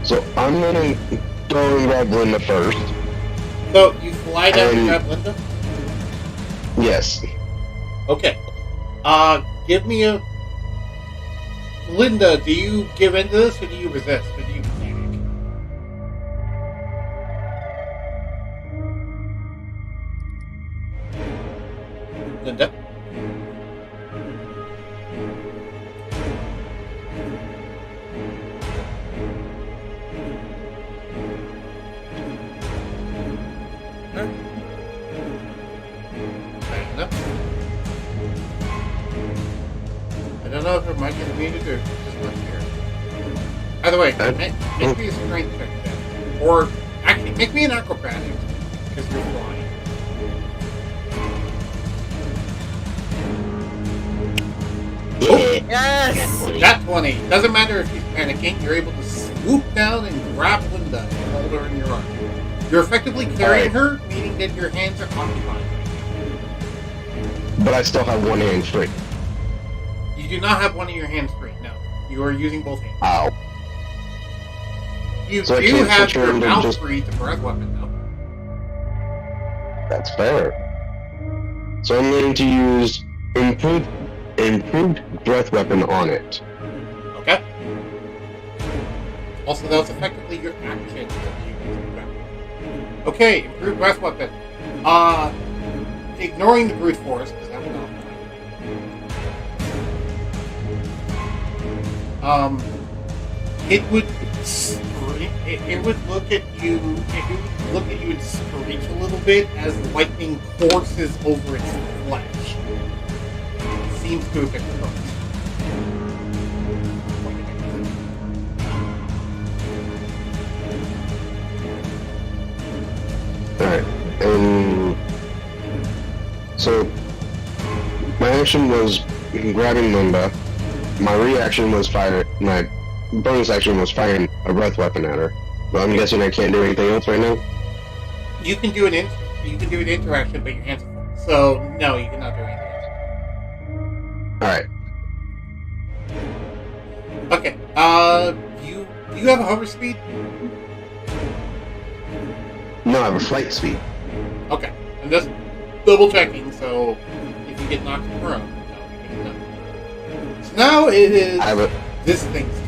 So, I'm going to go and grab Linda first. So you fly down and And- grab Linda? Yes. Okay. Give me a... Linda, do you give in to this, or do you resist? Or do you panic? Linda? Linda? I don't know if her mic is muted or just not here. Either way, make me a strength check then. Or, actually, make me an acrobatics, because you're flying. Yes! That 20. Doesn't matter if she's panicking, you're able to swoop down and grab Linda and hold her in your arms. You're effectively carrying her, meaning that your hands are occupied. But I still have one hand free. You do not have one of your hands free, no. You are using both hands. Ow. You So I do can't have switch her your into mouth just- free to breath weapon, though. That's fair. So I'm going to use improved breath weapon on it. Okay? Also, that was effectively your action. Okay, improved breath weapon. Ignoring the brute force, because that would not it would it would look at you and screech a little bit as lightning courses over its flesh. It seems to have been hurt. Alright, so my action was grabbing Linda. My reaction was my bonus action was firing a breath weapon at her. But I'm guessing I can't do anything else right now? You can do an interaction, but your hands are full. So no, you cannot do anything else. Alright. Okay. Do you have a hover speed? No, I have a flight speed. Okay. I'm just double checking, so if you get knocked prone, no, you can not. So now it is I have a this thing's turn.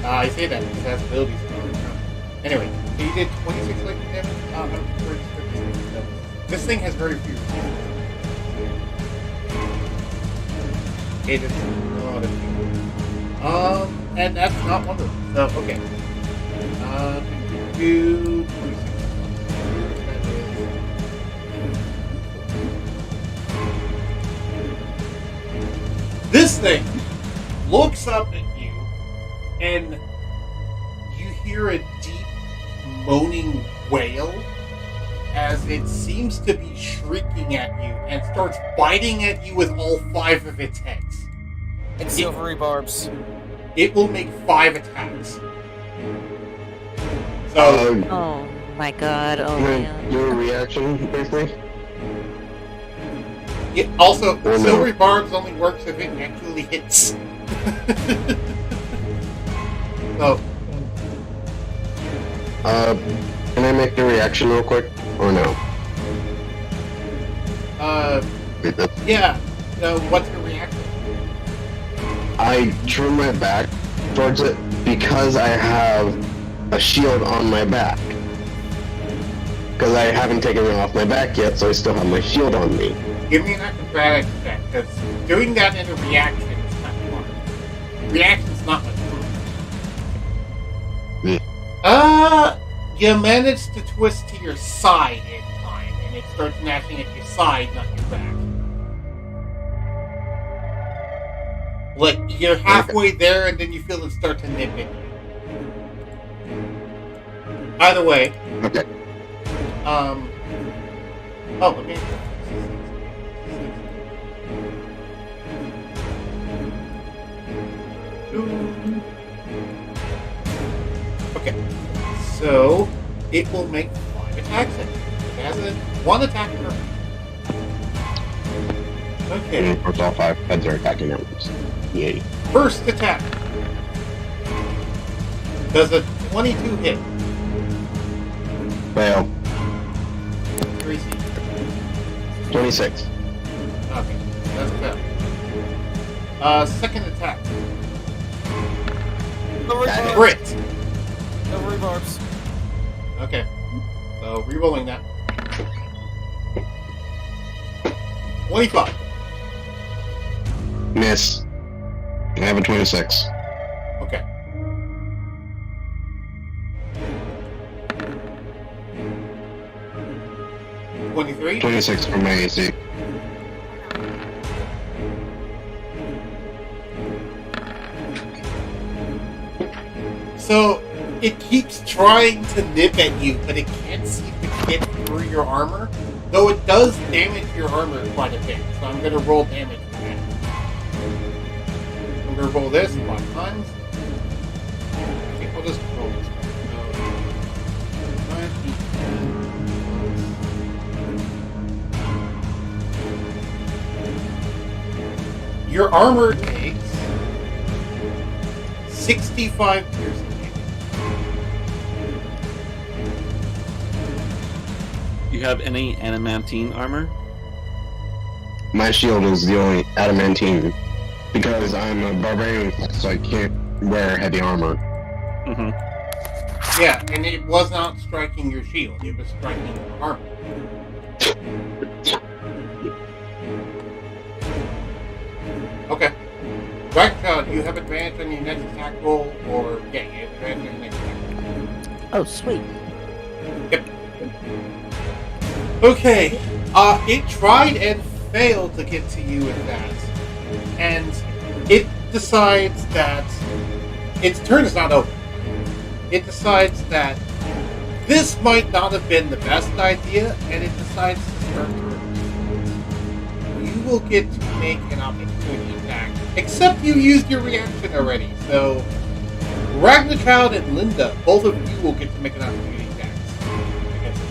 I say that because it has abilities. Anyway, so you did 26 lightning damage. I'm pretty sure this thing has very few. It is not a few. and that's not one of them. So, okay. Do 26. This thing looks up at you, and you hear a deep, moaning wail as it seems to be shrieking at you and starts biting at you with all 5 of its heads. It's silvery barbs. It will make 5 attacks. So, Oh my god, oh man. Your reaction, briefly? it also, Oh, no. silvery barbs only works if it actually hits. So, Can I make the reaction real quick? Or no? yeah. So, what's your reaction? I turn my back towards it because I have a shield on my back. Because I haven't taken it off my back yet, so I still have my shield on me. Give me an acrobatics check, because doing that in a reaction is kind of hard. Reaction's not much fun. You managed to twist to your side in time, and it starts gnashing at your side, not your back. Like, you're halfway there, and then you feel it start to nip at you. Either way, Okay. oh, let me... Okay, so it will make 5 attacks at you. It has a 1 attack per. Okay, Of course, all 5 heads are attacking at once. Yay. first attack. Does a 22 hit? Fail. 3C. 26. Okay, that's fair. Second attack. Silvery barbs. Crit. Silvery barbs. Okay, so re-rolling that. 25. Miss. I have a 26. Okay. $23. 26 for my AC. So it keeps trying to nip at you, but it can't seem to get through your armor. Though it does damage your armor quite a bit, so I'm gonna roll damage for that. I'm gonna roll this 5 times. I think we'll just roll this one. Your armor takes 65 piercing damage. You have any adamantine armor? My shield is the only adamantine because I'm a barbarian, so I can't wear heavy armor. Mm-hmm. Yeah, and it was not striking your shield, it was striking your armor. Okay. Ragna, you have advantage on your next attack roll, or yeah, you have advantage on your next attack roll. Oh, sweet. Yep. Okay. It tried and failed to get to you with that. And it decides that its turn is not over. It decides that this might not have been the best idea, and it decides to start to retreat. You will get to make an opportunity attack, except you used your reaction already. So, Ragna and Linda, both of you will get to make an opportunity attack. against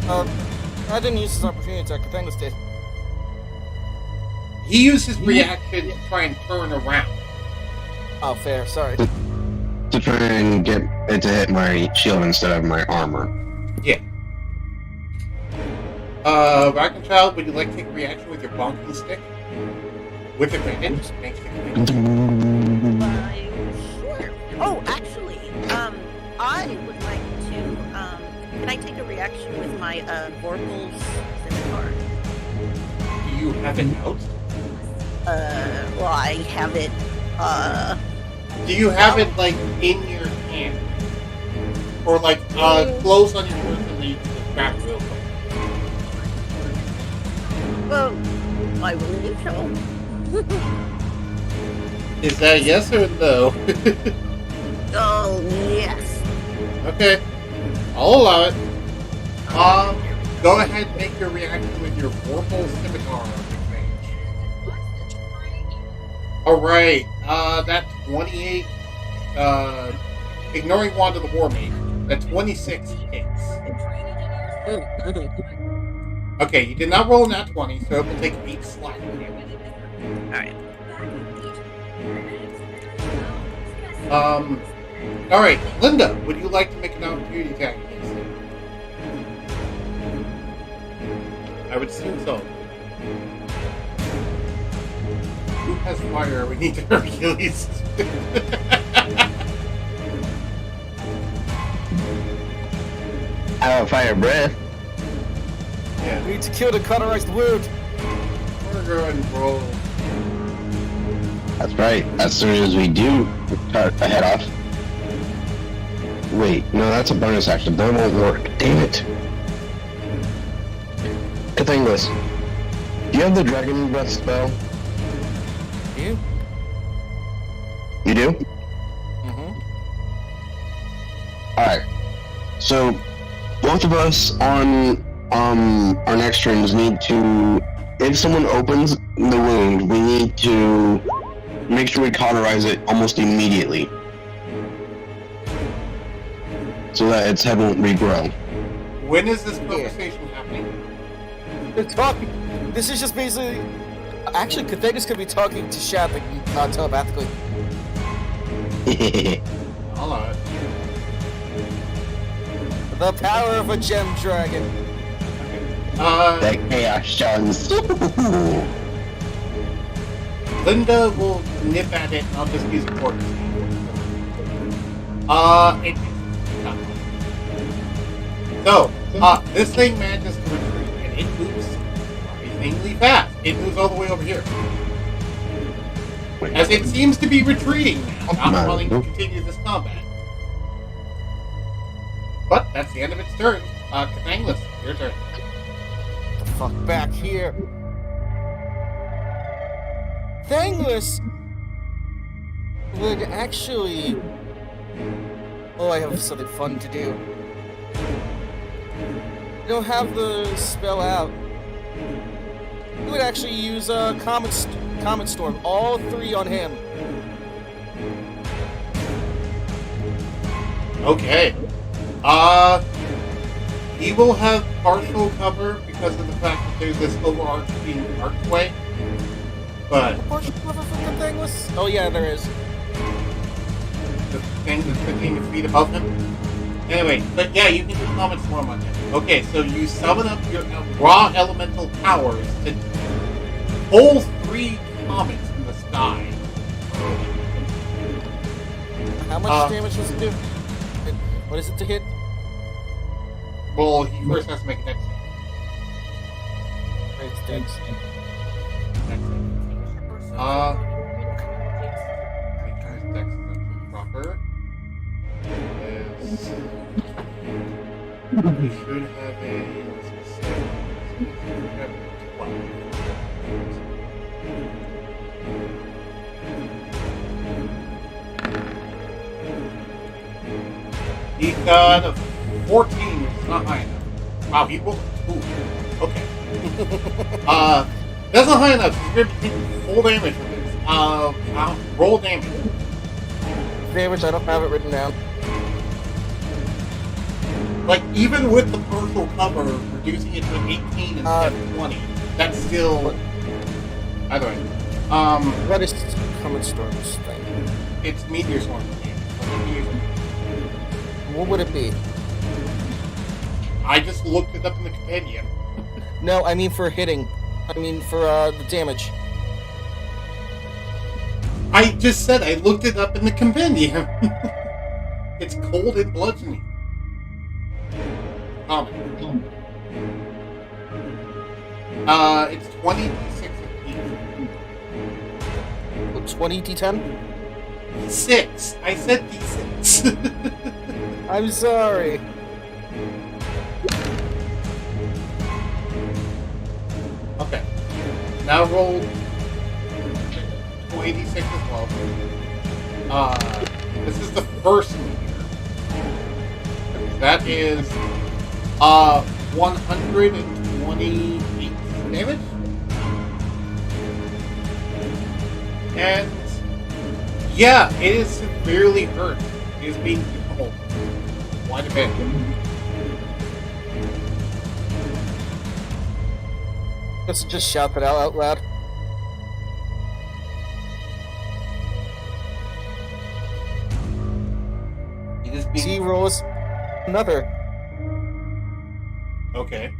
this. I didn't use this opportunity attack. Cathanglas did. He used his reaction to try and turn around. Oh, fair. Sorry. To try and get it to hit my shield instead of my armor. Yeah. Ragna, would you like to take a reaction with your bonking stick? With advantage? Thanks to advantage. Sure. Oh, actually, I would like to, can I take a reaction with my, Vorpal's scimitar? Do you have it out? Well, I have it Do you have it like in your hand, or like close on your person that you can just grab it real quick? Well, I believe so. Is that a yes or a no? Oh, yes. Okay, I'll allow it. Go ahead and make your reaction with your Vorpal Scimitar. Alright, that 28, ignoring Wand of the War Mage, that 26 hits. Okay, you did not roll in that 20, so it will take 8 slack. Alright, Linda, would you like to make an opportunity attack against him? I would assume so. Who has fire? We need to Hercules. I have fire breath. Yeah. We need to kill the cauterized wound. We're gonna go ahead and roll. That's right. As soon as we do cut a head off. Wait, no, that's a bonus action. That won't work. Damn it. Cathanglas, do you have the dragon breath spell? You? You do? Mm-hmm. Alright. So, both of us on our next turns need to, if someone opens the wound, we need to make sure we cauterize it almost immediately. So that its head won't regrow. When is this conversation happening? They're talking. This is just basically. Actually, Cathanglas could be talking to Shad telepathically. I'll allow it. The power of a gem dragon. That chaos chance. Linda will nip at it, and I'll just use a quarter. So, this thing manages to retreat, and it moves surprisingly fast. It moves all the way over here. As it seems to be retreating now, not wanting to continue this combat. But that's the end of its turn. Cathanglas, your turn. Get the fuck back here. Cathanglas would actually. Oh, I have something fun to do. You don't have the spell out. You would actually use Comet Storm. All 3 on him. Okay. He will have partial cover because of the fact that there's this overarching archway. But Partial cover for Cathanglas? Oh yeah, there is. the thing that's 15 feet above him. Anyway, but yeah, you can do Comet Storm on him. Okay, so you summon up your raw elemental powers to pull 3 comets in the sky. How much damage does it do? What is it to hit? Well, he first has to make a dex save. It's dex. Make sure his dex is proper. He should have a 12. He got a 14, which is not high enough. Wow, he rolled a 2. Okay. That's not high enough. He's going to take full damage from this. Roll damage. Damage, I don't have it written down. Like, even with the partial cover, reducing it to 18 instead of 20, that's still... Either way. What is Comet Storm's thing? It's Meteor Storm. What would it be? I just looked it up in the compendium. No, I mean for hitting. I mean for the damage. I just said I looked it up in the compendium. It's cold and bludgeoning. It's 20d6 of each. 20 d10? 6. I said D6. I'm sorry. Okay. Now roll 2d6 as well. This is the first meteor. That is 128 damage. And yeah, it is severely hurt. It is being pummeled quite a bit. Let's just shout that out loud. It is being... He rolls another. Okay.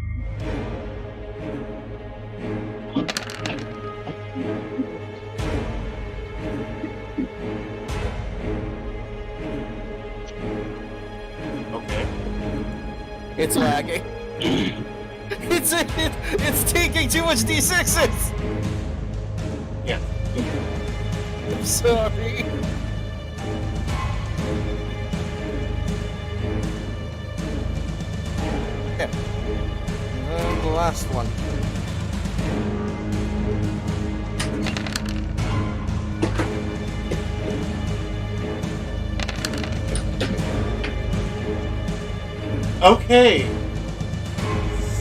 Okay. It's lagging. It's taking too much d6s. Yeah. I'm sorry. Yeah. And the last one. Okay.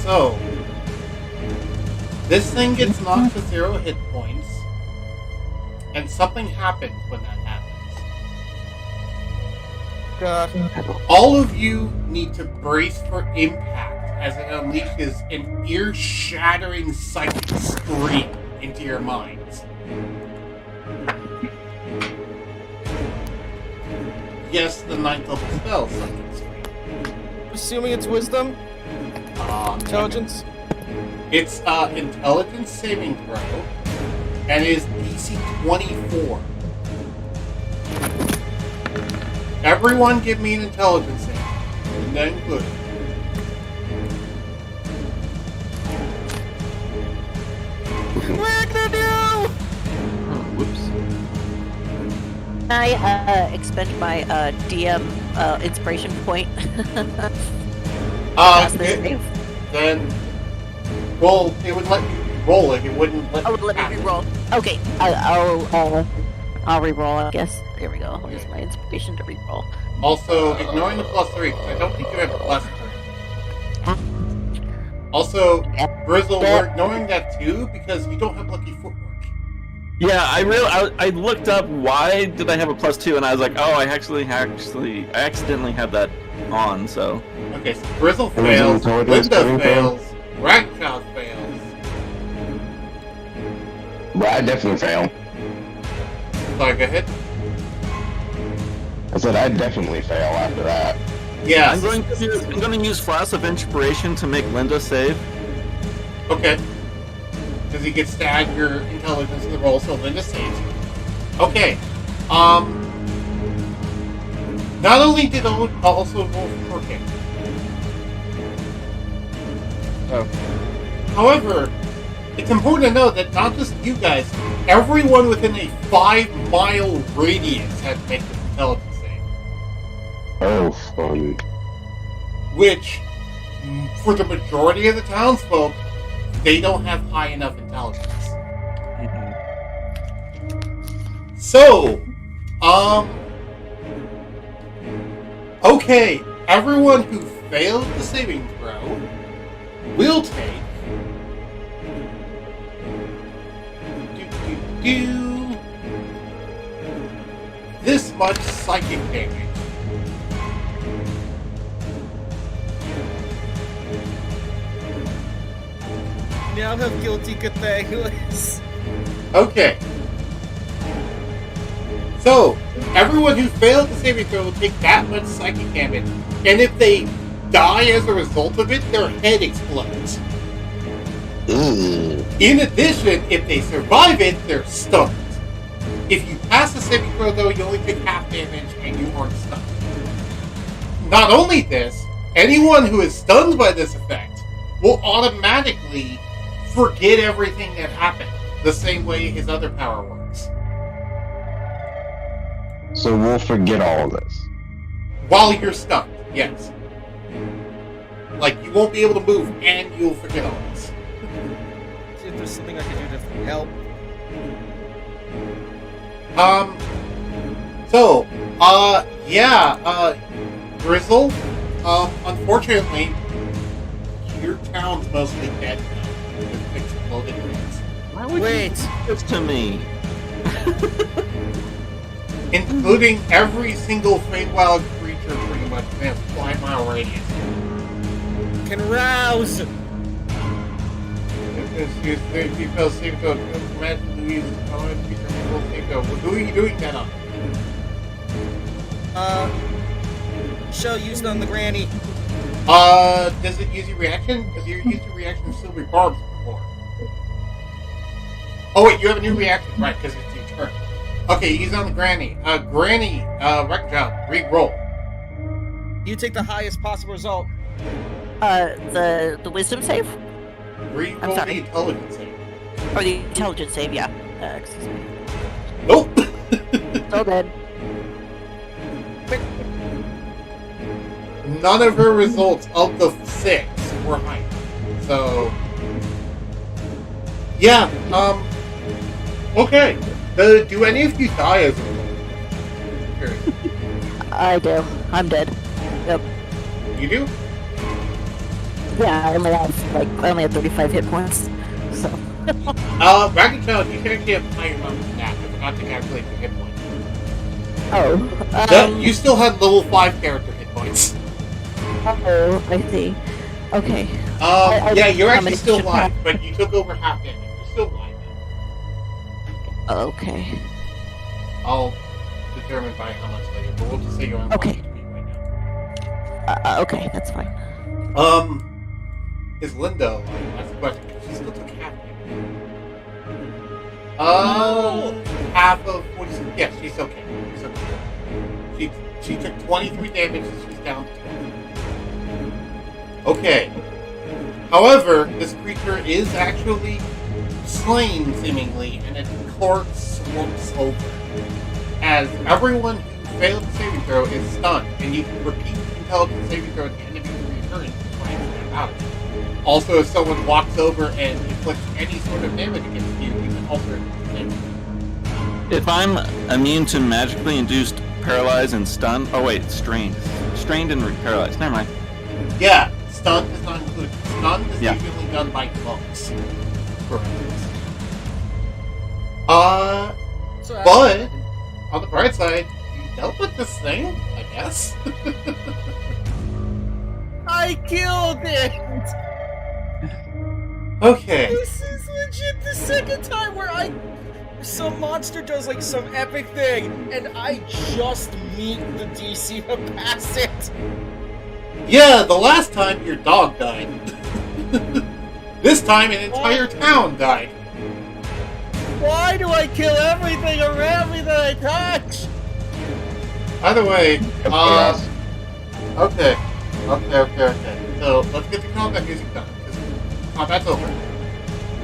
So, this thing gets knocked to 0 hit points, and something happens when that happens. God. All of you need to brace for impact as it unleashes an ear-shattering psychic scream into your minds. Yes, the 9th level spell, psychic scream. Assuming it's wisdom? Intelligence? It's intelligence saving throw, and it is DC 24. Everyone give me an intelligence save, and then good. Ragna, no! Oh, whoops. Can I expend my DM inspiration point? Pass this save? Then, well, it would let you roll it. It wouldn't let. Oh, let me reroll. Okay, I'll reroll. I guess. There we go. I'll use my inspiration to reroll. Also, ignoring the +3, because I don't think you have a +3. Also, Grizzle, we're ignoring that too because you don't have lucky footwork. Yeah, I looked up why did I have a +2, and I was like, oh, I accidentally had that on. So Okay, so Grizzle fails, Linda fails, Ragchild fails. Well, I definitely fail. Sorry, go ahead. I said I'd definitely fail after that. Yeah. I'm going to use Flash of Inspiration to make Linda save. Okay. Because he gets to add your intelligence to the roll, so Linda saves. Okay. Not only did also roll for him. Oh. However, it's important to know that not just you guys, everyone within a 5-mile radius had to make this intelligence save. Oh, fun. Which, for the majority of the townsfolk, they don't have high enough intelligence. So, okay, everyone who failed the saving throw will take this much psychic damage. Now have guilty Cathanglas. Okay. So, everyone who failed the saving throw will take that much psychic damage, and if they die as a result of it, their head explodes. In addition, if they survive it, they're stunned. If you pass the saving throw, though, you only take half damage and you aren't stunned. Not only this, anyone who is stunned by this effect will automatically forget everything that happened, the same way his other power works. So we'll forget all of this. While you're stunned, yes. Like, you won't be able to move, and you'll forget all this. See if there's something I can do to help. Grizzle, unfortunately, your town's mostly dead now with exploded rings. Why would Wait. you do this to me? Including every single feywild creature pretty much in a 5-mile radius. Can rouse. People seem to imagine Louise who are you doing that on? Shell used on the granny. Does it use your reaction? Because you're used to reaction of silver barbs before. Oh wait, you have a new reaction, right, because it's your turn. Okay, use on the granny. Granny, Ragna, re-roll. You take the highest possible result. The wisdom save? Re-roll I'm the sorry. intelligence save. Or the intelligence save, yeah. Excuse me. Nope! So then. None of her results of the 6 were high. So, yeah, okay. Do any of you die as a result? I do. I'm dead. Yep. You do? Yeah, I only have 35 hit points. So. Ragna, you can actually have higher amounts than that. I forgot to calculate your hit points. Oh. You still had level 5 character hit points. Oh, I see. Okay. Yeah, you're actually many still should alive, have- but you took over half damage. You're still alive. Okay. I'll determine by how much later, but we'll just say you're on Okay. 1 HP right now. Okay, that's fine. Is Linda alive? That's the question. She still took half damage. Half of 46. Yeah, she's okay. She's okay. She took 23 damage and she's down to 20. Okay. However, this creature is actually slain, seemingly, and its corpse slumps over. As everyone who failed the saving throw is stunned, and you can repeat the intelligence saving throw at the end of your turn to try and snap out of it. Also, if someone walks over and inflicts any sort of damage against you, you can alter it to the same. If I'm immune to magically induced paralyzed and stunned. Oh wait, strained. Strained and paralyzed. Never mind. Yeah, stun is not included. Stun is Yeah. usually done by monks. For instance. So But on the bright side, you dealt with this thing, I guess. I killed it. Okay. This is legit the second time where some monster does like some epic thing, and I just meet the DC to pass it. Yeah, the last time your dog died. This time an entire town died. Why do I kill everything around me that I touch? Either way, Yes. okay. So let's get the combat music done, because combat's over.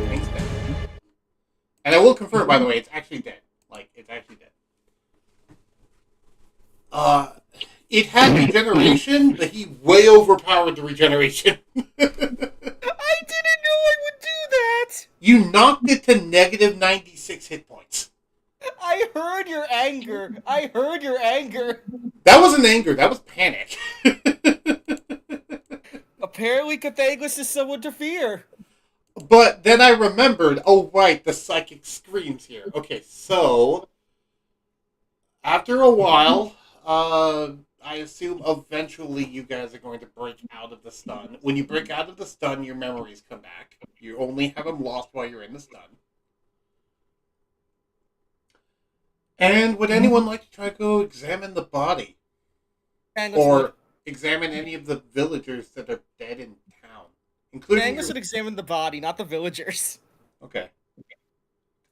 Thing's dead. And I will confirm, by the way, it's actually dead. Like, it's actually dead. It had regeneration, but he way overpowered the regeneration. I didn't know I would do that. You knocked it to negative 96 hit points. I heard your anger. I heard your anger. That wasn't anger, that was panic. Apparently, Cathanglas is someone to fear. But then I remembered, oh right, the psychic screams here. Okay, so after a while, I assume eventually you guys are going to break out of the stun. When you break out of the stun, your memories come back. You only have them lost while you're in the stun. And would anyone like to try to go examine the body? Or examine any of the villagers that are dead in town? Including Cathanglas would examine the body, not the villagers. Okay.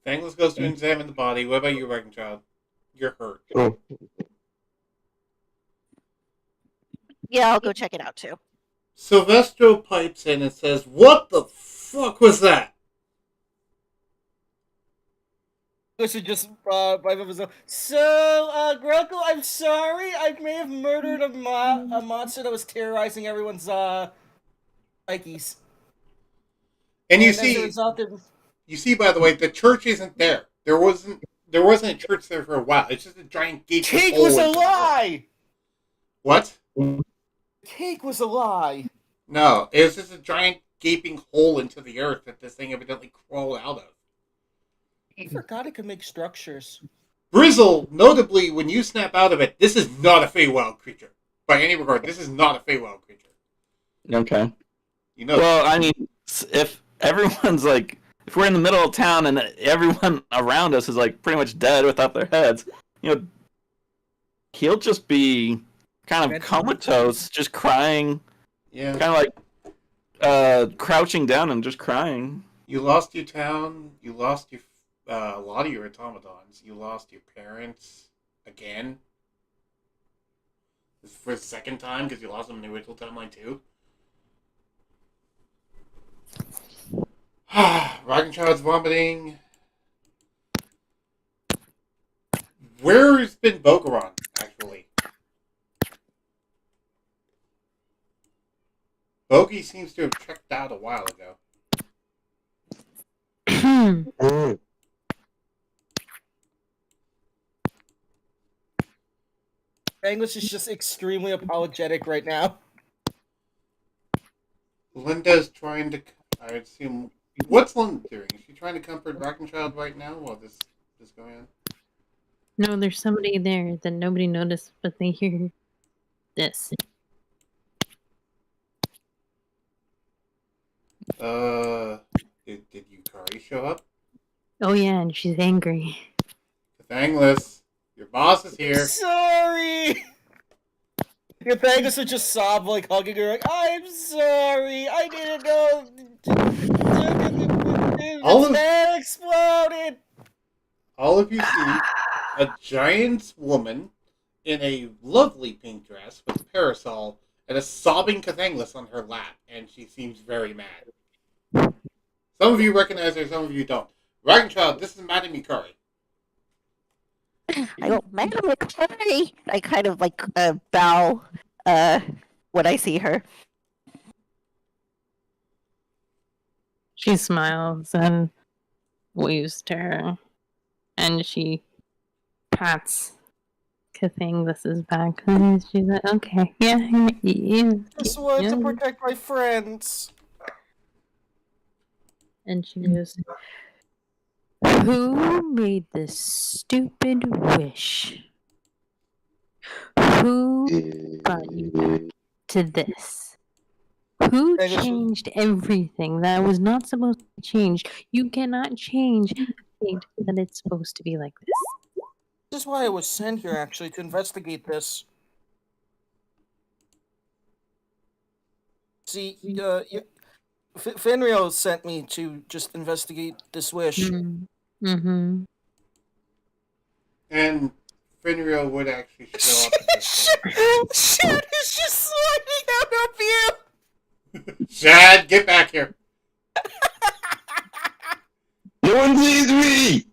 Cathanglas goes to examine the body. What about you, Wrecking Child? You're hurt. Oh, Yeah, I'll go check it out too. Silvestro pipes in and says, "What the fuck was that?" should just by myself. So, Groco, I'm sorry. I may have murdered a monster that was terrorizing everyone's psyches. And you as a see, result, by the way, the church isn't there. There wasn't a church there for a while. It's just a giant gaping cake hole was a into the earth. lie. What? Cake was a lie. No, it was just a giant gaping hole into the earth that this thing evidently crawled out of. I forgot it could make structures. Brizzle, notably, when you snap out of it, this is not a feywild creature. By any regard, this is not a feywild creature. Okay. You know. Well, I mean, if everyone's like, if we're in the middle of town and everyone around us is like pretty much dead without their heads, you know, he'll just be kind of comatose, just crying. Yeah. Kind of like crouching down and just crying. You lost your town. You lost your a lot of your automatons. You lost your parents again. This is for the second time because you lost them in the original timeline too. Ragna's vomiting. Where's been Bogaron, actually? Bogey seems to have checked out a while ago. English is just extremely apologetic right now. Linda's trying to... I assume... What's Linda doing? Is she trying to comfort Ragnachild right now while this is going on? No, there's somebody there that nobody noticed, but they hear this. Did Yukari show up? Oh yeah, and she's angry. Cathanglas, your boss is here. Sorry! Cathanglas would just sob, like, hugging her, like, I'm sorry, I didn't know... That exploded! All of you see a giant woman in a lovely pink dress with a parasol and a sobbing Cathanglas on her lap, and she seems very mad. Some of you recognize her, some of you don't. Ragnachild, this is Madame Yukari. I go, Madam McCurry. I kind of like bow when I see her. She smiles and waves to her, and she pats Cathanglas's back, and she's like, "Okay, yeah." Just wanted to protect my friends. And she goes, "Who made this stupid wish? Who got you to this? Who changed everything that was not supposed to change? You cannot change the fate that it's supposed to be like this." This is why I was sent here, actually, to investigate this. See, Fenrio sent me to just investigate this wish. Mm-hmm. And Fenrio would actually show up at this point. Shad is just sliding out of you! Shad, get back here! No one sees me!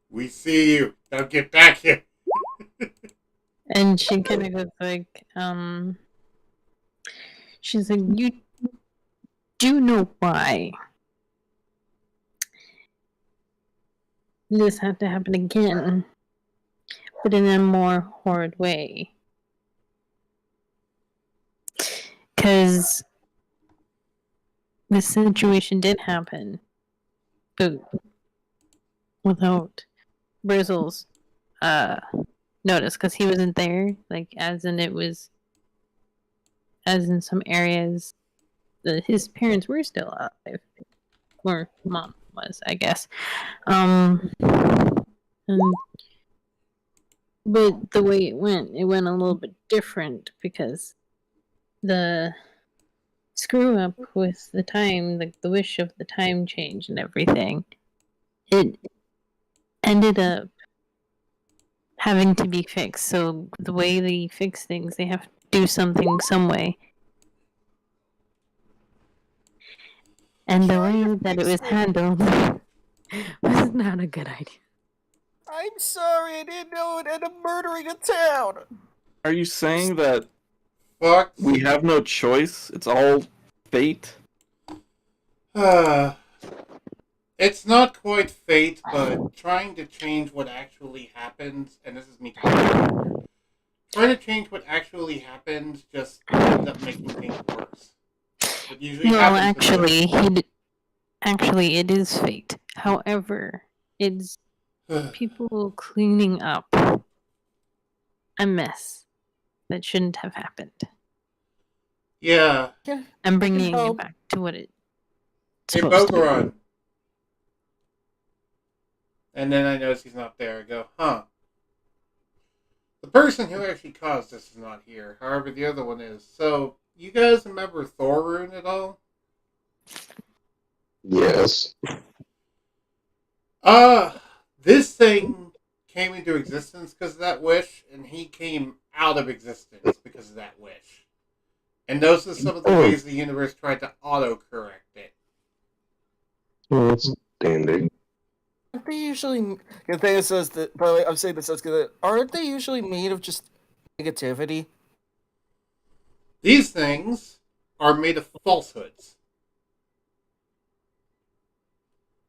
We see you. Now get back here. And she kind of goes like, she's like, "You do know why this had to happen again, but in a more horrid way. Because this situation did happen, but without Brizzle's notice, because he wasn't there, like, as in some areas, his parents were still alive, or mom was, I guess. But the way it went a little bit different, because the screw up with the time, the wish of the time change and everything, it ended up having to be fixed. So the way they fix things, they have to do something some way. And the way that it was handled was not a good idea. I'm sorry, I didn't know it ended up murdering a town. Are you saying that Fuck. we have no choice? It's all fate? It's not quite fate, but trying to change what actually happened, and this is me talking, trying to change what actually happened just ended up making things worse. It usually Well, happens when actually, it is fate. However, it's people cleaning up a mess that shouldn't have happened yeah. and bringing it help. back to what it's Hey, supposed to be. Bogaron. And then I notice he's not there. I go, huh. The person who actually caused this is not here. However, the other one is. So, you guys remember Thorun at all? Yes. This thing came into existence because of that wish, and he came out of existence because of that wish. And those are some of the ways the universe tried to auto-correct it. Well, that's dandy. Aren't they usually? The thing that says that. By the way, I'm saying this because aren't they usually made of just negativity? These things are made of falsehoods.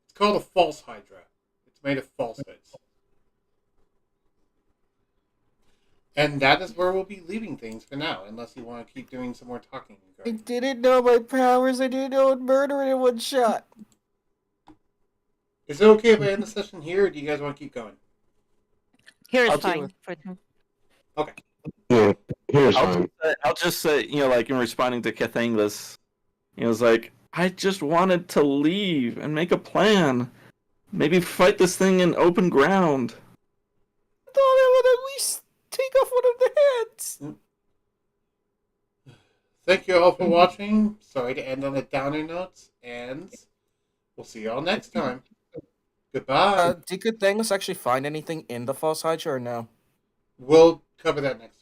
It's called a false hydra. It's made of falsehoods. And that is where we'll be leaving things for now, unless you want to keep doing some more talking. I didn't know my powers. I didn't know I'd murder it in one shot. Is it okay if I end the session here, or do you guys want to keep going? Here's I'll deal fine. with- For Okay. Yeah, here's fine. I'll just say, like in responding to Cathanglas, it's like, I just wanted to leave and make a plan. Maybe fight this thing in open ground. I thought I would at least take off one of the heads. Thank you all for watching. Sorry to end on a downer note, and we'll see you all next time. Goodbye. Did Cathanglas actually find anything in the false hydra or no? We'll cover that next